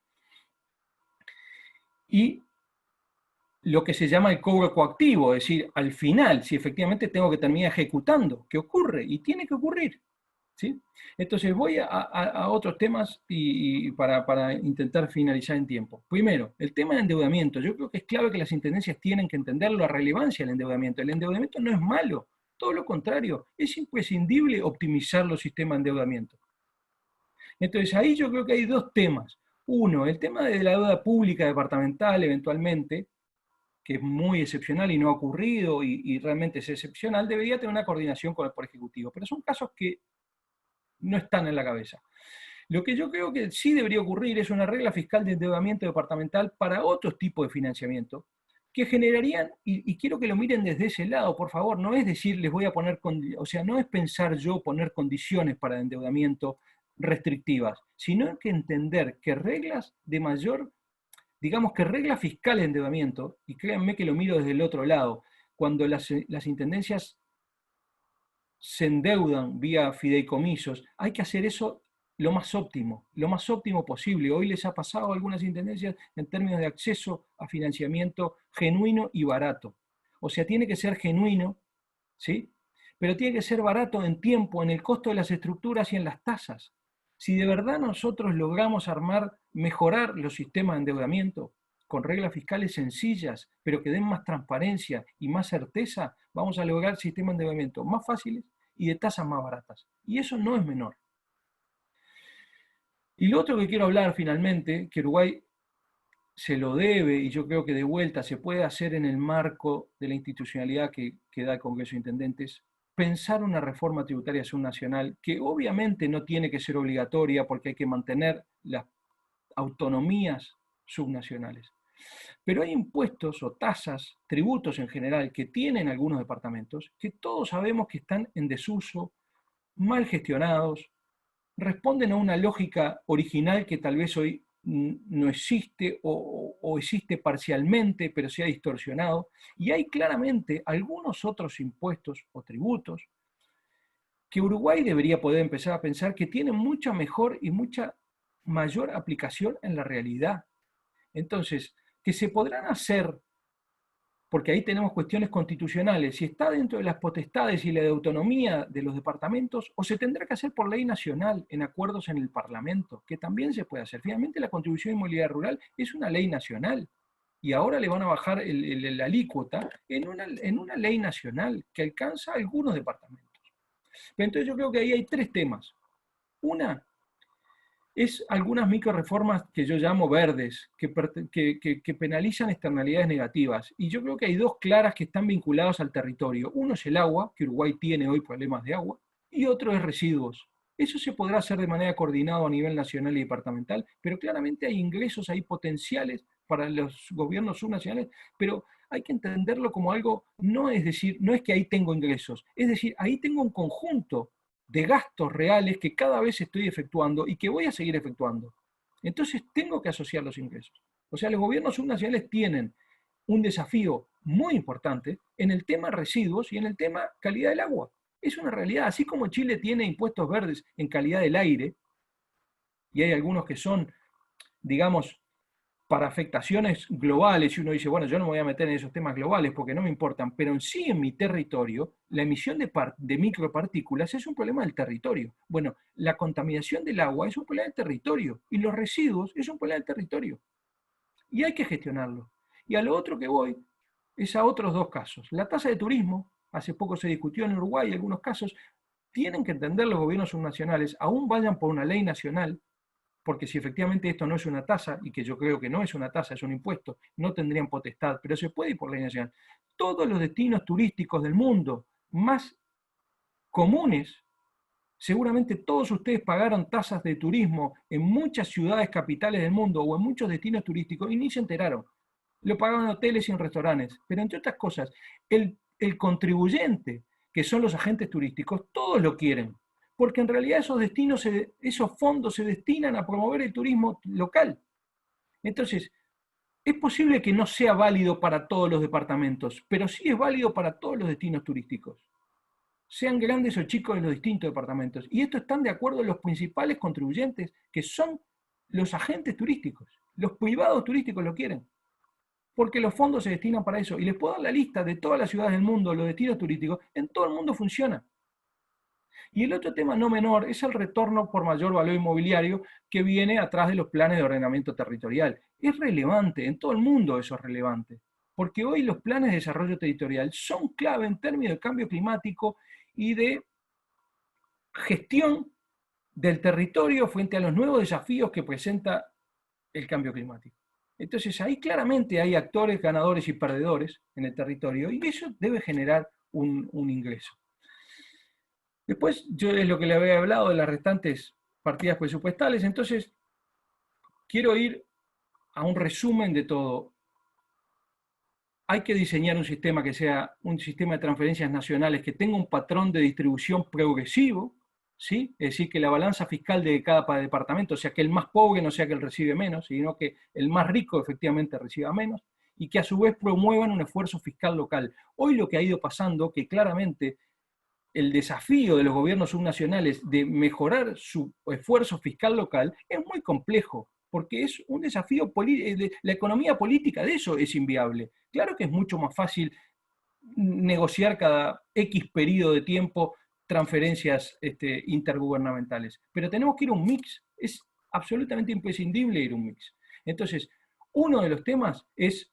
y lo que se llama el cobro coactivo, es decir, al final, si efectivamente tengo que terminar ejecutando, ¿qué ocurre? Y tiene que ocurrir. ¿Sí? Entonces voy a otros temas y para intentar finalizar en tiempo. Primero, el tema del endeudamiento. Yo creo que es clave que las intendencias tienen que entender la relevancia del endeudamiento. El endeudamiento no es malo, todo lo contrario, es imprescindible optimizar los sistemas de endeudamiento. Entonces ahí yo creo que hay dos temas. Uno, el tema de la deuda pública departamental eventualmente, que es muy excepcional y no ha ocurrido y realmente es excepcional, debería tener una coordinación con el Poder Ejecutivo. Pero son casos que no están en la cabeza. Lo que yo creo que sí debería ocurrir es una regla fiscal de endeudamiento departamental para otros tipos de financiamiento que generarían, y quiero que lo miren desde ese lado, por favor, no es decir, les voy a poner, o sea, no es pensar yo poner condiciones para el endeudamiento restrictivas, sino que entender que reglas de mayor, digamos que reglas fiscales de endeudamiento, y créanme que lo miro desde el otro lado, cuando las intendencias se endeudan vía fideicomisos, hay que hacer eso lo más óptimo posible. Hoy les ha pasado a algunas intendencias en términos de acceso a financiamiento genuino y barato. O sea, tiene que ser genuino, ¿sí? Pero tiene que ser barato en tiempo, en el costo de las estructuras y en las tasas. Si de verdad nosotros logramos mejorar los sistemas de endeudamiento con reglas fiscales sencillas, pero que den más transparencia y más certeza, vamos a lograr sistemas de endeudamiento más fáciles y de tasas más baratas. Y eso no es menor. Y lo otro que quiero hablar finalmente, que Uruguay se lo debe, y yo creo que de vuelta se puede hacer en el marco de la institucionalidad que da el Congreso de Intendentes, pensar una reforma tributaria subnacional que obviamente no tiene que ser obligatoria porque hay que mantener las autonomías subnacionales. Pero hay impuestos o tasas, tributos en general, que tienen algunos departamentos, que todos sabemos que están en desuso, mal gestionados, responden a una lógica original que tal vez hoy no existe o existe parcialmente, pero se ha distorsionado. Y hay claramente algunos otros impuestos o tributos que Uruguay debería poder empezar a pensar que tienen mucha mejor y mucha mayor aplicación en la realidad. Entonces, que se podrán hacer, porque ahí tenemos cuestiones constitucionales, si está dentro de las potestades y la de autonomía de los departamentos, o se tendrá que hacer por ley nacional, en acuerdos en el Parlamento, que también se puede hacer. Finalmente la contribución inmobiliaria rural es una ley nacional, y ahora le van a bajar la alícuota en una ley nacional que alcanza algunos departamentos. Pero entonces yo creo que ahí hay tres temas. Una es algunas microreformas que yo llamo verdes, que penalizan externalidades negativas. Y yo creo que hay dos claras que están vinculadas al territorio. Uno es el agua, que Uruguay tiene hoy problemas de agua, y otro es residuos. Eso se podrá hacer de manera coordinada a nivel nacional y departamental, pero claramente hay ingresos ahí potenciales para los gobiernos subnacionales, pero hay que entenderlo como algo, no es decir, no es que ahí tengo ingresos, es decir, ahí tengo un conjunto de gastos reales que cada vez estoy efectuando y que voy a seguir efectuando. Entonces tengo que asociar los ingresos. O sea, los gobiernos subnacionales tienen un desafío muy importante en el tema residuos y en el tema calidad del agua. Es una realidad. Así como Chile tiene impuestos verdes en calidad del aire, y hay algunos que son, digamos, para afectaciones globales, y uno dice, bueno, yo no me voy a meter en esos temas globales porque no me importan, pero en sí en mi territorio, la emisión de micropartículas es un problema del territorio. Bueno, la contaminación del agua es un problema del territorio, y los residuos es un problema del territorio. Y hay que gestionarlo. Y a lo otro que voy es a otros dos casos. La tasa de turismo, hace poco se discutió en Uruguay, algunos casos, tienen que entender los gobiernos subnacionales, aún vayan por una ley nacional, porque si efectivamente esto no es una tasa, y que yo creo que no es una tasa, es un impuesto, no tendrían potestad, pero se puede ir por ley nacional. Todos los destinos turísticos del mundo más comunes, seguramente todos ustedes pagaron tasas de turismo en muchas ciudades capitales del mundo o en muchos destinos turísticos y ni se enteraron. Lo pagaban en hoteles y en restaurantes. Pero entre otras cosas, el contribuyente, que son los agentes turísticos, todos lo quieren. Porque en realidad esos destinos, esos fondos se destinan a promover el turismo local. Entonces, es posible que no sea válido para todos los departamentos, pero sí es válido para todos los destinos turísticos, sean grandes o chicos de los distintos departamentos. Y esto están de acuerdo los principales contribuyentes, que son los agentes turísticos. Los privados turísticos lo quieren, porque los fondos se destinan para eso. Y les puedo dar la lista de todas las ciudades del mundo, los destinos turísticos, en todo el mundo funciona. Y el otro tema no menor es el retorno por mayor valor inmobiliario que viene atrás de los planes de ordenamiento territorial. Es relevante, en todo el mundo eso es relevante, porque hoy los planes de desarrollo territorial son clave en términos de cambio climático y de gestión del territorio frente a los nuevos desafíos que presenta el cambio climático. Entonces ahí claramente hay actores ganadores y perdedores en el territorio y eso debe generar un ingreso. Después, yo es lo que le había hablado de las restantes partidas presupuestales, entonces quiero ir a un resumen de todo. Hay que diseñar un sistema que sea un sistema de transferencias nacionales que tenga un patrón de distribución progresivo, ¿sí? Es decir, que la balanza fiscal de cada departamento, o sea, que el más pobre no sea que él recibe menos, sino que el más rico efectivamente reciba menos, y que a su vez promuevan un esfuerzo fiscal local. Hoy lo que ha ido pasando, que claramente el desafío de los gobiernos subnacionales de mejorar su esfuerzo fiscal local es muy complejo, porque es un desafío, la economía política de eso es inviable. Claro que es mucho más fácil negociar cada X periodo de tiempo transferencias intergubernamentales, pero tenemos que ir a un mix, es absolutamente imprescindible ir a un mix. Entonces, uno de los temas es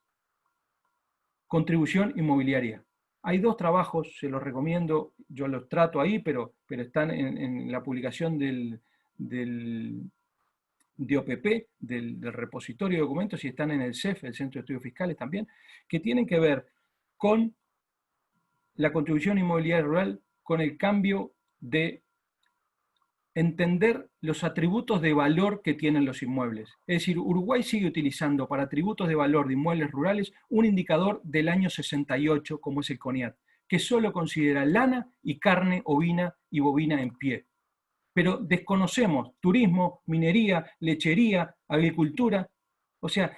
contribución inmobiliaria. Hay dos trabajos, se los recomiendo, yo los trato ahí, pero están en la publicación de OPP, del repositorio de documentos, y están en el CEF, el Centro de Estudios Fiscales también, que tienen que ver con la contribución inmobiliaria rural, con el cambio de entender los atributos de valor que tienen los inmuebles. Es decir, Uruguay sigue utilizando para atributos de valor de inmuebles rurales un indicador del año 68, como es el CONIAT, que solo considera lana y carne ovina y bovina en pie. Pero desconocemos turismo, minería, lechería, agricultura. O sea,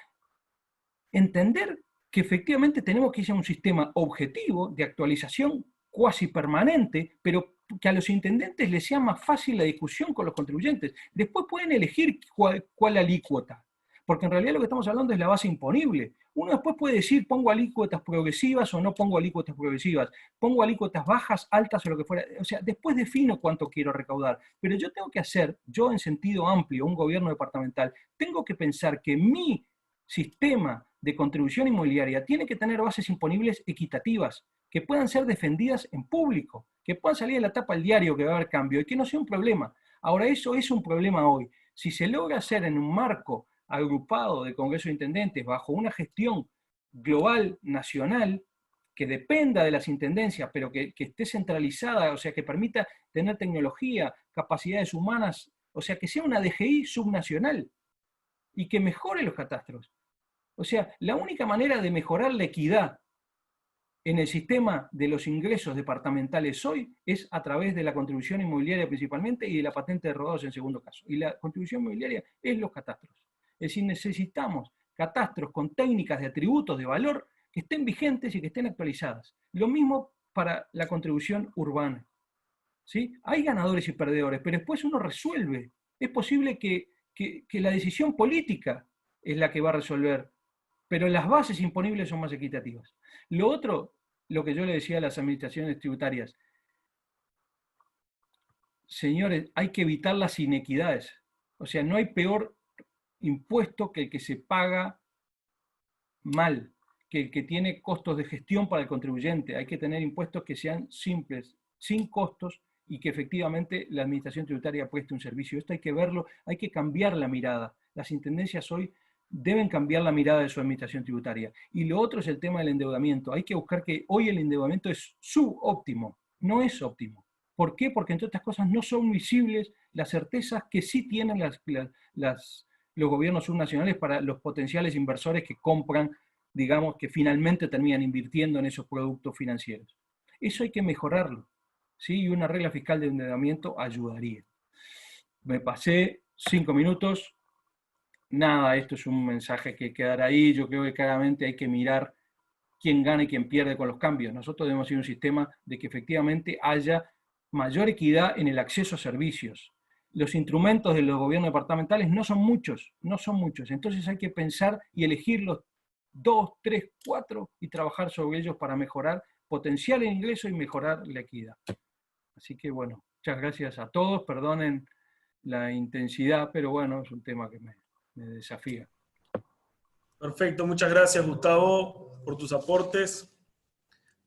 entender que efectivamente tenemos que ir a un sistema objetivo de actualización cuasi permanente, pero que a los intendentes les sea más fácil la discusión con los contribuyentes. Después pueden elegir cuál alícuota, porque en realidad lo que estamos hablando es la base imponible. Uno después puede decir, pongo alícuotas progresivas o no pongo alícuotas progresivas, pongo alícuotas bajas, altas o lo que fuera. O sea, después defino cuánto quiero recaudar. Pero yo tengo que hacer, yo en sentido amplio, un gobierno departamental, tengo que pensar que mi sistema de contribución inmobiliaria tiene que tener bases imponibles equitativas, que puedan ser defendidas en público, que puedan salir en la tapa del diario que va a haber cambio y que no sea un problema. Ahora, eso es un problema hoy. Si se logra hacer en un marco agrupado de Congreso de Intendentes bajo una gestión global, nacional, que dependa de las intendencias, pero que esté centralizada, o sea, que permita tener tecnología, capacidades humanas, o sea, que sea una DGI subnacional y que mejore los catastros. O sea, la única manera de mejorar la equidad en el sistema de los ingresos departamentales hoy es a través de la contribución inmobiliaria principalmente y de la patente de rodados en segundo caso. Y la contribución inmobiliaria es los catastros. Es decir, necesitamos catastros con técnicas de atributos de valor que estén vigentes y que estén actualizadas. Lo mismo para la contribución urbana. ¿Sí? Hay ganadores y perdedores, pero después uno resuelve. Es posible que la decisión política es la que va a resolver, pero las bases imponibles son más equitativas. Lo otro, lo que yo le decía a las administraciones tributarias, señores, hay que evitar las inequidades. O sea, no hay peor impuesto que el que se paga mal, que el que tiene costos de gestión para el contribuyente. Hay que tener impuestos que sean simples, sin costos, y que efectivamente la administración tributaria preste un servicio. Esto hay que verlo, hay que cambiar la mirada. Las intendencias hoy deben cambiar la mirada de su administración tributaria. Y lo otro es el tema del endeudamiento. Hay que buscar que hoy el endeudamiento es subóptimo, no es óptimo. ¿Por qué? Porque entre otras cosas no son visibles las certezas que sí tienen los gobiernos subnacionales para los potenciales inversores que compran, digamos, que finalmente terminan invirtiendo en esos productos financieros. Eso hay que mejorarlo, ¿sí? Y una regla fiscal de endeudamiento ayudaría. Me pasé 5 minutos. Nada, esto es un mensaje que quedará ahí. Yo creo que claramente hay que mirar quién gana y quién pierde con los cambios. Nosotros debemos ir a un sistema de que efectivamente haya mayor equidad en el acceso a servicios. Los instrumentos de los gobiernos departamentales no son muchos, entonces hay que pensar y elegir los 2, 3, 4 y trabajar sobre ellos para mejorar, potenciar el ingreso y mejorar la equidad. Así que bueno, muchas gracias a todos, perdonen la intensidad, pero bueno, es un tema que me desafía. Perfecto, muchas gracias Gustavo por tus aportes.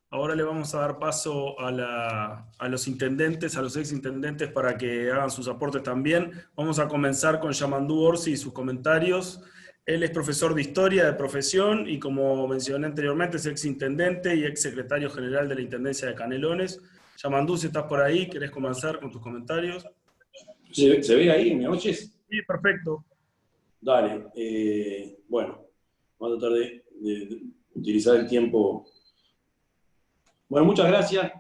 Ahora le vamos a dar paso a los intendentes, a los exintendentes para que hagan sus aportes también. Vamos a comenzar con Yamandú Orsi y sus comentarios. Él es profesor de Historia de profesión y, como mencioné anteriormente, es exintendente y exsecretario general de la Intendencia de Canelones. Yamandú, si estás por ahí, ¿querés comenzar con tus comentarios? ¿Se ve ahí? ¿Me oyes? Sí, perfecto. Dale. Bueno, vamos a tratar de utilizar el tiempo. Bueno, muchas gracias.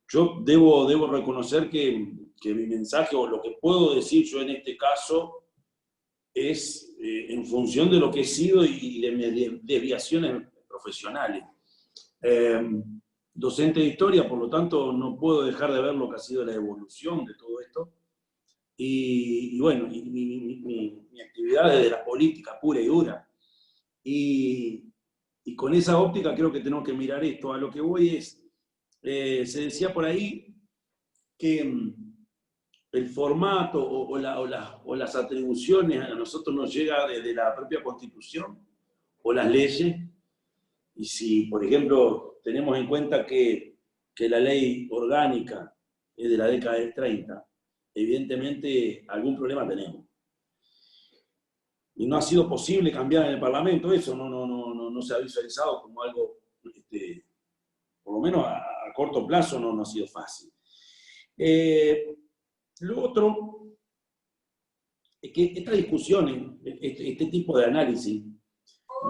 Yo debo reconocer que mi mensaje, o lo que puedo decir yo en este caso, es en función de lo que he sido y de mis desviaciones profesionales. Docente de historia, por lo tanto, no puedo dejar de ver lo que ha sido la evolución de todo esto. Y bueno, mi actividad desde la política pura y dura. Y con esa óptica creo que tenemos que mirar esto. A lo que voy es, se decía por ahí que el formato o las atribuciones a nosotros nos llega desde la propia Constitución o las leyes. Y si, por ejemplo, tenemos en cuenta que la ley orgánica es de la década del 30, evidentemente algún problema tenemos. Y no ha sido posible cambiar en el Parlamento eso, no se ha visualizado como algo, por lo menos a corto plazo no ha sido fácil. Lo otro es que estas discusiones, este tipo de análisis,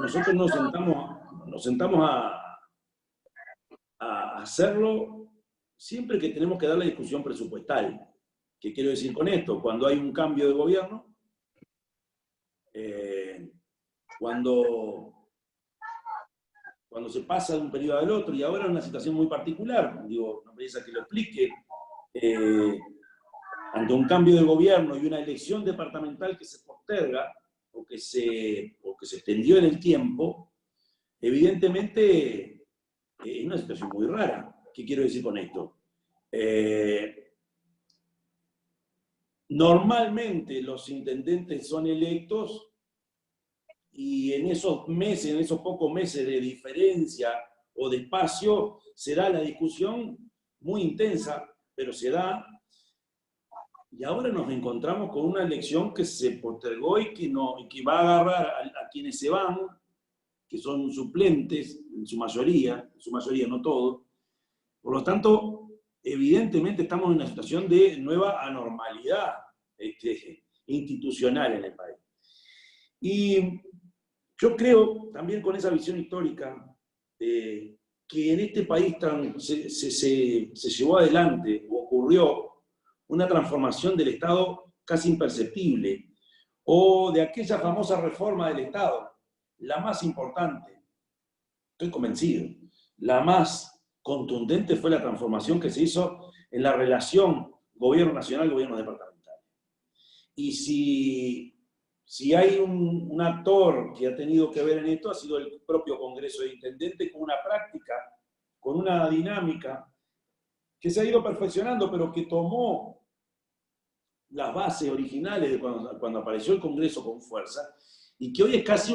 nosotros nos sentamos a hacerlo siempre que tenemos que dar la discusión presupuestal. ¿Qué quiero decir con esto? Cuando hay un cambio de gobierno, cuando se pasa de un periodo al otro, y ahora es una situación muy particular, digo, no me interesa que lo explique, ante un cambio de gobierno y una elección departamental que se posterga, o que que se extendió en el tiempo, evidentemente es una situación muy rara. ¿Qué quiero decir con esto? Normalmente los intendentes son electos y en esos meses, en esos pocos meses de diferencia o de espacio, se da la discusión muy intensa, pero se da. Y ahora nos encontramos con una elección que se postergó y que va a agarrar a quienes se van, que son suplentes en su mayoría no todos. Por lo tanto, evidentemente estamos en una situación de nueva anormalidad institucional en el país. Y yo creo, también con esa visión histórica, que en este país se llevó adelante, o ocurrió, una transformación del Estado casi imperceptible, o de aquella famosa reforma del Estado, la más importante, estoy convencido, la más contundente fue la transformación que se hizo en la relación gobierno nacional, gobierno departamental. Y si hay un actor que ha tenido que ver en esto, ha sido el propio Congreso de Intendentes, con una práctica, con una dinámica que se ha ido perfeccionando, pero que tomó las bases originales de cuando apareció el Congreso con fuerza, y que hoy es casi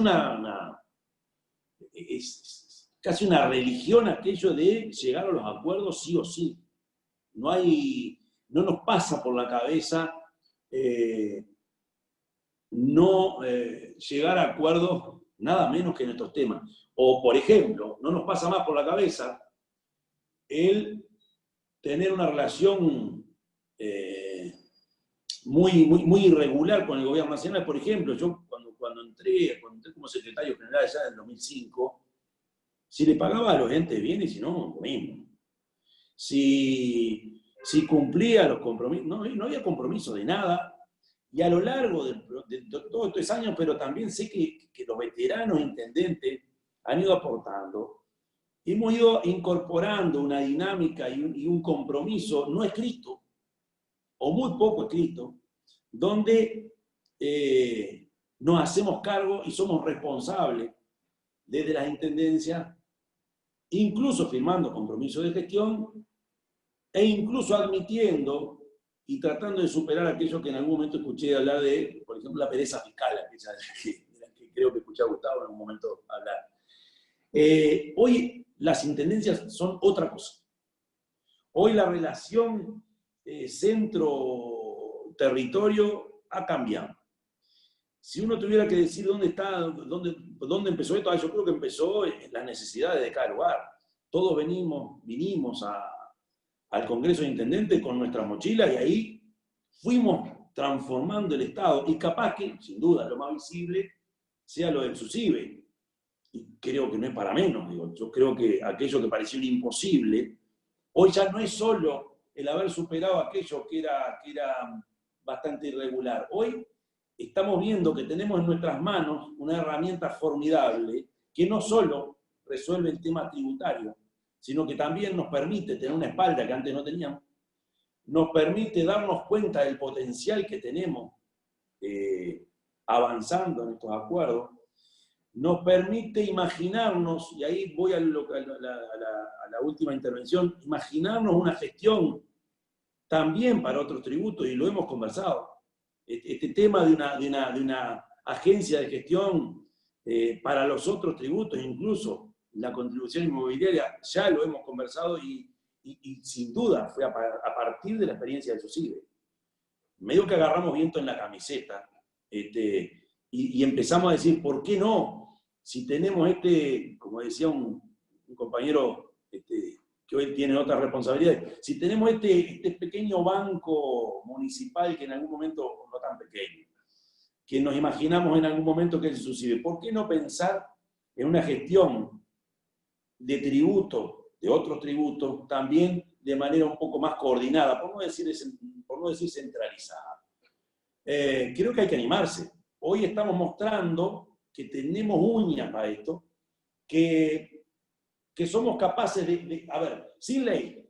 casi una religión aquello de llegar a los acuerdos sí o sí. No nos pasa por la cabeza llegar a acuerdos nada menos que en estos temas. O, por ejemplo, no nos pasa más por la cabeza el tener una relación muy irregular con el gobierno nacional. Por ejemplo, yo cuando entré como secretario general ya en el 2005, si le pagaba a los entes bien y si no, lo mismo. Si cumplía los compromisos, no había compromiso de nada. Y a lo largo de todos estos años, pero también sé que los veteranos intendentes han ido aportando, hemos ido incorporando una dinámica y un compromiso no escrito, o muy poco escrito, donde nos hacemos cargo y somos responsables desde las intendencias, incluso firmando compromisos de gestión, e incluso admitiendo y tratando de superar aquello que en algún momento escuché hablar de, por ejemplo, la pereza fiscal, que creo que escuché a Gustavo en algún momento hablar. Hoy las intendencias son otra cosa. Hoy la relación centro-territorio ha cambiado. Si uno tuviera que decir dónde empezó esto, yo creo que empezó en las necesidades de cada lugar. Todos vinimos al Congreso de Intendentes con nuestras mochilas y ahí fuimos transformando el Estado. Y capaz que, sin duda, lo más visible sea lo del SUSIBE. Y creo que no es para menos. Yo creo que aquello que parecía un imposible, hoy ya no es solo el haber superado aquello que era bastante irregular. Hoy estamos viendo que tenemos en nuestras manos una herramienta formidable que no solo resuelve el tema tributario, sino que también nos permite tener una espalda que antes no teníamos, nos permite darnos cuenta del potencial que tenemos avanzando en estos acuerdos, nos permite imaginarnos, y ahí voy a la última intervención, imaginarnos una gestión también para otros tributos, y lo hemos conversado. Este tema de una agencia de gestión para los otros tributos, incluso la contribución inmobiliaria, ya lo hemos conversado y sin duda fue a partir de la experiencia del SUSIBE. Medio que agarramos viento en la camiseta y empezamos a decir, ¿por qué no? Si tenemos como decía un compañero que hoy tiene otras responsabilidades, si tenemos este pequeño banco municipal que en algún momento, no tan pequeño, que nos imaginamos en algún momento que es el SUSIBE, ¿por qué no pensar en una gestión de tributos, de otros tributos, también de manera un poco más coordinada, por no decir centralizada? Creo que hay que animarse. Hoy estamos mostrando que tenemos uñas para esto, que somos capaces a ver, sin ley,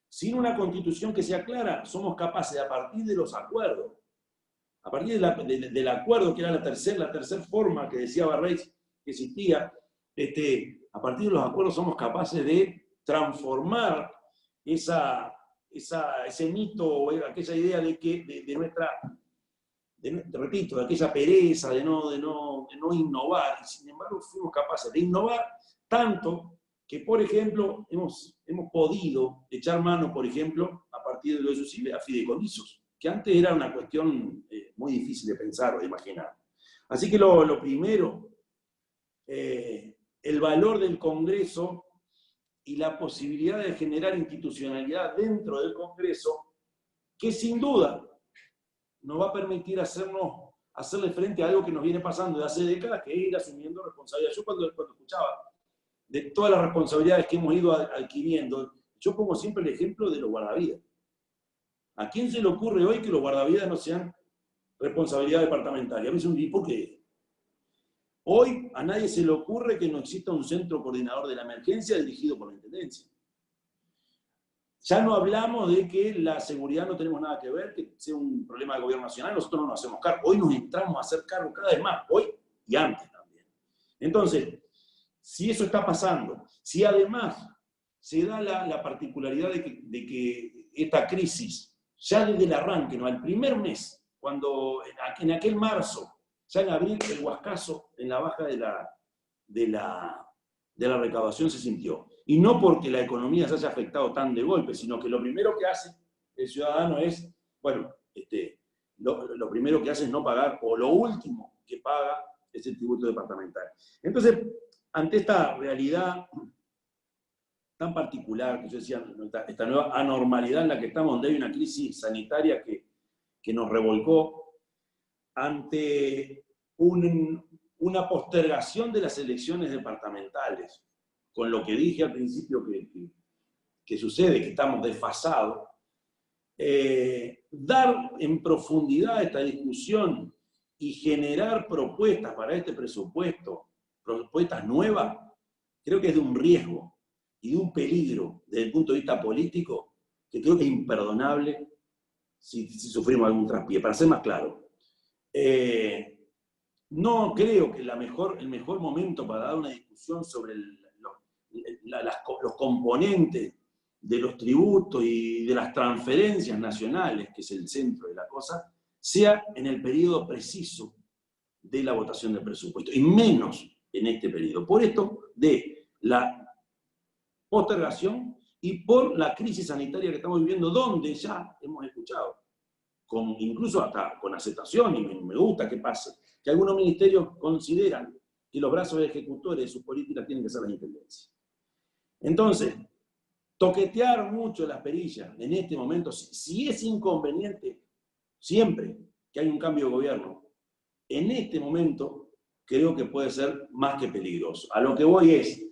sin una constitución que sea clara, somos capaces, a partir de los acuerdos, a partir del acuerdo, que era la tercera forma que decía Barrés que existía, a partir de los acuerdos somos capaces de transformar ese mito, o aquella idea de que repito, de aquella pereza de no innovar, y sin embargo fuimos capaces de innovar tanto que, por ejemplo, hemos podido echar mano, por ejemplo, a partir de lo deducible, a fideicomisos, que antes era una cuestión muy difícil de pensar o de imaginar. Así que lo primero, el valor del Congreso y la posibilidad de generar institucionalidad dentro del Congreso, que sin duda nos va a permitir hacerle frente a algo que nos viene pasando de hace décadas, que es ir asumiendo responsabilidad. Yo cuando escuchaba de todas las responsabilidades que hemos ido adquiriendo, yo pongo siempre el ejemplo de los guardavidas. ¿A quién se le ocurre hoy que los guardavidas no sean responsabilidad departamental? Y a mí me ¿por qué? Hoy a nadie se le ocurre que no exista un centro coordinador de la emergencia dirigido por la Intendencia. Ya no hablamos de que la seguridad no tenemos nada que ver, que sea un problema del gobierno nacional, nosotros no nos hacemos cargo. Hoy nos entramos a hacer cargo cada vez más, hoy y antes también. Entonces, si eso está pasando, si además se da la particularidad de que esta crisis, ya desde el arranque, ¿no? Al primer mes, cuando en aquel marzo, ya en abril, el guascazo en la baja de la recaudación se sintió. Y no porque la economía se haya afectado tan de golpe, sino que lo primero que hace el ciudadano es, bueno, lo primero que hace es no pagar, o lo último que paga es el tributo departamental. Entonces, ante esta realidad tan particular, que yo decía, esta nueva anormalidad en la que estamos, donde hay una crisis sanitaria que nos revolcó, ante una postergación de las elecciones departamentales, con lo que dije al principio que sucede, que estamos desfasados, dar en profundidad esta discusión y generar propuestas para este presupuesto, propuestas nuevas, creo que es de un riesgo y de un peligro desde el punto de vista político, que creo que es imperdonable si sufrimos algún traspié. Para ser más claro, no creo que el mejor momento para dar una discusión sobre los componentes de los tributos y de las transferencias nacionales, que es el centro de la cosa, sea en el periodo preciso de la votación del presupuesto, y menos en este periodo. Por esto de la postergación y por la crisis sanitaria que estamos viviendo, donde ya hemos escuchado, incluso hasta con aceptación, y me gusta que pase, que algunos ministerios consideran que los brazos ejecutores de sus políticas tienen que ser las intendencias. Entonces, toquetear mucho las perillas en este momento, si es inconveniente siempre que hay un cambio de gobierno, en este momento creo que puede ser más que peligroso. A lo que voy es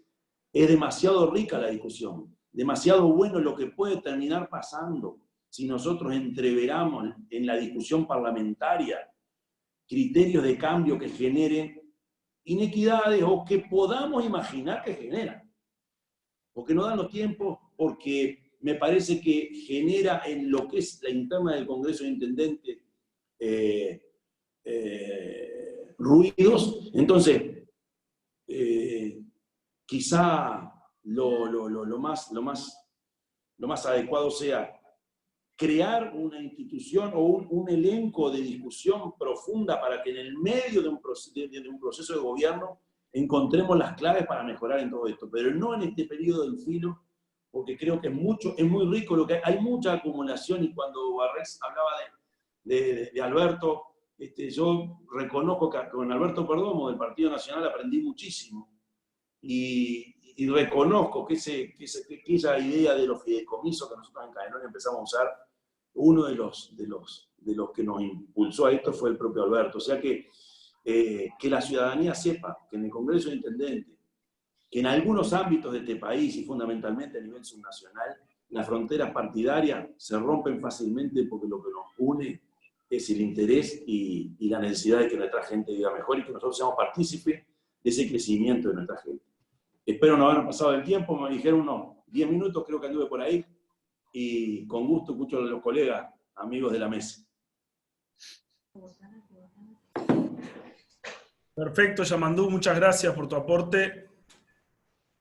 demasiado rica la discusión, demasiado bueno lo que puede terminar pasando si nosotros entreveramos en la discusión parlamentaria criterios de cambio que generen inequidades o que podamos imaginar que generan. Porque no dan los tiempos, porque me parece que genera en lo que es la interna del Congreso de Intendentes ruidos. Entonces, quizá lo más adecuado sea crear una institución o un elenco de discusión profunda para que en el medio de un proceso de gobierno encontremos las claves para mejorar en todo esto, pero no en este periodo del filo, porque creo que es muy rico lo que hay mucha acumulación, y cuando Barrés hablaba de Alberto, yo reconozco que con Alberto Perdomo del Partido Nacional aprendí muchísimo, y reconozco que esa idea de los fideicomisos que nosotros en Canelones empezamos a usar, uno de los que nos impulsó a esto fue el propio Alberto. O sea que la ciudadanía sepa que en el Congreso de Intendentes, que en algunos ámbitos de este país y fundamentalmente a nivel subnacional, las fronteras partidarias se rompen fácilmente porque lo que nos une es el interés y la necesidad de que nuestra gente viva mejor y que nosotros seamos partícipes de ese crecimiento de nuestra gente. Espero no haber pasado el tiempo, me dijeron unos 10 minutos, creo que anduve por ahí, y con gusto escucho a los colegas, amigos de la mesa. Perfecto, Yamandú, muchas gracias por tu aporte.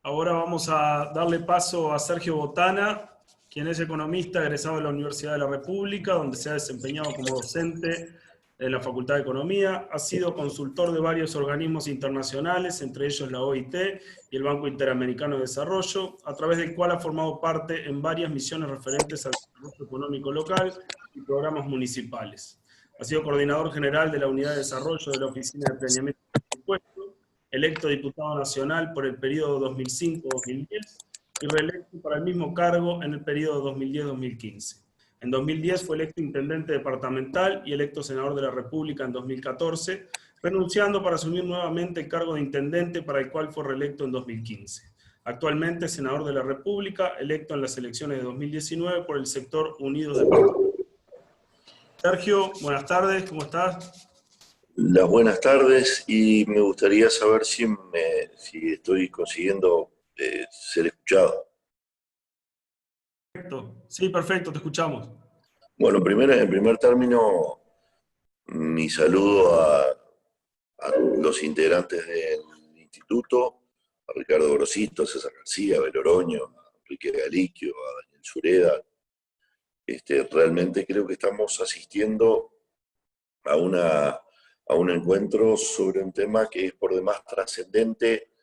Ahora vamos a darle paso a Sergio Botana, quien es economista egresado de la Universidad de la República, donde se ha desempeñado como docente en la Facultad de Economía. Ha sido consultor de varios organismos internacionales, entre ellos la OIT y el Banco Interamericano de Desarrollo, a través del cual ha formado parte en varias misiones referentes al desarrollo económico local y programas municipales. Ha sido coordinador general de la Unidad de Desarrollo de la Oficina de Planeamiento y Presupuesto, electo diputado nacional por el periodo 2005-2010 y reelecto para el mismo cargo en el periodo 2010-2015. En 2010 fue electo intendente departamental y electo senador de la República en 2014, renunciando para asumir nuevamente el cargo de intendente para el cual fue reelecto en 2015. Actualmente senador de la República, electo en las elecciones de 2019 por el sector Unidos Departamental. Sergio, buenas tardes, ¿cómo estás? Las buenas tardes, y me gustaría saber si estoy consiguiendo ser escuchado. Perfecto. Sí, perfecto, te escuchamos. Bueno, en primer término, mi saludo a los integrantes del instituto, a Ricardo Grosito, a César García, a Abel Oroño, a Enrique Galiquio, a Daniel Sureda. Realmente creo que estamos asistiendo a un encuentro sobre un tema que es por demás trascendente,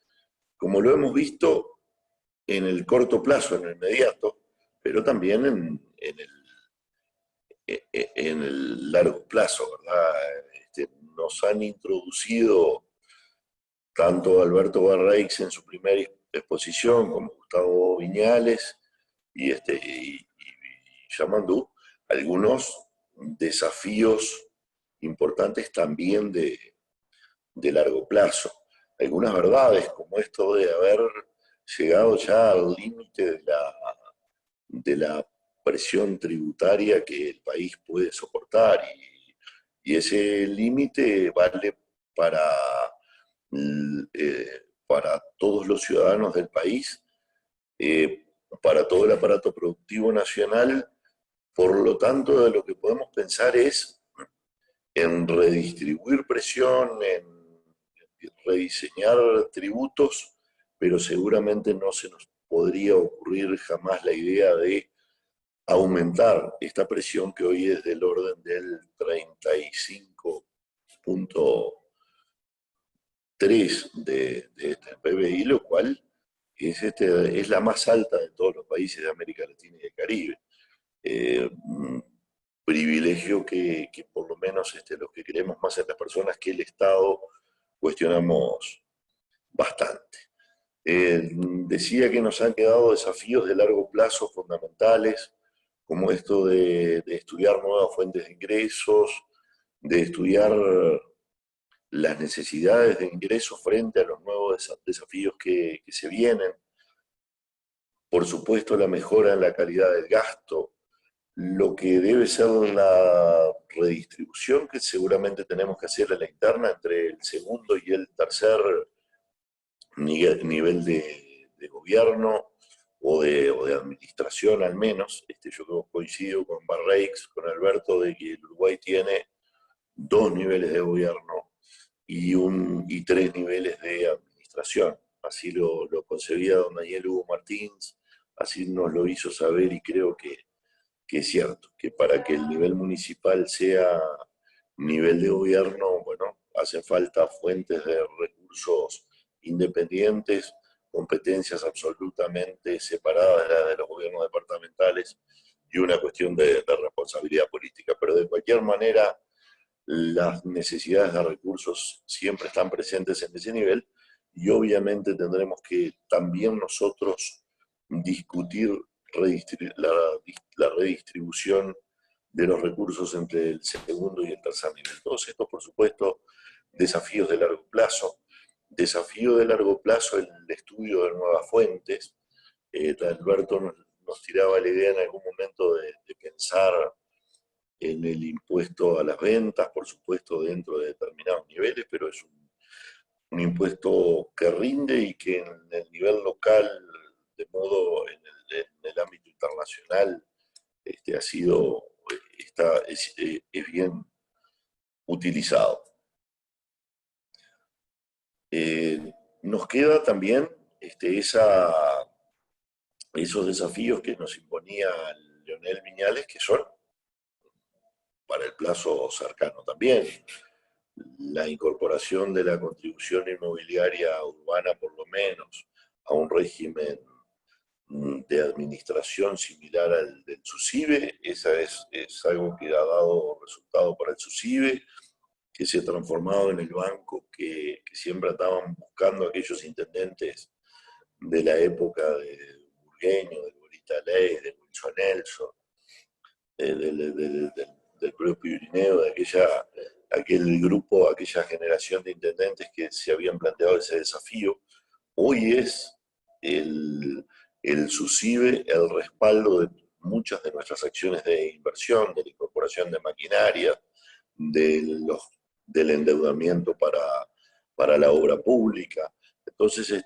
como lo hemos visto en el corto plazo, en el inmediato, pero también en el largo plazo, ¿verdad? Nos han introducido tanto Alberto Barraix en su primera exposición, como Gustavo Viñales y Yamandú, algunos desafíos importantes también de largo plazo. Algunas verdades, como esto de haber llegado ya al límite de la presión tributaria que el país puede soportar, y ese límite vale para todos los ciudadanos del país, para todo el aparato productivo nacional. Por lo tanto, de lo que podemos pensar es en redistribuir presión, en rediseñar tributos, pero seguramente no se nos podría ocurrir jamás la idea de aumentar esta presión, que hoy es del orden del 35.3 de este PBI, lo cual es la más alta de todos los países de América Latina y del Caribe. Un privilegio que por lo menos los que queremos más en las personas que el Estado cuestionamos bastante. Decía que nos han quedado desafíos de largo plazo fundamentales, como esto de estudiar nuevas fuentes de ingresos, de estudiar las necesidades de ingresos frente a los nuevos desafíos que se vienen. Por supuesto, la mejora en la calidad del gasto, lo que debe ser la redistribución que seguramente tenemos que hacer a la interna entre el segundo y el tercer nivel de gobierno o de administración al menos. Yo coincido con Barraix, con Alberto, de que el Uruguay tiene 2 niveles de gobierno y 3 niveles de administración. Así lo concebía don Daniel Hugo Martins, así nos lo hizo saber, y creo que es cierto, que para que el nivel municipal sea nivel de gobierno, bueno, hacen falta fuentes de recursos independientes, competencias absolutamente separadas de los gobiernos departamentales y una cuestión de responsabilidad política. Pero de cualquier manera, las necesidades de recursos siempre están presentes en ese nivel, y obviamente tendremos que también nosotros discutir la redistribución de los recursos entre el segundo y el tercer nivel. Todos estos, por supuesto, desafíos de largo plazo. Desafío de largo plazo el estudio de nuevas fuentes. Alberto nos tiraba la idea en algún momento de pensar en el impuesto a las ventas, por supuesto dentro de determinados niveles, pero es un impuesto que rinde y que en el nivel local, de modo en el ámbito internacional, es utilizado. Nos queda también esos desafíos que nos imponía Leonel Viñales, que son para el plazo cercano también. La incorporación de la contribución inmobiliaria urbana, por lo menos, a un régimen de administración similar al del SUSIBE, esa es algo que ha dado resultado para el SUSIBE, que se ha transformado en el banco que siempre andaban buscando aquellos intendentes de la época de Burgueño, de Borita Ley, de Wilson Nelson, del propio Irineo, de aquel grupo, aquella generación de intendentes que se habían planteado ese desafío. Hoy es el SUSIBE el respaldo de muchas de nuestras acciones de inversión, de la incorporación de maquinaria, del endeudamiento para la obra pública. Entonces,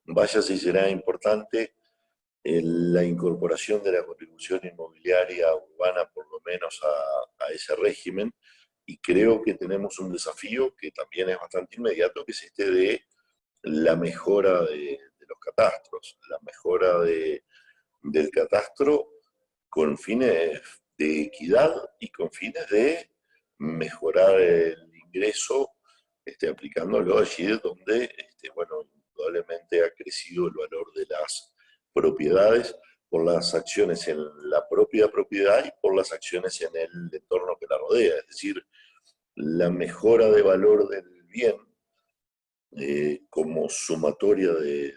vaya si será importante la incorporación de la contribución inmobiliaria urbana, por lo menos a ese régimen, y creo que tenemos un desafío que también es bastante inmediato, que es de la mejora de los catastros, la mejora del catastro con fines de equidad y con fines de mejorar el ingreso, aplicándolo allí donde, bueno, indudablemente ha crecido el valor de las propiedades por las acciones en la propia propiedad y por las acciones en el entorno que la rodea. Es decir, la mejora de valor del bien como sumatoria de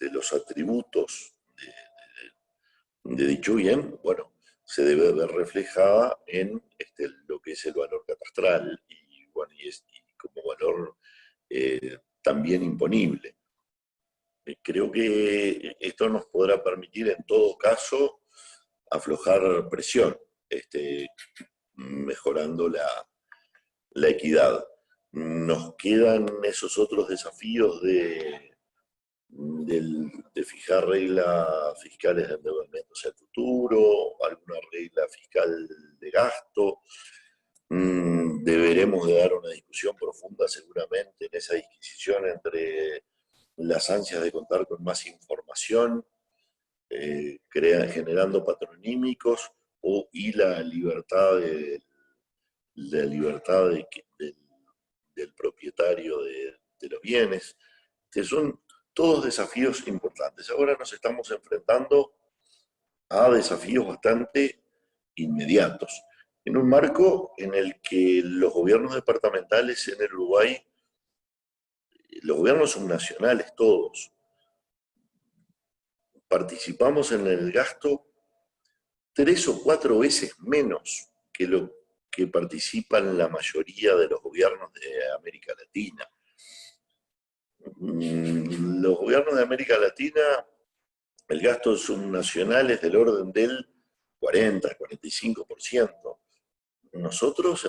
los atributos de dicho bien, bueno, se debe ver reflejada en lo que es el valor catastral y, bueno, y como valor también imponible. Creo que esto nos podrá permitir en todo caso aflojar presión, mejorando la equidad. Nos quedan esos otros desafíos de fijar reglas fiscales de endeudamiento hacia el futuro, alguna regla fiscal de gasto. Deberemos de dar una discusión profunda seguramente en esa disquisición entre las ansias de contar con más información, generando patronímicos, y la libertad del propietario de los bienes, que son todos desafíos importantes. Ahora nos estamos enfrentando a desafíos bastante inmediatos, en un marco en el que los gobiernos departamentales en el Uruguay, los gobiernos subnacionales todos, participamos en el gasto 3 o 4 veces menos que lo que participan la mayoría de los gobiernos de América Latina. Los gobiernos de América Latina, el gasto subnacional es del orden del 40-45%. Nosotros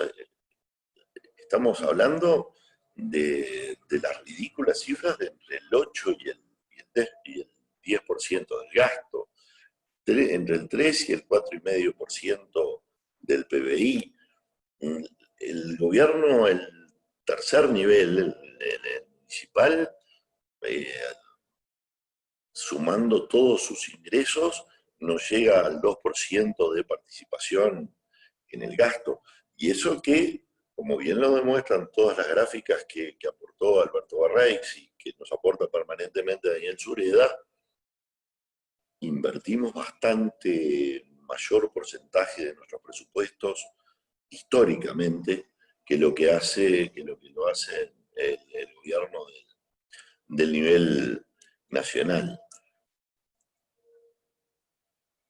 estamos hablando de las ridículas cifras de entre el 8 y el 10% del gasto, entre el 3 y el 4,5% del PBI. El gobierno, el tercer nivel, el municipal, sumando todos sus ingresos, no llega al 2% de participación en el gasto. Y eso que, como bien lo demuestran todas las gráficas que aportó Alberto Barreix y que nos aporta permanentemente Daniel Sureda, invertimos bastante mayor porcentaje de nuestros presupuestos históricamente que lo que lo hace el gobierno del nivel nacional.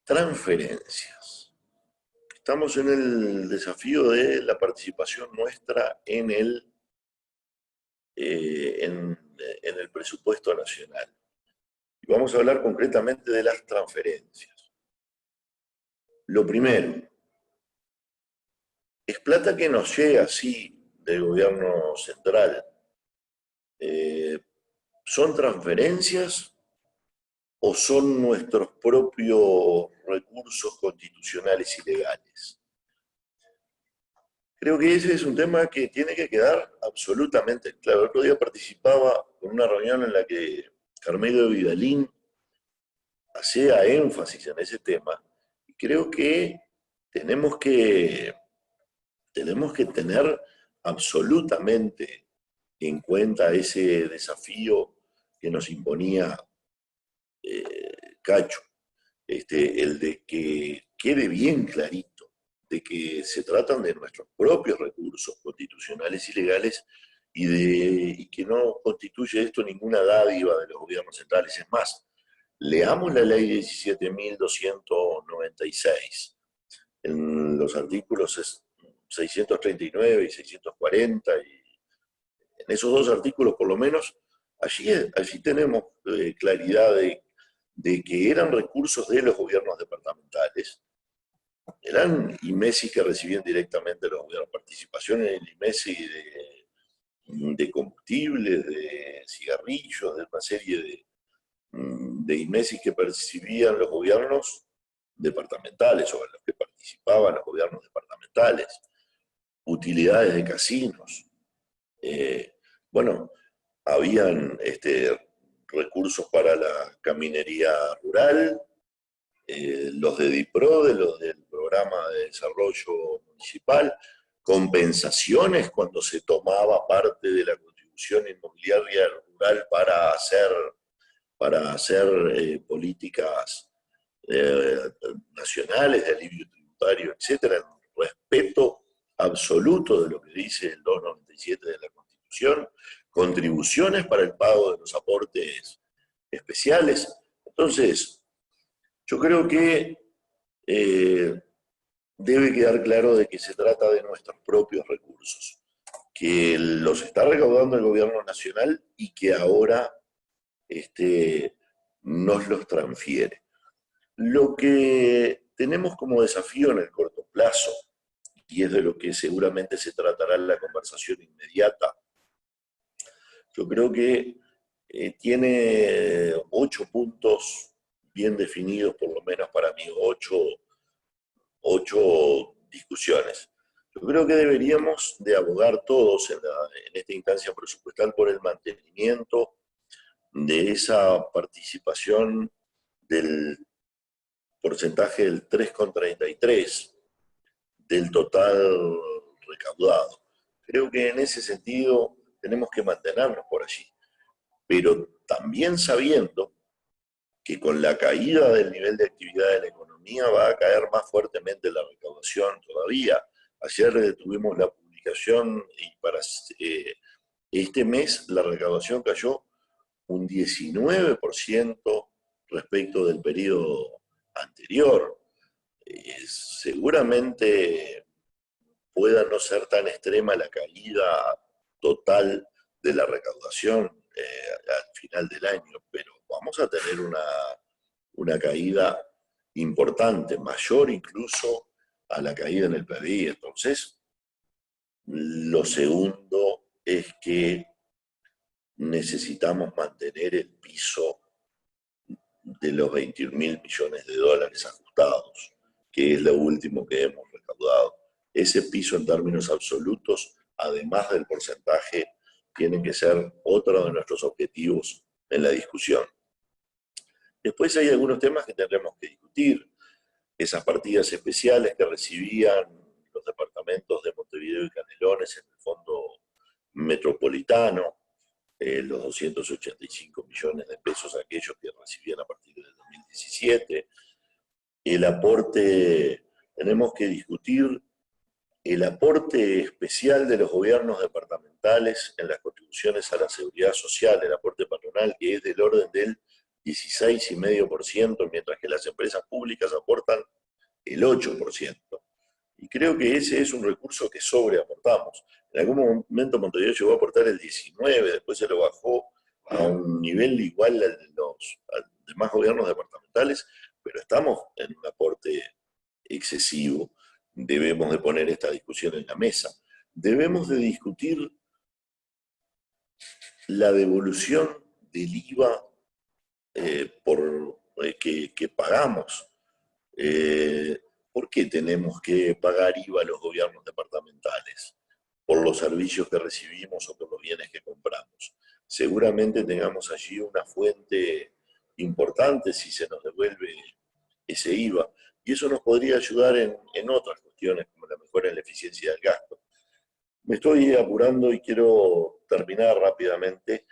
Transferencias. Estamos en el desafío de la participación nuestra en el presupuesto nacional. Y vamos a hablar concretamente de las transferencias. Lo primero, es plata que nos llega, sí, del gobierno central. ¿Son transferencias o son nuestros propios recursos constitucionales y legales? Creo que ese es un tema que tiene que quedar absolutamente claro. El otro día participaba en una reunión en la que Carmelo Vidalín hacía énfasis en ese tema, y creo que tenemos que, tenemos que tener absolutamente en cuenta ese desafío que nos imponía Cacho, el de que quede bien clarito de que se tratan de nuestros propios recursos constitucionales y legales y que no constituye esto ninguna dádiva de los gobiernos centrales. Es más, leamos la ley 17.296 en los artículos 639 y 640, y en esos dos artículos por lo menos, allí tenemos claridad de que eran recursos de los gobiernos departamentales, eran IMESI que recibían directamente los gobiernos, participación en el IMESI de combustibles, de cigarrillos, de una serie de IMESI que percibían los gobiernos departamentales, o en los que participaban los gobiernos departamentales, utilidades de casinos. Bueno, habían recursos para la caminería rural, los de DIPRODE, los del Programa de Desarrollo Municipal, compensaciones cuando se tomaba parte de la contribución inmobiliaria rural para hacer políticas nacionales de alivio tributario, etcétera, en respeto absoluto de lo que dice el 297 de la Constitución, contribuciones para el pago de los aportes especiales. Entonces, yo creo que debe quedar claro de que se trata de nuestros propios recursos, que los está recaudando el gobierno nacional y que ahora nos los transfiere. Lo que tenemos como desafío en el corto plazo, y es de lo que seguramente se tratará en la conversación inmediata, yo creo que tiene 8 puntos bien definidos, por lo menos para mí, 8 discusiones. Yo creo que deberíamos de abogar todos en esta instancia presupuestal por el mantenimiento de esa participación del porcentaje del 3,33 del total recaudado. Creo que en ese sentido tenemos que mantenernos por allí, pero también sabiendo que con la caída del nivel de actividad de la economía va a caer más fuertemente la recaudación todavía. Ayer tuvimos la publicación y para este mes la recaudación cayó un 19% respecto del periodo anterior. Seguramente pueda no ser tan extrema la caída total de la recaudación al final del año, pero vamos a tener una caída importante, mayor incluso a la caída en el PBI. Entonces, lo segundo es que necesitamos mantener el piso de los 21.000 millones de dólares ajustados, que es lo último que hemos recaudado. Ese piso en términos absolutos, además del porcentaje, tiene que ser otro de nuestros objetivos en la discusión. Después hay algunos temas que tendremos que discutir. Esas partidas especiales que recibían los departamentos de Montevideo y Canelones en el Fondo Metropolitano, los 285 millones de pesos aquellos que recibían a partir del 2017. El aporte, tenemos que discutir el aporte especial de los gobiernos departamentales en las contribuciones a la seguridad social, el aporte patronal, que es del orden del 16,5%, mientras que las empresas públicas aportan el 8%. Y creo que ese es un recurso que sobreaportamos. En algún momento Montevideo llegó a aportar el 19%, después se lo bajó a un nivel igual al de los demás gobiernos departamentales, pero estamos en un aporte excesivo. Debemos de poner esta discusión en la mesa. Debemos de discutir la devolución del IVA que pagamos. ¿por qué tenemos que pagar IVA a los gobiernos departamentales? ¿Por los servicios que recibimos o por los bienes que compramos? Seguramente tengamos allí una fuente importante si se nos devuelve ese IVA. Y eso nos podría ayudar en otras cuestiones, como la mejora en la eficiencia del gasto. Me estoy apurando y quiero terminar rápidamente.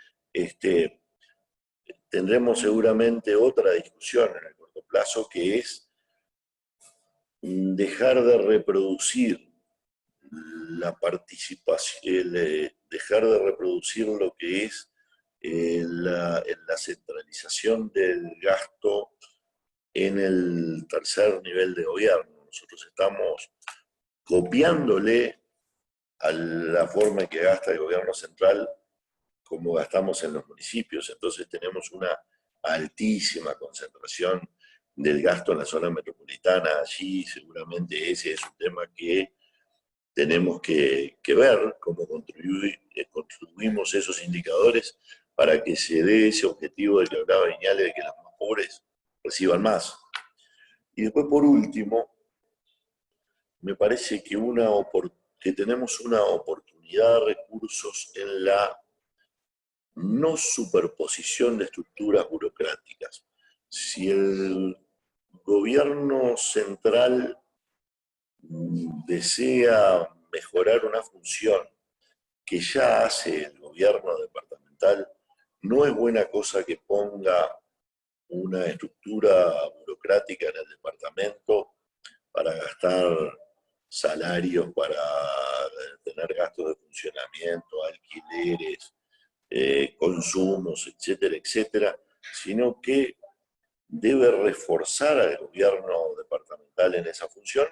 Tendremos seguramente otra discusión en el corto plazo, que es dejar de reproducir la participación, dejar de reproducir lo que es la centralización del gasto en el tercer nivel de gobierno. Nosotros estamos copiándole a la forma en que gasta el gobierno central como gastamos en los municipios. Entonces tenemos una altísima concentración del gasto en la zona metropolitana. Allí seguramente ese es un tema que tenemos que ver cómo construimos esos indicadores para que se dé ese objetivo del que hablaba Viñales, de que los más pobres reciban más. Y después, por último, me parece que tenemos una oportunidad de recursos en la no superposición de estructuras burocráticas. Si el gobierno central desea mejorar una función que ya hace el gobierno departamental, no es buena cosa que ponga una estructura burocrática en el departamento para gastar salarios, para tener gastos de funcionamiento, alquileres, consumos, etcétera, etcétera, sino que debe reforzar al gobierno departamental en esa función,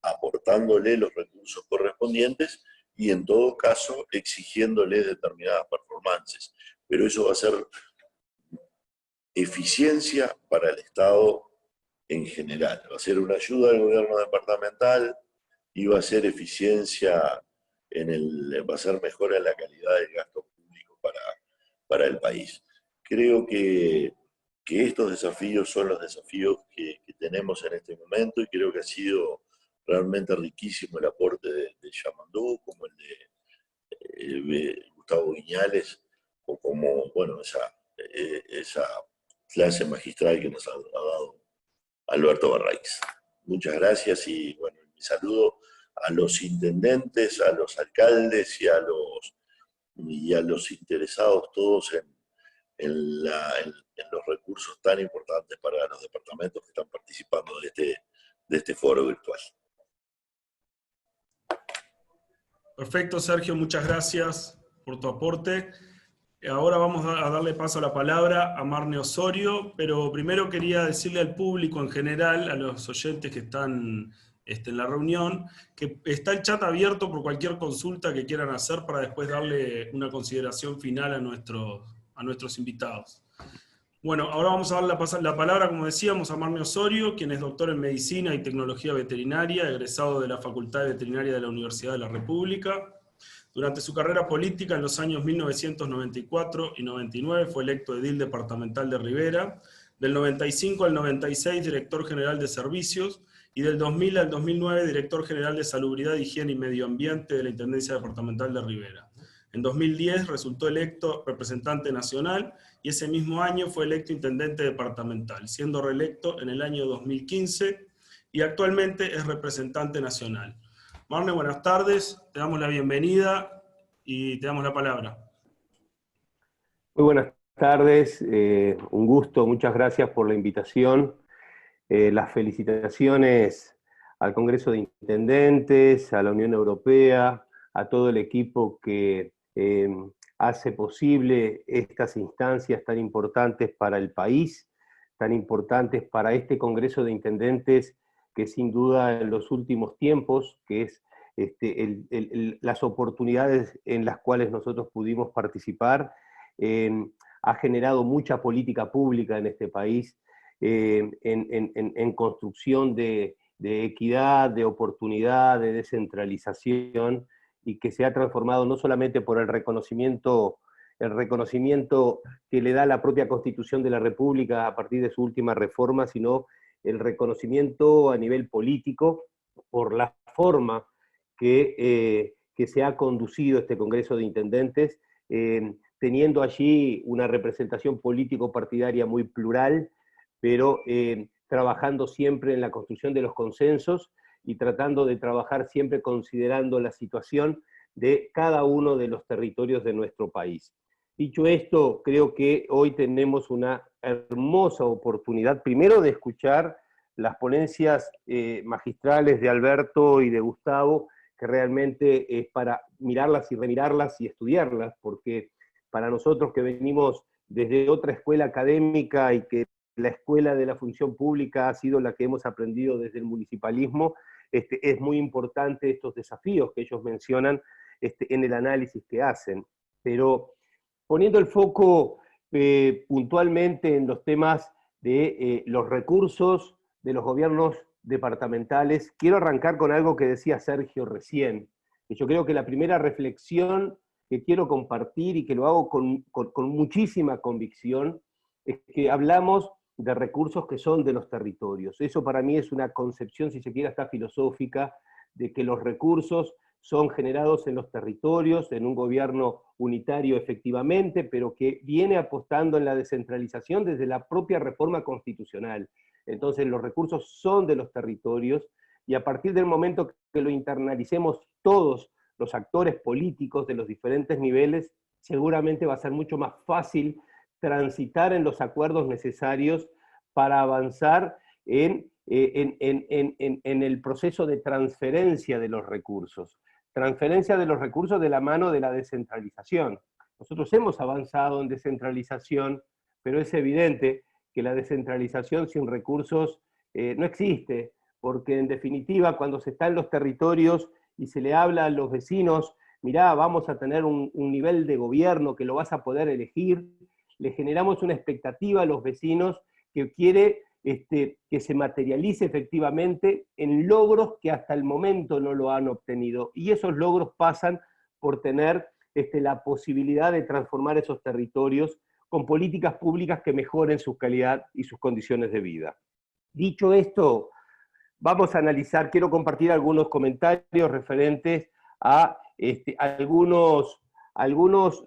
aportándole los recursos correspondientes y en todo caso exigiéndole determinadas performances. Pero eso va a ser eficiencia para el Estado en general. Va a ser una ayuda al gobierno departamental y va a ser eficiencia va a ser mejora en la calidad del gasto público para el país. Creo que estos desafíos son los desafíos que tenemos en este momento, y creo que ha sido realmente riquísimo el aporte de Yamandú, como el de Gustavo Viñales, o como, bueno, esa clase magistral que nos ha dado Alberto Barraix. Muchas gracias y bueno, mi saludo a los intendentes, a los alcaldes y a los interesados todos en los recursos tan importantes para los departamentos que están participando de este foro virtual. Perfecto, Sergio, muchas gracias por tu aporte. Ahora vamos a darle paso a la palabra a Marne Osorio, pero primero quería decirle al público en general, a los oyentes que están en la reunión, que está el chat abierto por cualquier consulta que quieran hacer para después darle una consideración final a nuestros invitados. Bueno, ahora vamos a dar la palabra, como decíamos, a Marne Osorio, quien es doctor en Medicina y Tecnología Veterinaria, egresado de la Facultad de Veterinaria de la Universidad de la República. Durante su carrera política en los años 1994 y 99 fue electo edil departamental de Rivera, del 95 al 96 director general de servicios, y del 2000 al 2009 director general de Salubridad, Higiene y Medio Ambiente de la Intendencia Departamental de Rivera. En 2010 resultó electo representante nacional y ese mismo año fue electo intendente departamental, siendo reelecto en el año 2015 y actualmente es representante nacional. Marne, buenas tardes, te damos la bienvenida y te damos la palabra. Muy buenas tardes, un gusto, muchas gracias por la invitación. Las felicitaciones al Congreso de Intendentes, a la Unión Europea, a todo el equipo que hace posible estas instancias tan importantes para el país, tan importantes para este Congreso de Intendentes, que sin duda en los últimos tiempos, que es las oportunidades en las cuales nosotros pudimos participar, ha generado mucha política pública en este país, en construcción de equidad, de oportunidad, de descentralización, y que se ha transformado no solamente por el reconocimiento que le da la propia Constitución de la República a partir de su última reforma, sino el reconocimiento a nivel político por la forma que se ha conducido este Congreso de Intendentes, teniendo allí una representación político-partidaria muy plural, pero trabajando siempre en la construcción de los consensos y tratando de trabajar siempre considerando la situación de cada uno de los territorios de nuestro país. Dicho esto, creo que hoy tenemos una hermosa oportunidad, primero de escuchar las ponencias magistrales de Alberto y de Gustavo, que realmente es para mirarlas y remirarlas y estudiarlas, porque para nosotros que venimos desde otra escuela académica y que la escuela de la función pública ha sido la que hemos aprendido desde el municipalismo, es muy importante estos desafíos que ellos mencionan en el análisis que hacen. Pero poniendo el foco puntualmente en los temas de los recursos de los gobiernos departamentales, quiero arrancar con algo que decía Sergio recién, que yo creo que la primera reflexión que quiero compartir y que lo hago con muchísima convicción, es que hablamos de recursos que son de los territorios. Eso para mí es una concepción, si se quiere, hasta filosófica, de que los recursos son generados en los territorios, en un gobierno unitario efectivamente, pero que viene apostando en la descentralización desde la propia reforma constitucional. Entonces los recursos son de los territorios, y a partir del momento que lo internalicemos todos los actores políticos de los diferentes niveles, seguramente va a ser mucho más fácil transitar en los acuerdos necesarios para avanzar en el proceso de transferencia de los recursos. Transferencia de los recursos de la mano de la descentralización. Nosotros hemos avanzado en descentralización, pero es evidente que la descentralización sin recursos no existe, porque en definitiva cuando se está en los territorios y se le habla a los vecinos, mirá, vamos a tener un nivel de gobierno que lo vas a poder elegir, le generamos una expectativa a los vecinos que quiere que se materialice efectivamente en logros que hasta el momento no lo han obtenido. Y esos logros pasan por tener la posibilidad de transformar esos territorios con políticas públicas que mejoren su calidad y sus condiciones de vida. Dicho esto, vamos a analizar, quiero compartir algunos comentarios referentes a algunos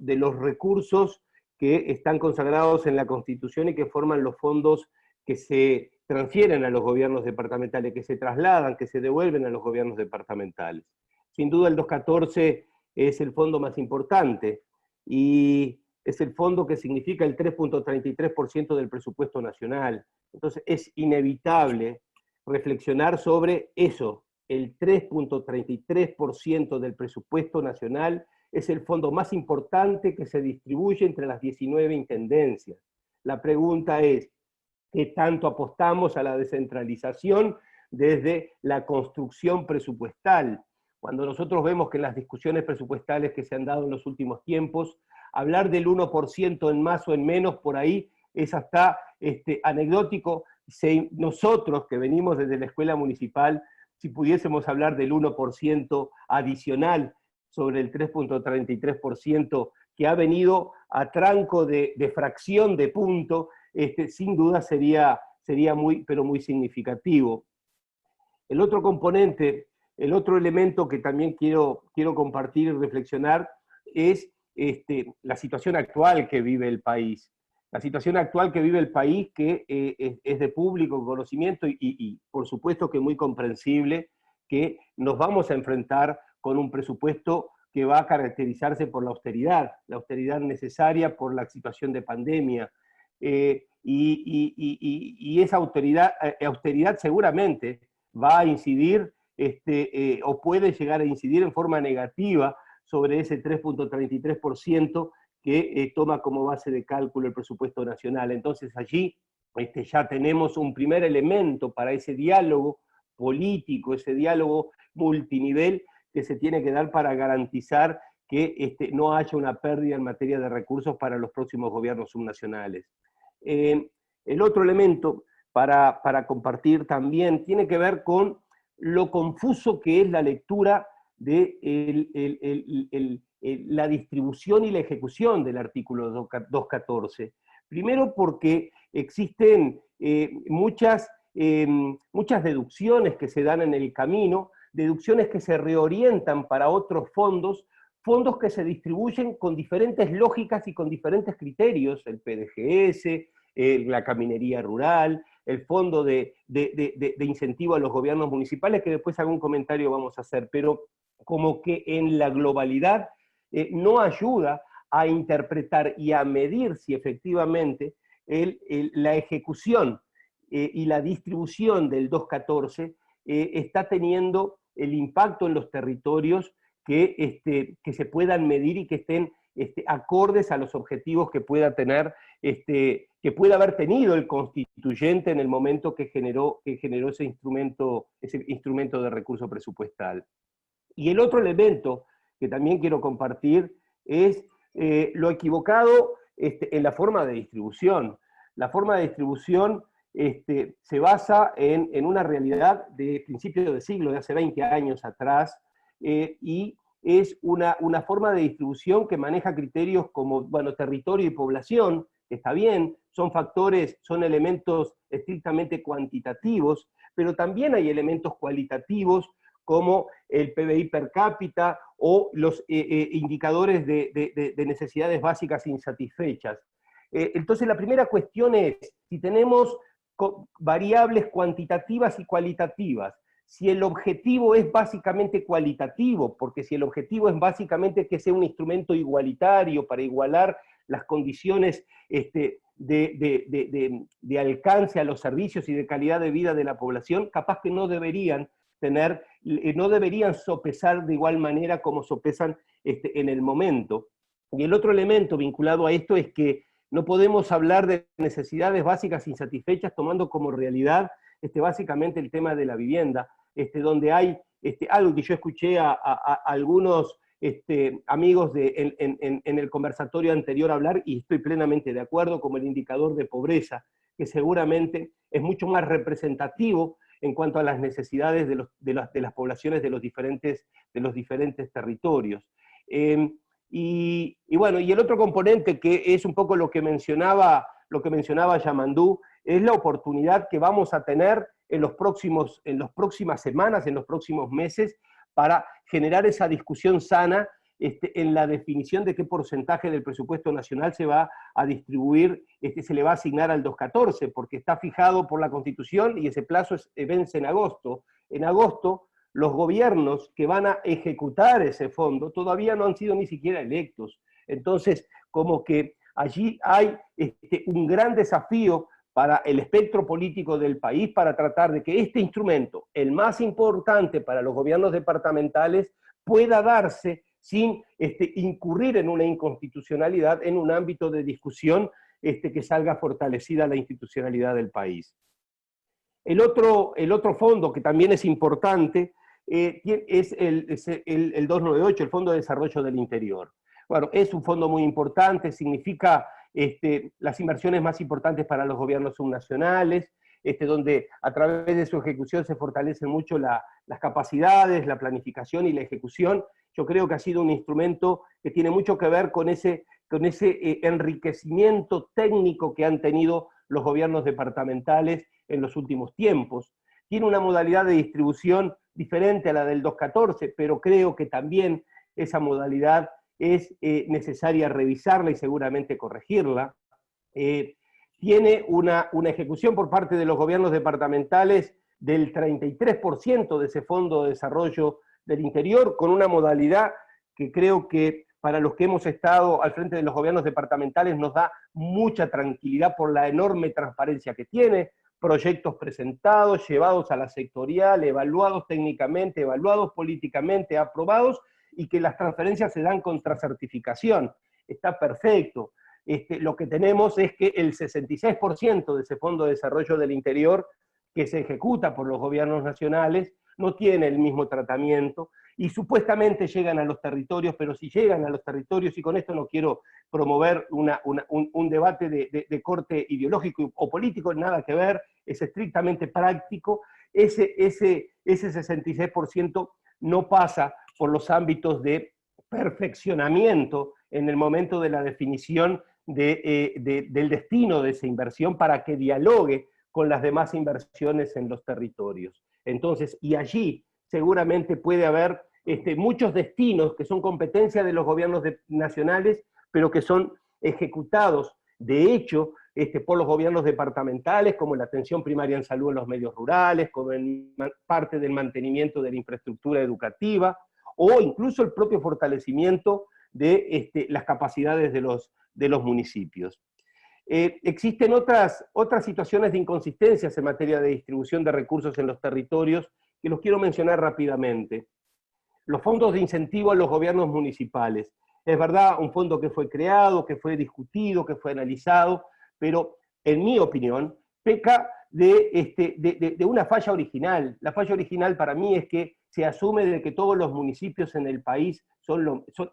de los recursos que están consagrados en la Constitución y que forman los fondos que se transfieren a los gobiernos departamentales, que se trasladan, que se devuelven a los gobiernos departamentales. Sin duda el 214 es el fondo más importante y es el fondo que significa el 3.33% del presupuesto nacional. Entonces es inevitable reflexionar sobre eso. El 3.33% del presupuesto nacional es el fondo más importante que se distribuye entre las 19 intendencias. La pregunta es, ¿qué tanto apostamos a la descentralización desde la construcción presupuestal? Cuando nosotros vemos que en las discusiones presupuestales que se han dado en los últimos tiempos, hablar del 1% en más o en menos por ahí es hasta anecdótico. Nosotros que venimos desde la escuela municipal, si pudiésemos hablar del 1% adicional sobre el 3.33% que ha venido a tranco de fracción de punto, sin duda sería muy, pero muy significativo. El otro componente, el otro elemento que también quiero compartir y reflexionar es la situación actual que vive el país. La situación actual que vive el país, que es de público conocimiento y por supuesto que muy comprensible, que nos vamos a enfrentar con un presupuesto que va a caracterizarse por la austeridad necesaria por la situación de pandemia. Y esa austeridad seguramente va a incidir o puede llegar a incidir en forma negativa sobre ese 3.33% que toma como base de cálculo el presupuesto nacional. Entonces allí ya tenemos un primer elemento para ese diálogo político, ese diálogo multinivel que se tiene que dar para garantizar que no haya una pérdida en materia de recursos para los próximos gobiernos subnacionales. El otro elemento para compartir también tiene que ver con lo confuso que es la lectura de la distribución y la ejecución del artículo 214. Primero porque existen muchas muchas deducciones que se dan en el camino, deducciones que se reorientan para otros fondos, fondos que se distribuyen con diferentes lógicas y con diferentes criterios, el PDGS, la caminería rural, el fondo de incentivo a los gobiernos municipales, que después algún comentario vamos a hacer, pero como que en la globalidad no ayuda a interpretar y a medir si efectivamente la ejecución y la distribución del 214 está teniendo el impacto en los territorios que se puedan medir y que estén acordes a los objetivos que pueda tener, que pueda haber tenido el constituyente en el momento que generó ese instrumento de recurso presupuestal. Y el otro elemento que también quiero compartir es lo equivocado en la forma de distribución. La forma de distribución se basa en una realidad de principios de siglo, de hace 20 años atrás, y es una forma de distribución que maneja criterios como, bueno, territorio y población, que está bien, son factores, son elementos estrictamente cuantitativos, pero también hay elementos cualitativos como el PBI per cápita o los indicadores de necesidades básicas insatisfechas. Entonces la primera cuestión es, si tenemos variables cuantitativas y cualitativas, si el objetivo es básicamente cualitativo, porque si el objetivo es básicamente que sea un instrumento igualitario para igualar las condiciones de alcance a los servicios y de calidad de vida de la población, capaz que no deberían sopesar de igual manera como sopesan en el momento. Y el otro elemento vinculado a esto es que no podemos hablar de necesidades básicas insatisfechas tomando como realidad básicamente el tema de la vivienda, donde hay algo que yo escuché a algunos amigos en el conversatorio anterior hablar, y estoy plenamente de acuerdo, como el indicador de pobreza, que seguramente es mucho más representativo en cuanto a las necesidades de las poblaciones de los diferentes territorios. Y bueno, y el otro componente que es un poco lo que mencionaba Yamandú, es la oportunidad que vamos a tener en las próximas semanas, en los próximos meses, para generar esa discusión sana en la definición de qué porcentaje del presupuesto nacional se va a distribuir, se le va a asignar al 214, porque está fijado por la Constitución y ese plazo vence en agosto. En agosto, los gobiernos que van a ejecutar ese fondo todavía no han sido ni siquiera electos. Entonces, como que allí hay un gran desafío para el espectro político del país para tratar de que este instrumento, el más importante para los gobiernos departamentales, pueda darse sin incurrir en una inconstitucionalidad en un ámbito de discusión que salga fortalecida la institucionalidad del país. El otro fondo que también es importante es el 298, el Fondo de Desarrollo del Interior. Bueno, es un fondo muy importante, significa las inversiones más importantes para los gobiernos subnacionales, donde a través de su ejecución se fortalecen mucho las capacidades, la planificación y la ejecución. Yo creo que ha sido un instrumento que tiene mucho que ver con ese enriquecimiento técnico que han tenido los gobiernos departamentales en los últimos tiempos. Tiene una modalidad de distribución diferente a la del 214, pero creo que también esa modalidad es necesaria revisarla y seguramente corregirla. Tiene una ejecución por parte de los gobiernos departamentales del 33% de ese Fondo de Desarrollo del Interior, con una modalidad que creo que para los que hemos estado al frente de los gobiernos departamentales nos da mucha tranquilidad por la enorme transparencia que tiene, proyectos presentados, llevados a la sectorial, evaluados técnicamente, evaluados políticamente, aprobados, y que las transferencias se dan contra certificación. Está perfecto. Lo que tenemos es que el 66% de ese Fondo de Desarrollo del Interior que se ejecuta por los gobiernos nacionales no tiene el mismo tratamiento, y supuestamente llegan a los territorios, pero si llegan a los territorios, y con esto no quiero promover un debate de corte ideológico o político, nada que ver, es estrictamente práctico, ese 66% no pasa por los ámbitos de perfeccionamiento en el momento de la definición del destino de esa inversión para que dialogue con las demás inversiones en los territorios. Entonces, y allí seguramente puede haber muchos destinos que son competencia de los gobiernos nacionales, pero que son ejecutados, de hecho, por los gobiernos departamentales, como la atención primaria en salud en los medios rurales, como en parte del mantenimiento de la infraestructura educativa, o incluso el propio fortalecimiento de las capacidades de los municipios. Existen otras situaciones de inconsistencias en materia de distribución de recursos en los territorios, que los quiero mencionar rápidamente. Los fondos de incentivo a los gobiernos municipales. Es verdad, un fondo que fue creado, que fue discutido, que fue analizado, pero en mi opinión peca de una falla original. La falla original para mí es que se asume de que todos los municipios en el país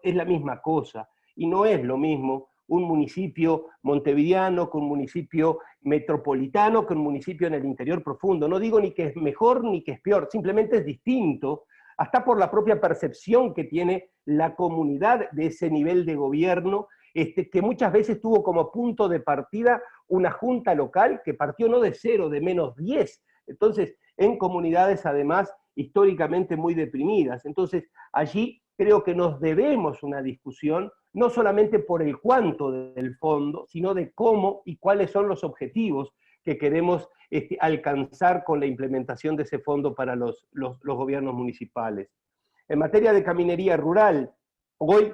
es la misma cosa, y no es lo mismo un municipio montevideano que un municipio metropolitano que un municipio en el interior profundo. No digo ni que es mejor ni que es peor, simplemente es distinto, hasta por la propia percepción que tiene la comunidad de ese nivel de gobierno, que muchas veces tuvo como punto de partida una junta local que partió no de 0, de -10. Entonces, en comunidades además históricamente muy deprimidas. Entonces, allí creo que nos debemos una discusión, no solamente por el cuánto del fondo, sino de cómo y cuáles son los objetivos que queremos alcanzar con la implementación de ese fondo para los gobiernos municipales. En materia de caminería rural, hoy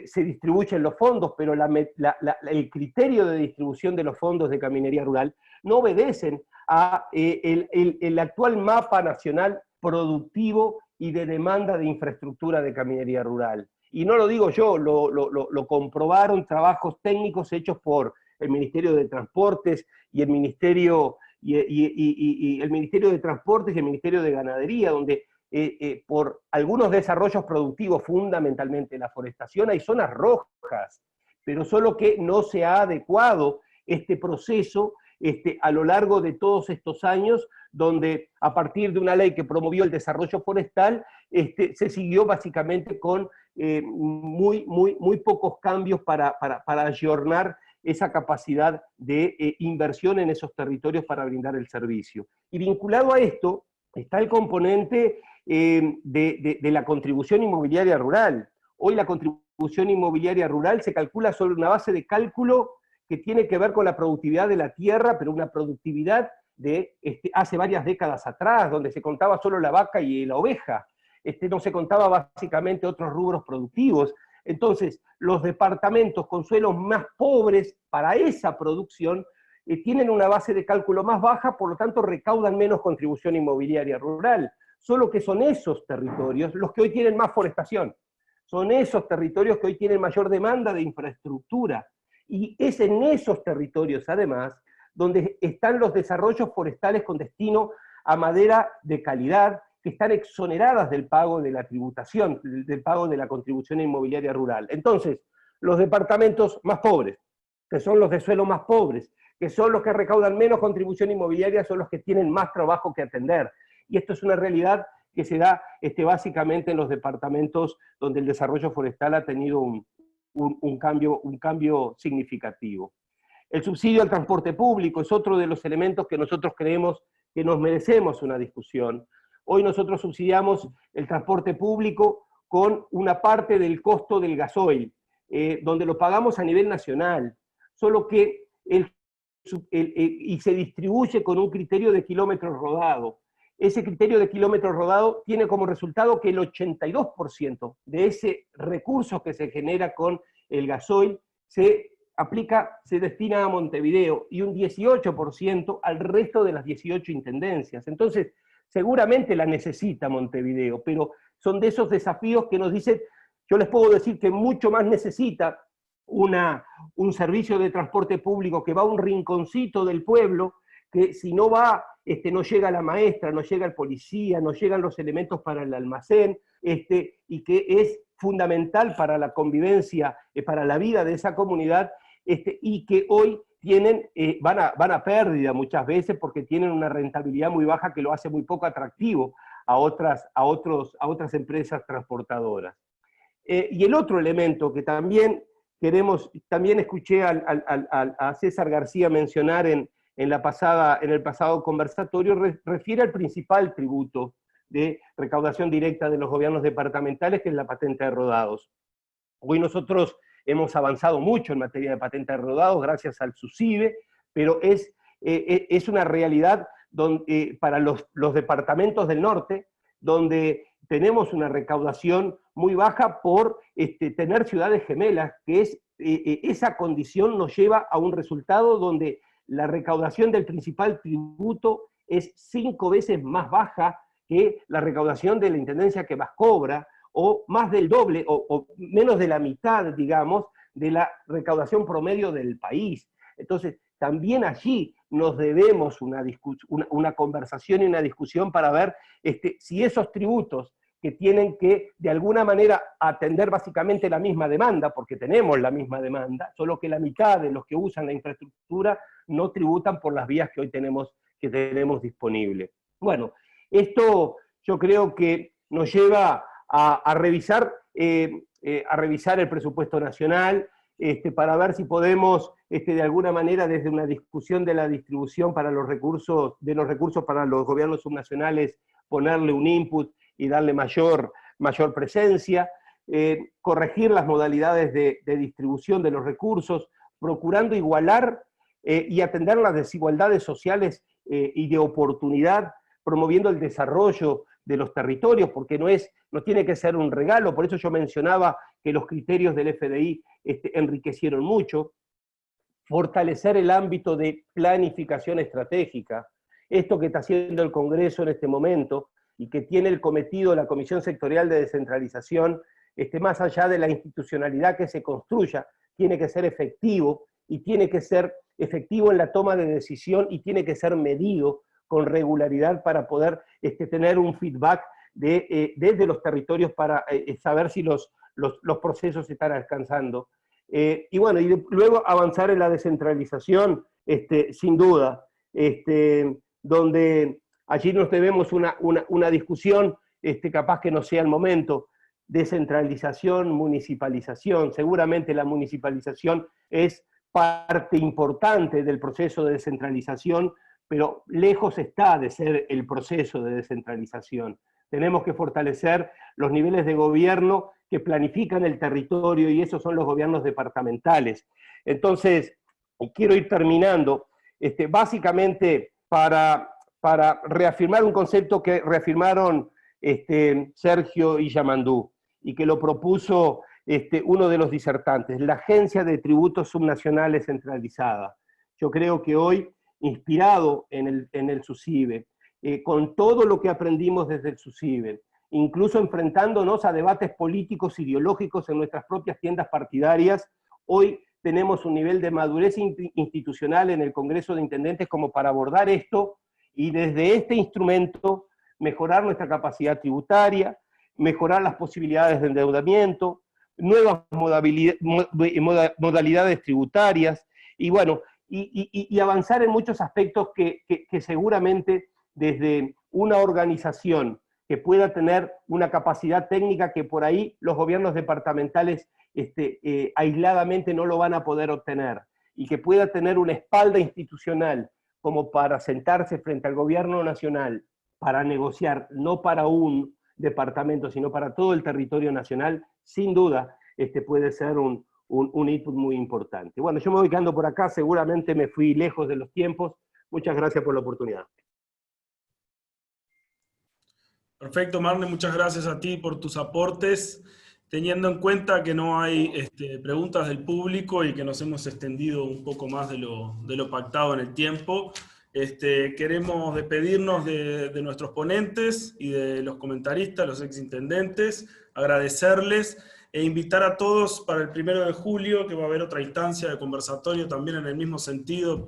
se distribuyen los fondos, pero el criterio de distribución de los fondos de caminería rural no obedecen a el actual mapa nacional productivo y de demanda de infraestructura de caminería rural. Y no lo digo yo, lo comprobaron trabajos técnicos hechos por el Ministerio de Transportes y el Ministerio el Ministerio de Transportes y el Ministerio de Ganadería, donde por algunos desarrollos productivos, fundamentalmente la forestación, hay zonas rojas, pero solo que no se ha adecuado este proceso a lo largo de todos estos años, donde a partir de una ley que promovió el desarrollo forestal, se siguió básicamente con muy pocos cambios para ayornar esa capacidad de inversión en esos territorios para brindar el servicio. Y vinculado a esto está el componente de la contribución inmobiliaria rural. Hoy la contribución inmobiliaria rural se calcula sobre una base de cálculo que tiene que ver con la productividad de la tierra, pero una productividad de hace varias décadas atrás, donde se contaba solo la vaca y la oveja, no se contaba básicamente otros rubros productivos. Entonces, los departamentos con suelos más pobres para esa producción tienen una base de cálculo más baja, por lo tanto recaudan menos contribución inmobiliaria rural. Solo que son esos territorios los que hoy tienen más forestación, son esos territorios que hoy tienen mayor demanda de infraestructura, y es en esos territorios, además, donde están los desarrollos forestales con destino a madera de calidad, que están exoneradas del pago de la tributación, del pago de la contribución inmobiliaria rural. Entonces, los departamentos más pobres, que son los de suelo más pobres, que son los que recaudan menos contribución inmobiliaria, son los que tienen más trabajo que atender. Y esto es una realidad que se da básicamente en los departamentos donde el desarrollo forestal ha tenido un cambio significativo. El subsidio al transporte público es otro de los elementos que nosotros creemos que nos merecemos una discusión. Hoy nosotros subsidiamos el transporte público con una parte del costo del gasoil, donde lo pagamos a nivel nacional, solo que y se distribuye con un criterio de kilómetros rodados. Ese criterio de kilómetros rodados tiene como resultado que el 82% de ese recurso que se genera con el gasoil se destina a Montevideo, y un 18% al resto de las 18 intendencias. Entonces, seguramente la necesita Montevideo, pero son de esos desafíos que nos dicen, yo les puedo decir que mucho más necesita un servicio de transporte público que va a un rinconcito del pueblo, que si no va, no llega la maestra, no llega el policía, no llegan los elementos para el almacén, y que es fundamental para la convivencia, para la vida de esa comunidad, y que hoy van a pérdida muchas veces porque tienen una rentabilidad muy baja que lo hace muy poco atractivo a otras empresas transportadoras. Y el otro elemento que también escuché a César García mencionar en en el pasado conversatorio, refiere al principal tributo de recaudación directa de los gobiernos departamentales, que es la patente de rodados. Hoy nosotros hemos avanzado mucho en materia de patente de rodados gracias al SUSIBE, pero es una realidad para los departamentos del norte, donde tenemos una recaudación muy baja por tener ciudades gemelas, que esa condición nos lleva a un resultado donde la recaudación del principal tributo es 5 veces más baja que la recaudación de la intendencia que más cobra, o más del doble, o menos de la mitad, digamos, de la recaudación promedio del país. Entonces, también allí nos debemos una conversación y una discusión para ver si esos tributos que tienen que, de alguna manera, atender básicamente la misma demanda, porque tenemos la misma demanda, solo que la mitad de los que usan la infraestructura no tributan por las vías que hoy tenemos disponibles. Bueno, esto yo creo que nos lleva a revisar el presupuesto nacional, para ver si podemos, de alguna manera, desde una discusión de la distribución de los recursos para los gobiernos subnacionales, ponerle un input y darle mayor presencia, corregir las modalidades de distribución de los recursos, procurando igualar y atender las desigualdades sociales y de oportunidad, promoviendo el desarrollo de los territorios, porque no tiene que ser un regalo. Por eso yo mencionaba que los criterios del FDI enriquecieron mucho. Fortalecer el ámbito de planificación estratégica, esto que está haciendo el Congreso en este momento, y que tiene el cometido la Comisión Sectorial de Descentralización, más allá de la institucionalidad que se construya, tiene que ser efectivo, y tiene que ser efectivo en la toma de decisión, y tiene que ser medido con regularidad para poder tener un feedback desde los territorios para saber si los procesos se están alcanzando. Y bueno, y luego avanzar en la descentralización, sin duda, donde allí nos debemos una discusión, capaz que no sea el momento. Descentralización, municipalización. Seguramente la municipalización es parte importante del proceso de descentralización, pero lejos está de ser el proceso de descentralización. Tenemos que fortalecer los niveles de gobierno que planifican el territorio, y esos son los gobiernos departamentales. Entonces, quiero ir terminando, básicamente para reafirmar un concepto que reafirmaron Sergio y Yamandú, y que lo propuso uno de los disertantes, la Agencia de Tributos Subnacionales Centralizada. Yo creo que hoy, inspirado en el SUSIBE, con todo lo que aprendimos desde el SUSIBE, incluso enfrentándonos a debates políticos ideológicos en nuestras propias tiendas partidarias, hoy tenemos un nivel de madurez institucional en el Congreso de Intendentes como para abordar esto, y desde este instrumento mejorar nuestra capacidad tributaria, mejorar las posibilidades de endeudamiento, nuevas modalidades tributarias, y bueno, y avanzar en muchos aspectos que seguramente desde una organización que pueda tener una capacidad técnica que por ahí los gobiernos departamentales aisladamente no lo van a poder obtener, y que pueda tener una espalda institucional como para sentarse frente al gobierno nacional para negociar, no para un departamento, sino para todo el territorio nacional, sin duda puede ser un input muy importante. Bueno, yo me voy quedando por acá, seguramente me fui lejos de los tiempos. Muchas gracias por la oportunidad. Perfecto, Marne, muchas gracias a ti por tus aportes. Teniendo en cuenta que no hay preguntas del público y que nos hemos extendido un poco más de lo pactado en el tiempo, queremos despedirnos de nuestros ponentes y de los comentaristas, los exintendentes, agradecerles e invitar a todos para el 1 de julio, que va a haber otra instancia de conversatorio también en el mismo sentido,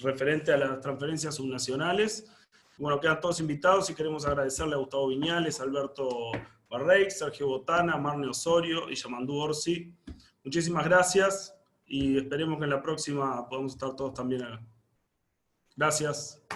referente a las transferencias subnacionales. Bueno, quedan todos invitados y queremos agradecerle a Gustavo Viñales, Alberto Barreix, Sergio Botana, Marne Osorio y Yamandú Orsi. Muchísimas gracias y esperemos que en la próxima podamos estar todos también. Gracias.